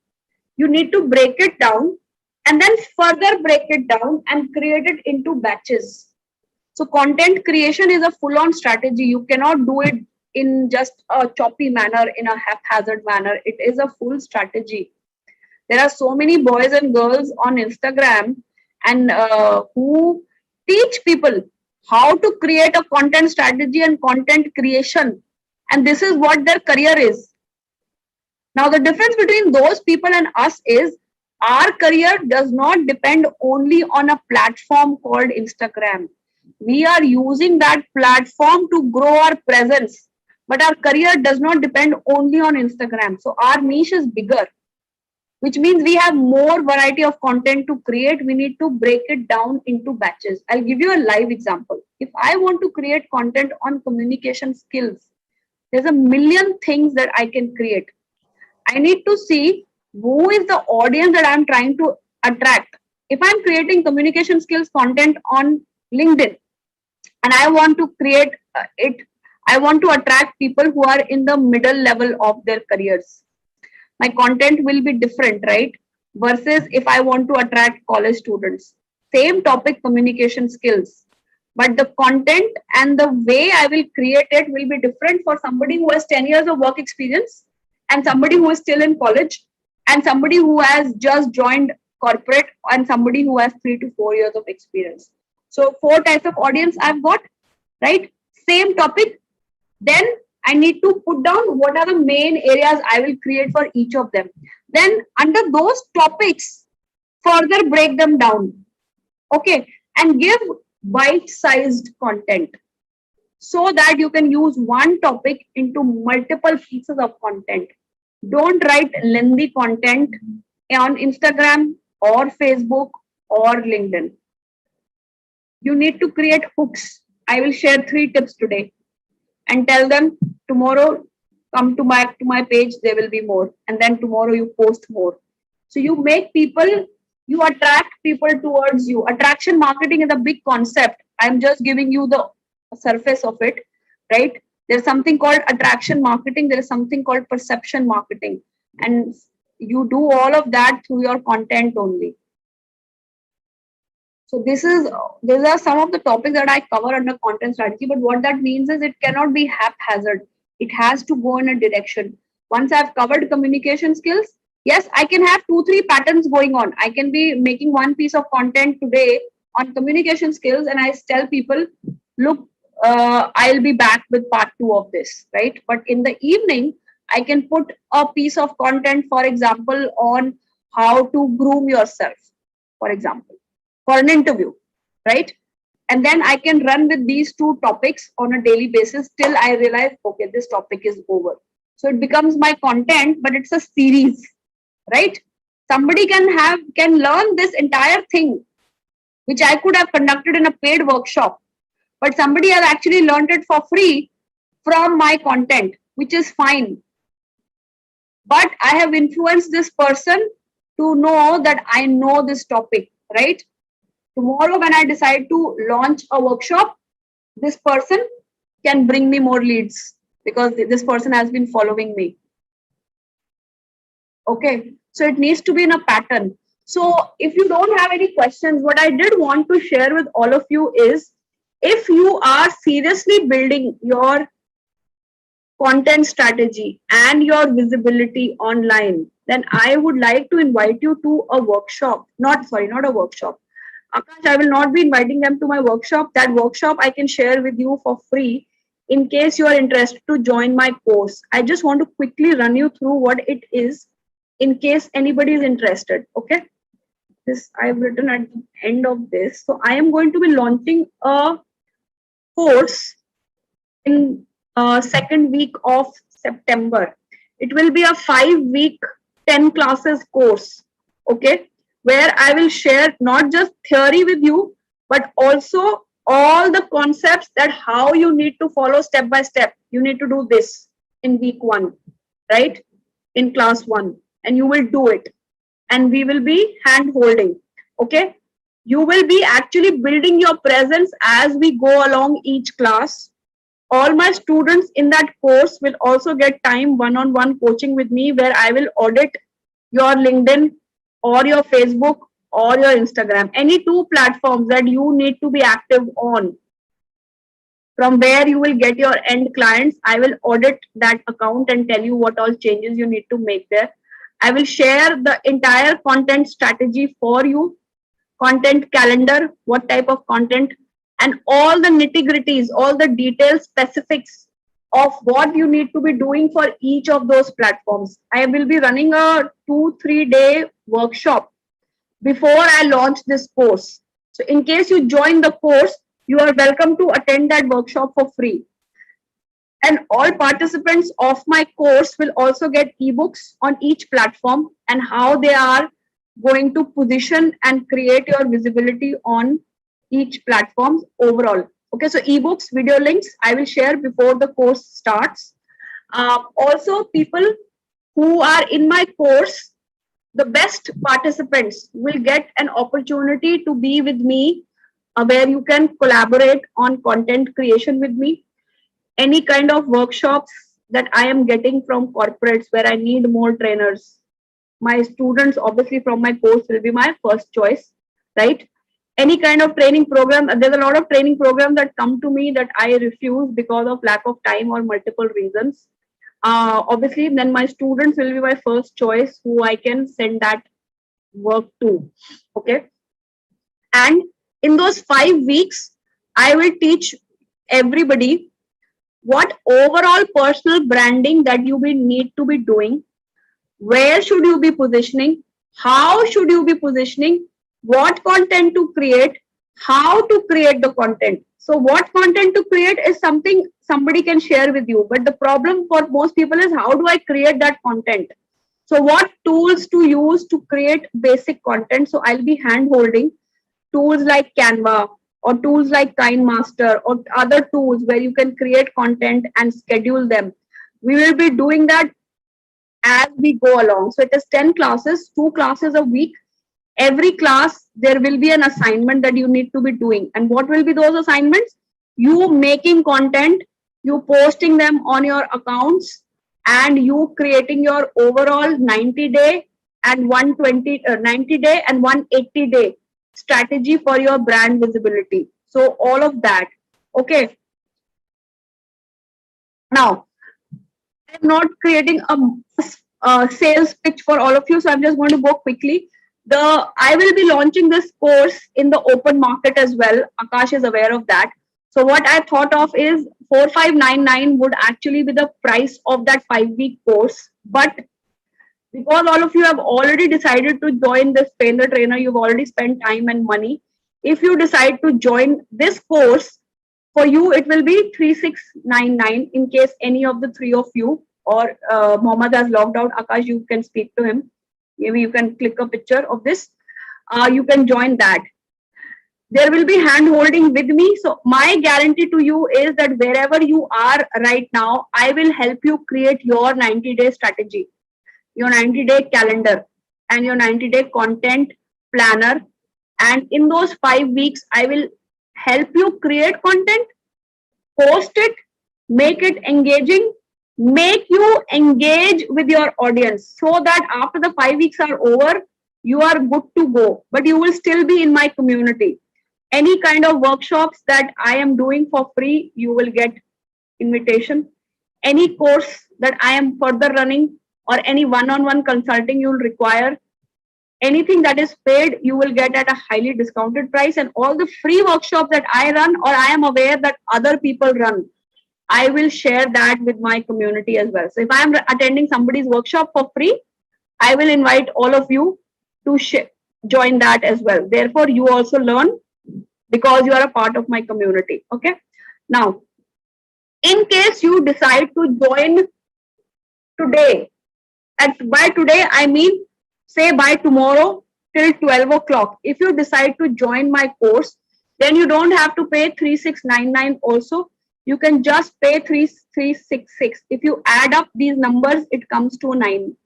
[SPEAKER 1] You need to break it down and then further break it down and create it into batches. So content creation is a full-on strategy. You cannot do it in just a choppy manner, in a haphazard manner. It is a full strategy. There are so many boys and girls on Instagram and who teach people how to create a content strategy and content creation. And this is what their career is. Now, the difference between those people and us is our career does not depend only on a platform called Instagram. We are using that platform to grow our presence, but our career does not depend only on Instagram. So our niche is bigger, which means we have more variety of content to create. We need to break it down into batches. I'll give you a live example. If I want to create content on communication skills, there's a million things that I can create. I need to see who is the audience that I'm trying to attract. If I'm creating communication skills content on LinkedIn and I want to create I want to attract people who are in the middle level of their careers. My content will be different, right? Versus if I want to attract college students. Same topic, communication skills. But the content and the way I will create it will be different for somebody who has 10 years of work experience and somebody who is still in college and somebody who has just joined corporate and somebody who has 3 to 4 years of experience. So 4 types of audience I've got, right? Same topic. Then I need to put down what are the main areas I will create for each of them. Then under those topics, further break them down. Okay. And give bite-sized content so that you can use one topic into multiple pieces of content. Don't write lengthy content on Instagram or Facebook or LinkedIn. You need to create hooks. I will share 3 tips today and tell them tomorrow come to my page, there will be more, and then tomorrow you post more. So you make people, you attract people towards you. Attraction marketing is a big concept. I'm just giving you the surface of it, right? There's something called attraction marketing, there is something called perception marketing, and you do all of that through your content only. So these are some of the topics that I cover under content strategy, but what that means is it cannot be haphazard. It has to go in a direction. Once I've covered communication skills, yes, I can have 2-3 patterns going on. I can be making one piece of content today on communication skills and I tell people, look, I'll be back with part 2 of this, right? But in the evening, I can put a piece of content, for example, on how to groom yourself, for example, for an interview, right? And then I can run with these 2 topics on a daily basis till I realize, okay, this topic is over. So it becomes my content, but it's a series, right? Somebody can learn this entire thing which I could have conducted in a paid workshop, but somebody has actually learned it for free from my content, which is fine. But I have influenced this person to know that I know this topic, right? Tomorrow, when I decide to launch a workshop, this person can bring me more leads because this person has been following me. Okay, so it needs to be in a pattern. So if you don't have any questions, what I did want to share with all of you is, if you are seriously building your content strategy and your visibility online, then I would like to invite you to a workshop. Not a workshop. Akash, I will not be inviting them to my workshop. That workshop I can share with you for free in case you are interested to join my course. I just want to quickly run you through what it is in case anybody is interested. Okay. This I've written at the end of this. So I am going to be launching a course in second week of September. It will be a 5-week, 10 classes course. Okay. Where I will share not just theory with you, but also all the concepts that how you need to follow step by step. You need to do this in week 1, right? In class 1, and you will do it. And we will be hand holding. Okay. You will be actually building your presence as we go along each class. All my students in that course will also get time one-on-one coaching with me, where I will audit your LinkedIn or your Facebook or your Instagram, any 2 platforms that you need to be active on. From where you will get your end clients, I will audit that account and tell you what all changes you need to make there. I will share the entire content strategy for you, content calendar, what type of content, and all the nitty-gritties, all the detailed specifics of what you need to be doing for each of those platforms. I will be running a 2-3 day workshop before I launch this course. So in case you join the course, you are welcome to attend that workshop for free. And all participants of my course will also get ebooks on each platform and how they are going to position and create your visibility on each platform overall. Okay, so ebooks, video links, I will share before the course starts. Also, people who are in my course, the best participants will get an opportunity to be with me, where you can collaborate on content creation with me. Any kind of workshops that I am getting from corporates where I need more trainers, my students obviously from my course will be my first choice, right? Any kind of training program, there's a lot of training programs that come to me that I refuse because of lack of time or multiple reasons. Obviously, then my students will be my first choice who I can send that work to. Okay. And in those 5 weeks, I will teach everybody what overall personal branding that you will need to be doing, where should you be positioning, how should you be positioning, what content to create, how to create the content. So what content to create is something somebody can share with you, but the problem for most people is, how do I create that content? So what tools to use to create basic content? So I'll be hand holding tools like Canva or tools like KindMaster or other tools where you can create content and schedule them. We will be doing that as we go along. So it is 10 classes, 2 classes a week. Every class, there will be an assignment that you need to be doing. And what will be those assignments? You making content, you posting them on your accounts, and you creating your overall 90-day and 90-day and 180-day strategy for your brand visibility. So all of that. Okay. Now, I'm not creating a sales pitch for all of you, so I'm just going to go quickly. I will be launching this course in the open market as well. Akash is aware of that. So what I thought of is 4599 would actually be the price of that 5-week course. But because all of you have already decided to join this Train the Trainer, you've already spent time and money. If you decide to join this course, for you it will be 3699. In case any of the 3 of you or Mohammed has logged out, Akash, you can speak to him. Maybe you can click a picture of this. You can join that. There will be hand holding with me. So my guarantee to you is that wherever you are right now, I will help you create your 90-day strategy, your 90-day calendar, and your 90-day content planner. And in those 5 weeks, I will help you create content, post it, make it engaging, make you engage with your audience so that after the 5 weeks are over, you are good to go, but you will still be in my community. Any kind of workshops that I am doing for free, you will get invitation. Any course that I am further running or any one-on-one consulting you will require, anything that is paid, you will get at a highly discounted price. And all the free workshops that I run or I am aware that other people run, I will share that with my community as well. So if I am attending somebody's workshop for free, I will invite all of you to join that as well. Therefore, you also learn because you are a part of my community. Okay. Now, in case you decide to join today, and by today, I mean, say by tomorrow till 12 o'clock, if you decide to join my course, then you don't have to pay 3699 also. You can just pay 3366. If you add up these numbers, it comes to 9.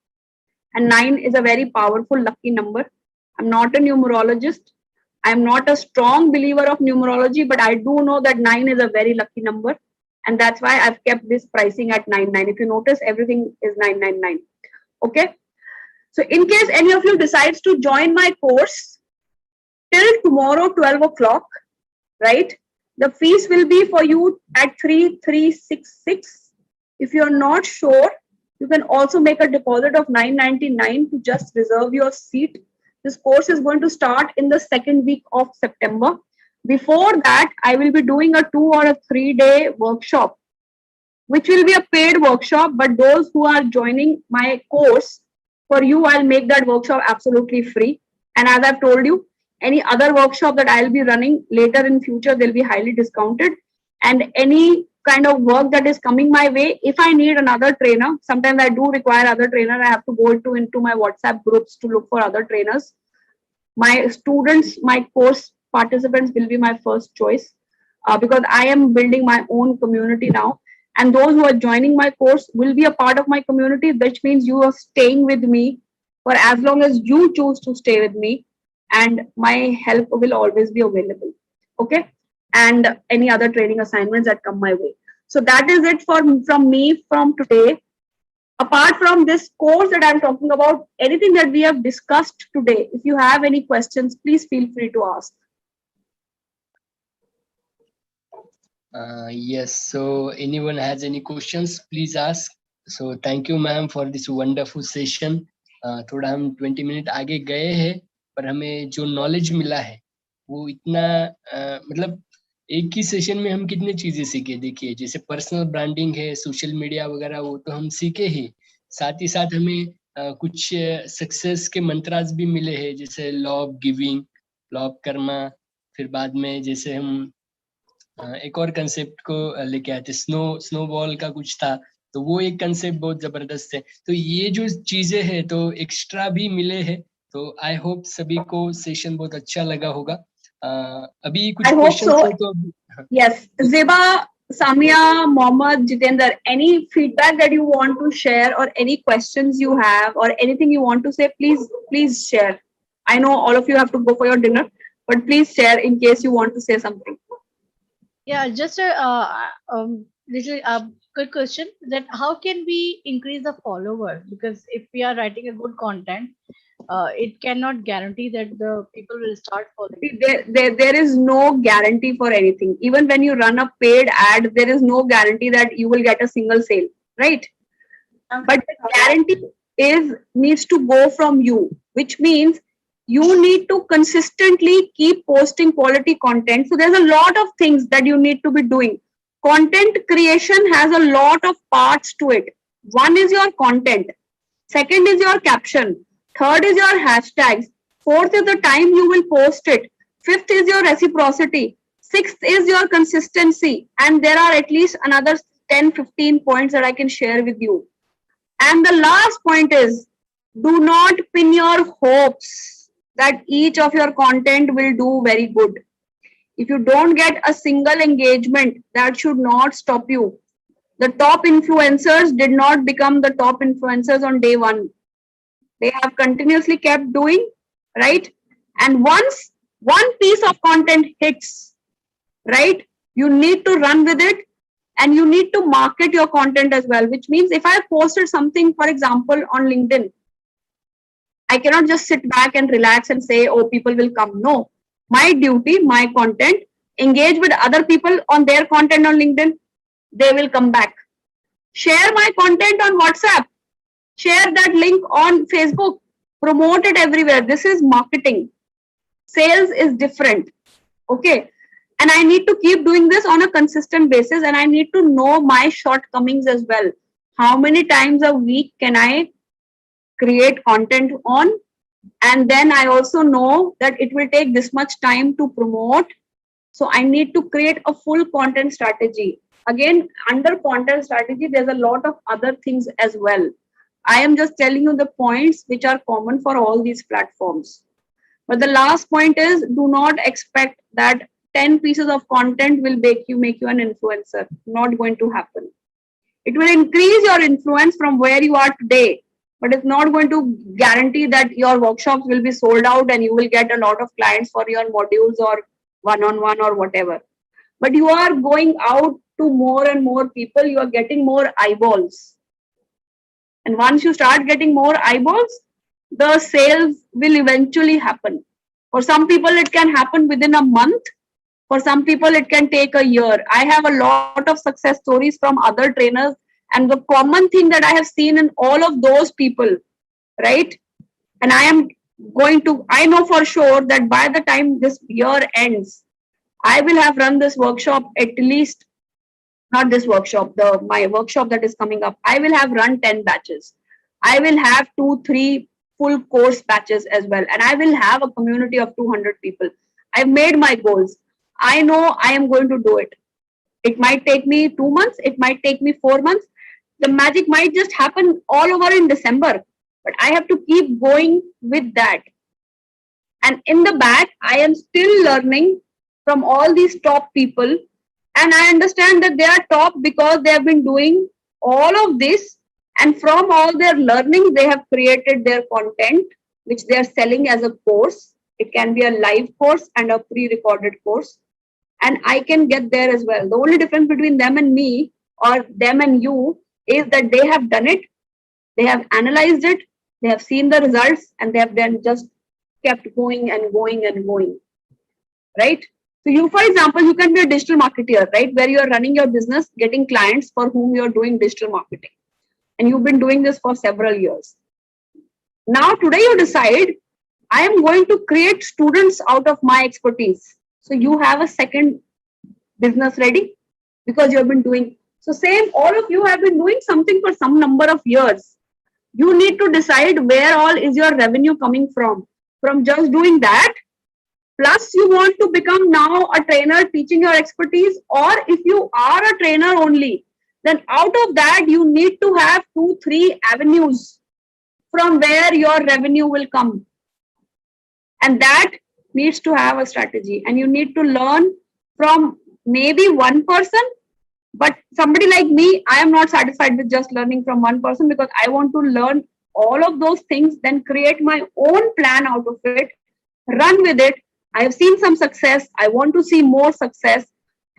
[SPEAKER 1] And 9 is a very powerful, lucky number. I'm not a numerologist. I'm not a strong believer of numerology, but I do know that 9 is a very lucky number. And that's why I've kept this pricing at 99. If you notice, everything is 999. Okay. So in case any of you decides to join my course till tomorrow, 12 o'clock, right? The fees will be for you at 3366. If you're not sure, you can also make a deposit of 999 to just reserve your seat. This course is going to start in the second week of September. Before that, I will be doing a 2 or a 3-day workshop, which will be a paid workshop, but those who are joining my course, for you, I'll make that workshop absolutely free. And as I've told you, any other workshop that I'll be running later in future, they'll be highly discounted. And any kind of work that is coming my way, if I need another trainer, sometimes I do require other trainer, I have to go into my WhatsApp groups to look for other trainers. My students, my course participants will be my first choice because I am building my own community now. And those who are joining my course will be a part of my community, which means you are staying with me for as long as you choose to stay with me, and my help will always be available. Okay. And any other training assignments that come my way. So that is it from me from today. Apart from this course that I'm talking about, anything that we have discussed today, if you have any questions, please feel free to ask.
[SPEAKER 2] Yes, so anyone has any questions, please ask. So thank you ma'am for this wonderful session. थोड़ा हम 20 minute आगे गए हैं, पर हमें जो knowledge मिला है वो इतना मतलब एक ही सेशन में हम कितनी चीजें सीखे. देखिए जैसे पर्सनल ब्रांडिंग है, सोशल मीडिया वगैरह, वो तो हम सीखे ही, साथ ही साथ हमें कुछ सक्सेस के मंत्रास भी मिले हैं, जैसे law of giving, law of Karma. फिर बाद में जैसे हम एक और कंसेप्ट को लेके आए थे, स्नोबॉल का कुछ था, तो वो एक कंसेप्ट बहुत जबरदस्त है. तो ये जो चीजें हैं तो एक्स्ट्रा भी मिले हैं. तो आई होप सभी को सेशन बहुत अच्छा लगा होगा. अभी कुछ क्वेश्चन है तो
[SPEAKER 1] yes, Zeba, Samia, Mohammed, Jitender, any feedback that you want to share or any questions you have or anything you want to say, please share. I know all of you have to go for your dinner, but please share in case you want to say something.
[SPEAKER 6] Yeah, just a little good question, that how can we increase the follower? Because if we are writing a good content, it cannot guarantee that the people will start following.
[SPEAKER 1] There is no guarantee for anything. Even when you run a paid ad, there is no guarantee that you will get a single sale, right? But the guarantee needs to go from you, which means you need to consistently keep posting quality content. So there's a lot of things that you need to be doing. Content creation has a lot of parts to it. One is your content. Second is your caption. Third is your hashtags. Fourth is the time you will post it. Fifth is your reciprocity. Sixth is your consistency. And there are at least another 10-15 points that I can share with you. And the last point is, do not pin your hopes that each of your content will do very good. If you don't get a single engagement, that should not stop you. The top influencers did not become the top influencers on day one. They have continuously kept doing, right? And once one piece of content hits, right, you need to run with it, and you need to market your content as well, which means if I posted something, for example, on LinkedIn, I cannot just sit back and relax and say, oh, people will come. No, my duty, my content, engage with other people on their content on LinkedIn, they will come back. Share my content on WhatsApp, share that link on Facebook, promote it everywhere. This is marketing. Sales is different. Okay. And I need to keep doing this on a consistent basis, and I need to know my shortcomings as well. How many times a week can I create content on? And then I also know that it will take this much time to promote. So I need to create a full content strategy. Again, under content strategy, there's a lot of other things as well. I am just telling you the points which are common for all these platforms. But the last point is, do not expect that 10 pieces of content will make you an influencer. Not going to happen. It will increase your influence from where you are today, but it's not going to guarantee that your workshops will be sold out and you will get a lot of clients for your modules or one-on-one or whatever. But you are going out to more and more people, you are getting more eyeballs. And once you start getting more eyeballs, the sales will eventually happen. For some people, it can happen within a month. For some people, it can take a year. I have a lot of success stories from other trainers. And the common thing that I have seen in all of those people, right? And I know for sure that by the time this year ends, I will have run this workshop at least, not this workshop, my workshop that is coming up. I will have run 10 batches. I will have 2-3 full course batches as well. And I will have a community of 200 people. I've made my goals. I know I am going to do it. It might take me 2 months. It might take me 4 months. The magic might just happen all over in December. But I have to keep going with that. And in the back, I am still learning from all these top people. And I understand that they are top because they have been doing all of this. And from all their learning, they have created their content, which they are selling as a course. It can be a live course and a pre-recorded course. And I can get there as well. The only difference between them and me, or them and you, is that they have done it. They have analyzed it. They have seen the results, and they have then just kept going and going and going. Right? So you, for example, you can be a digital marketer, right? Where you are running your business, getting clients for whom you are doing digital marketing. And you've been doing this for several years. Now, today you decide, I am going to create students out of my expertise. So you have a second business ready because you have been doing. So same, all of you have been doing something for some number of years. You need to decide where all is your revenue coming from. From just doing that, plus you want to become now a trainer teaching your expertise, or if you are a trainer only, then out of that you need to have 2-3 avenues from where your revenue will come. And that needs to have a strategy, and you need to learn from maybe one person. But somebody like me, I am not satisfied with just learning from one person, because I want to learn all of those things, then create my own plan out of it, run with it. I have seen some success. I want to see more success.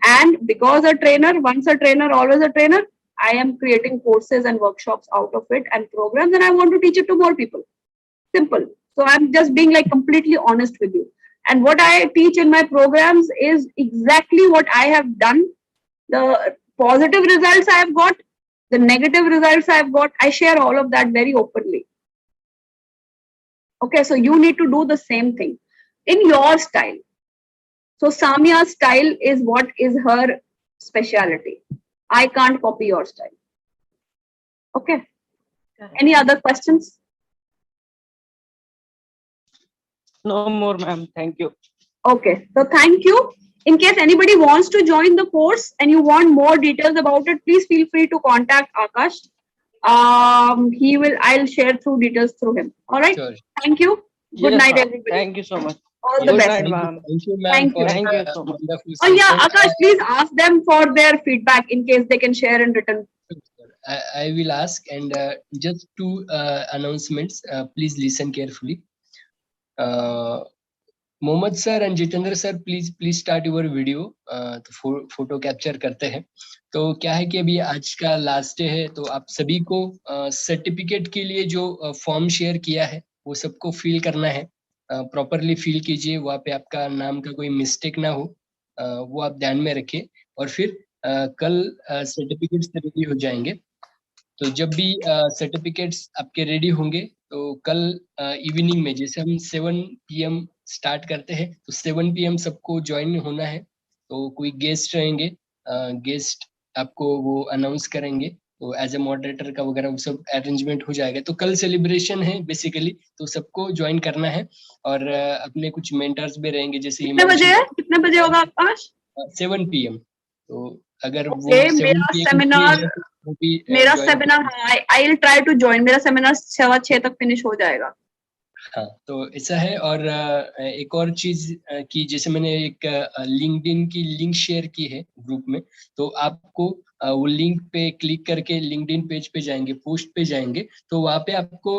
[SPEAKER 1] And because a trainer, once a trainer, always a trainer, I am creating courses and workshops out of it and programs, and I want to teach it to more people. Simple. So I'm just being like completely honest with you. And what I teach in my programs is exactly what I have done. The positive results I have got, the negative results I have got, I share all of that very openly. Okay, so you need to do the same thing in your style. So Samia's style is what is her specialty. I can't copy your style. Okay. Any other questions?
[SPEAKER 4] No more, ma'am. Thank you.
[SPEAKER 1] Okay, so thank you. In case anybody wants to join the course and you want more details about it, please feel free to contact Akash. I'll share through details through him. All right.
[SPEAKER 2] Sure.
[SPEAKER 1] Thank you. Good
[SPEAKER 4] Yes,
[SPEAKER 1] night,
[SPEAKER 4] ma'am.
[SPEAKER 1] everybody.
[SPEAKER 4] Thank you so much.
[SPEAKER 1] All the
[SPEAKER 2] Yes,
[SPEAKER 1] best.
[SPEAKER 7] Good night, ma'am.
[SPEAKER 2] thank you, ma'am,
[SPEAKER 1] Thank
[SPEAKER 2] for
[SPEAKER 1] you.
[SPEAKER 7] Thank you
[SPEAKER 2] the
[SPEAKER 7] so much.
[SPEAKER 2] wonderful
[SPEAKER 1] Oh yeah,
[SPEAKER 2] session.
[SPEAKER 1] Akash, please ask them for their feedback in case they can share in written.
[SPEAKER 2] I will ask, and just two announcements. Please listen carefully. Uh, Mohammed sir and Jitendra sir, please start your video. तो photo capture करते हैं। तो क्या है कि अभी आज का लास्ट डे है, तो आप सभी को सर्टिफिकेट के लिए जो फॉर्म शेयर किया है वो सबको फिल करना है। प्रॉपरली फिल कीजिए, वहाँ पे आपका नाम का कोई मिस्टेक ना हो, वो आप ध्यान में रखिए। और फिर कल सर्टिफिकेट्स रेडी हो जाएंगे। तो जब भी सर्टिफिकेट्स आपके रेडी होंगे तो कल इवनिंग में, जैसे हम 7 PM स्टार्ट करते हैं, तो 7 PM सबको ज्वाइन होना है। तो कोई गेस्ट रहेंगे, गेस्ट आपको वो अनाउंस करेंगे, तो एज ए मॉडरेटर का वगैरह वो सब अरेंजमेंट हो जाएगा। तो कल सेलिब्रेशन है बेसिकली, तो सबको ज्वाइन करना है। और अपने कुछ मेंटर्स भी रहेंगे, जैसे
[SPEAKER 1] कितने बजे है? कितने बजे होगा आकाश?
[SPEAKER 2] 7 PM। तो अगर वो
[SPEAKER 1] ओके,
[SPEAKER 2] 7
[SPEAKER 1] मेरा
[SPEAKER 2] PM
[SPEAKER 1] सेमिनार,
[SPEAKER 2] है, तो वो भी
[SPEAKER 1] मेरा
[SPEAKER 2] join
[SPEAKER 1] seminar, I will try to join. मेरा सेमिनार 6:15 तक फिनिश हो जाएगा।
[SPEAKER 2] हाँ, तो ऐसा है। और एक और चीज की, जैसे मैंने एक लिंक्डइन की लिंक शेयर की है ग्रुप में, तो आपको वो लिंक पे क्लिक करके लिंक्डइन पेज पे जाएंगे, पोस्ट पे जाएंगे, तो वहाँ पे आपको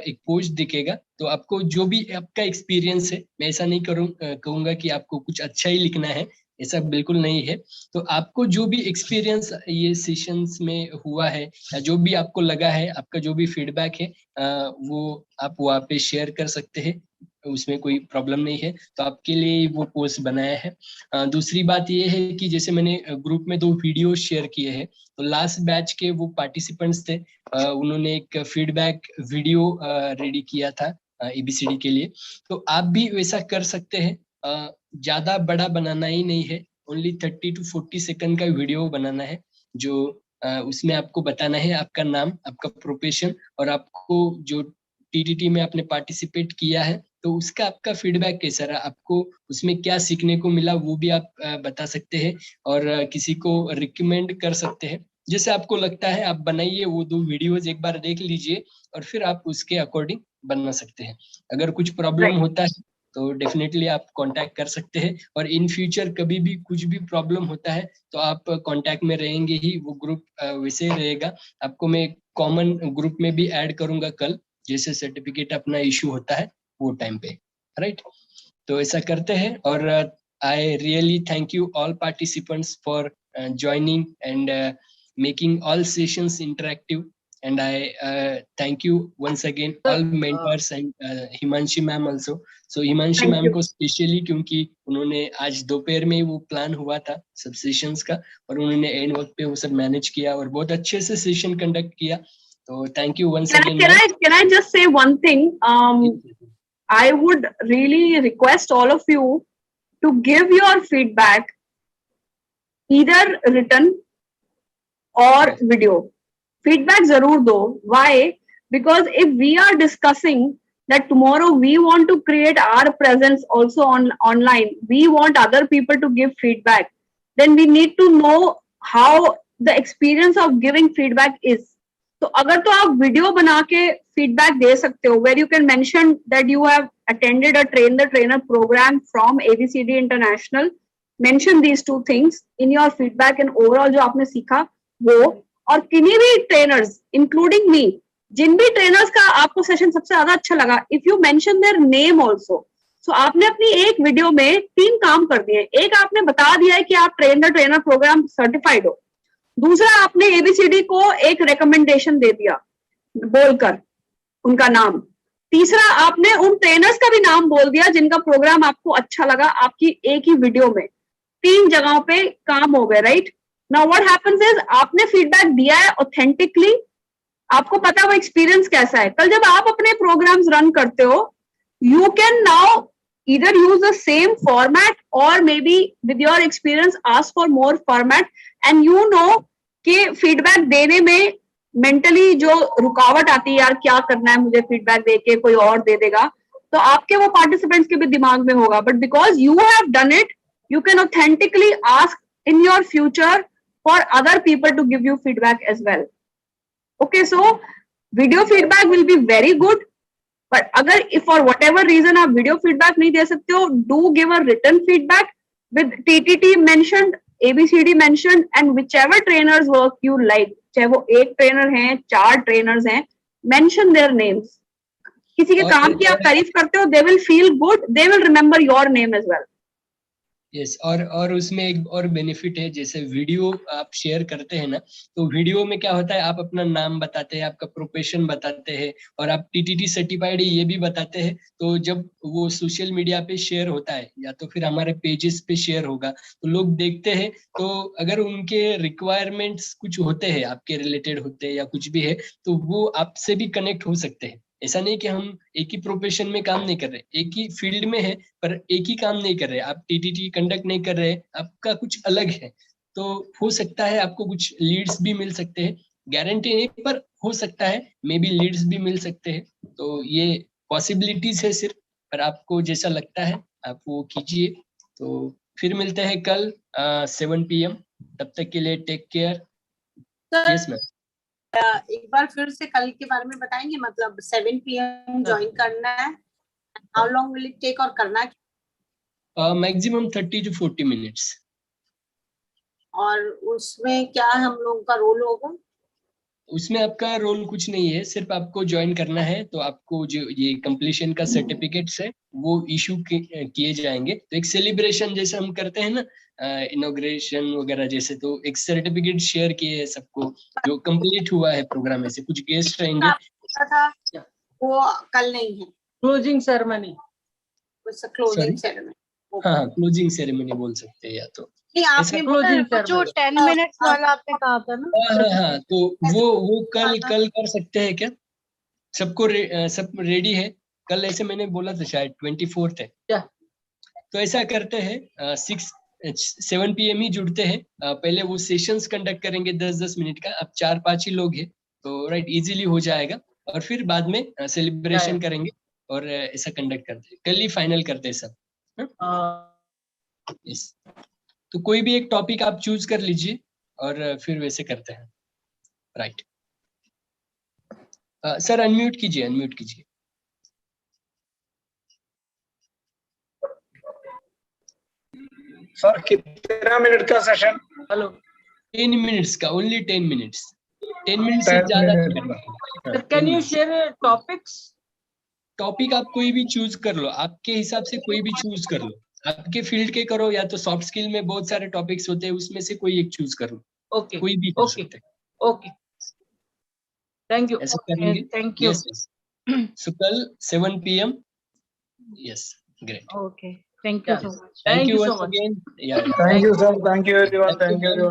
[SPEAKER 2] एक पोस्ट दिखेगा। तो आपको जो भी आपका एक्सपीरियंस है, मैं ऐसा नहीं कहूंगा कि आपको कुछ अच्छा ही लिखना है, ऐसा बिल्कुल नहीं है। तो आपको जो भी एक्सपीरियंस ये सेशंस में हुआ है, या जो भी आपको लगा है, आपका जो भी फीडबैक है, वो आप वहाँ पे शेयर कर सकते हैं, उसमें कोई प्रॉब्लम नहीं है। तो आपके लिए वो पोस्ट बनाया है। दूसरी बात ये है कि जैसे मैंने ग्रुप में 2 वीडियो शेयर किए हैं, तो लास्ट बैच के वो पार्टिसिपेंट्स थे, उन्होंने एक फीडबैक वीडियो रेडी किया था ABCD के लिए। तो आप भी वैसा कर सकते हैं। ज्यादा बड़ा बनाना ही नहीं है, ओनली 30 to 40 सेकंड का वीडियो बनाना है, जो उसमें आपको बताना है आपका नाम, आपका प्रोफेशन, और आपको जो TTT में आपने पार्टिसिपेट किया है, तो उसका आपका फीडबैक कैसा रहा, आपको उसमें क्या सीखने को मिला, वो भी आप बता सकते हैं। और किसी को रिकमेंड कर सकते हैं, जैसे आपको लगता है आप बनाइए। वो 2 वीडियोज एक बार देख लीजिए, और फिर आप उसके अकॉर्डिंग बना सकते हैं। अगर कुछ प्रॉब्लम
[SPEAKER 1] Right.
[SPEAKER 2] होता है तो डेफिनेटली आप कांटेक्ट कर सकते हैं। और इन फ्यूचर कभी भी कुछ भी प्रॉब्लम होता है तो आप कांटेक्ट में रहेंगे ही, वो ग्रुप वैसे ही रहेगा। आपको मैं कॉमन ग्रुप में भी ऐड करूंगा कल, जैसे सर्टिफिकेट अपना इशू होता है वो टाइम पे, राइट। तो ऐसा करते हैं। और I really thank you all participants for joining and making all sessions interactive. And I thank you once again all mentors and Himanshi ma'am also. So Himanshi
[SPEAKER 1] Thank
[SPEAKER 2] ma'am
[SPEAKER 1] you.
[SPEAKER 2] को specially, क्योंकि उन्होंने आज दोपहर में वो plan हुआ था सब सेशंस का, और उन्होंने एंड वक्त पे वो सब मैनेज किया और बहुत अच्छे से सेशन कंडक्ट किया। तो thank you once again ma'am.
[SPEAKER 1] Can I just say one thing? I would really request all of you to give your feedback either written or video. Feedback zarur do. Why? Because if we are discussing that tomorrow we want to create our presence also online, we want other people to give feedback, then we need to know how the experience of giving feedback is. तो अगर तो आप video बना के feedback दे सकते हो, where you can mention that you have attended a train the trainer program from ABCD International, mention these 2 things in your feedback and overall जो आपने सीखा वो। और किन्हीं भी ट्रेनर्स इंक्लूडिंग मी, जिन भी ट्रेनर्स का आपको सेशन सबसे ज्यादा अच्छा लगा, if you mention their name also, so आपने अपनी एक वीडियो में 3 काम कर दिए। एक, आपने बता दिया है कि आप train the trainer programme certified हो। दूसरा, आपने ABCD को एक रिकमेंडेशन दे दिया बोलकर उनका नाम। तीसरा, आपने उन ट्रेनर्स का भी नाम बोल दिया जिनका प्रोग्राम आपको अच्छा लगा आपकी एक ही वीडियो में। 3 जगहों पे काम हो गए, right. Now what happens is, आपने फीडबैक दिया है ऑथेंटिकली, आपको पता है वो एक्सपीरियंस कैसा है। कल जब आप अपने प्रोग्राम्स रन करते हो, you can now either use the same format or maybe with your experience ask for more format, and you know कि फीडबैक देने में मेंटली जो रुकावट आती है, यार क्या करना है मुझे फीडबैक देके, कोई और दे देगा, तो आपके वो पार्टिसिपेंट्स के भी दिमाग में होगा। But because you have done it, you can authentically ask in your future for other people to give you feedback as well. Okay, so video feedback will be very good, but अगर if for whatever reason आप video feedback नहीं दे सकते हो, do give a written feedback with TTT mentioned, ABCD mentioned and whichever trainers work you like, चाहे वो एक trainer हैं, 4 ट्रेनर्स हैं, मेंशन देयर नेम्स. किसी के काम की आप तारीफ करते हो, they will feel good, they will remember your name as well.
[SPEAKER 2] Yes, और उसमें एक और बेनिफिट है, जैसे वीडियो आप शेयर करते हैं ना, तो वीडियो में क्या होता है, आप अपना नाम बताते हैं, आपका प्रोफेशन बताते हैं, और आप टीटीटी सर्टिफाइड है ये भी बताते हैं. तो जब वो सोशल मीडिया पे शेयर होता है या तो फिर हमारे पेजेस पे शेयर होगा, तो लोग देखते हैं. तो अगर उनके रिक्वायरमेंट्स कुछ होते हैं, आपके रिलेटेड होते हैं या कुछ भी है, तो वो आपसे भी कनेक्ट हो सकते हैं. ऐसा नहीं कि हम एक ही प्रोफेशन में काम नहीं कर रहे, एक ही फील्ड में है पर एक ही काम नहीं कर रहे. आप टीटीटी कंडक्ट नहीं कर रहे, आपका कुछ अलग है. तो हो सकता है आपको कुछ लीड्स भी मिल सकते हैं, गारंटी नहीं पर हो सकता है मे बी लीड्स भी मिल सकते हैं. तो ये पॉसिबिलिटीज है सिर्फ, पर आपको जैसा लगता है आप वो कीजिए. तो फिर मिलते हैं कल 7 PM. तब तक के लिए टेक केयर. Yes ma'am.
[SPEAKER 5] एक बार फिर से कल के बारे में बताएंगे, मतलब 7 PM ज्वाइन करना है, how long will it take, और करना है
[SPEAKER 2] मैक्सिमम 30 to 40 मिनट्स.
[SPEAKER 5] और उसमें क्या हम लोगों का रोल होगा?
[SPEAKER 2] उसमें आपका रोल कुछ नहीं है, सिर्फ आपको ज्वाइन करना है. तो आपको जो ये कंप्लीशन का सर्टिफिकेट्स है वो इशू किए जाएंगे. तो एक सेलिब्रेशन जैसे हम करते हैं ना, इनॉग्रेशन वगैरह जैसे, तो एक सर्टिफिकेट शेयर किए हैं सबको जो कंप्लीट हुआ है प्रोग्राम. ऐसे कुछ गेस्ट रहेंगे.
[SPEAKER 5] था वो कल नहीं है,
[SPEAKER 4] क्लोजिंग सेरेमनी.
[SPEAKER 5] Closing ceremony.
[SPEAKER 2] हाँ, क्लोजिंग सेरेमनी बोल सकते हैं या तो.
[SPEAKER 5] नहीं, आपने बोला
[SPEAKER 4] क्लोजिंग
[SPEAKER 6] जो 10 मिनट्स वाला आपने कहा था ना.
[SPEAKER 2] हाँ, तो वो कल कर सकते हैं क्या? सबको सब रेडी है? कल ऐसे मैंने बोला था शायद 24th है. तो ऐसा करते हैं 7 PM ही जुड़ते हैं. पहले वो सेशंस कंडक्ट करेंगे 10-10 मिनट का. अब 4-5 ही लोग हैं तो राइट इजीली हो जाएगा. और फिर बाद में सेलिब्रेशन करेंगे और ऐसा कंडक्ट करते हैं. कल ही फाइनल करते हैं सब. यस. तो कोई भी एक टॉपिक आप चूज कर लीजिए और फिर वैसे करते हैं. राइट. सर अनम्यूट कीजिए.
[SPEAKER 3] सर कितना मिनट का सेशन?
[SPEAKER 4] हेलो.
[SPEAKER 2] 10 मिनट्स का, ओनली 10 मिनट्स. 10 मिनट से ज्यादा नहीं करना.
[SPEAKER 4] Can you share topics?
[SPEAKER 2] Topic आप कोई भी चूज कर लो, आपके हिसाब से कोई भी चूज कर लो. आपके फील्ड के करो या तो सॉफ्ट स्किल में बहुत सारे टॉपिक्स होते हैं, उसमें से कोई एक चूज कर लो.
[SPEAKER 4] ओके.
[SPEAKER 2] कोई भी कर सकते हैं.
[SPEAKER 4] ओके. Thank you.
[SPEAKER 2] ऐसा करेंगे.
[SPEAKER 6] Thank you.
[SPEAKER 2] यस. सो कल 7 PM. Yes. Great.
[SPEAKER 6] Okay. Thank you so much.
[SPEAKER 2] Thank you
[SPEAKER 4] so
[SPEAKER 2] once
[SPEAKER 4] much.
[SPEAKER 2] again. Yeah.
[SPEAKER 3] Thank you, sir. Thank you, everyone.
[SPEAKER 2] Thank you,
[SPEAKER 3] Thank you,
[SPEAKER 2] ma'am.
[SPEAKER 3] everyone.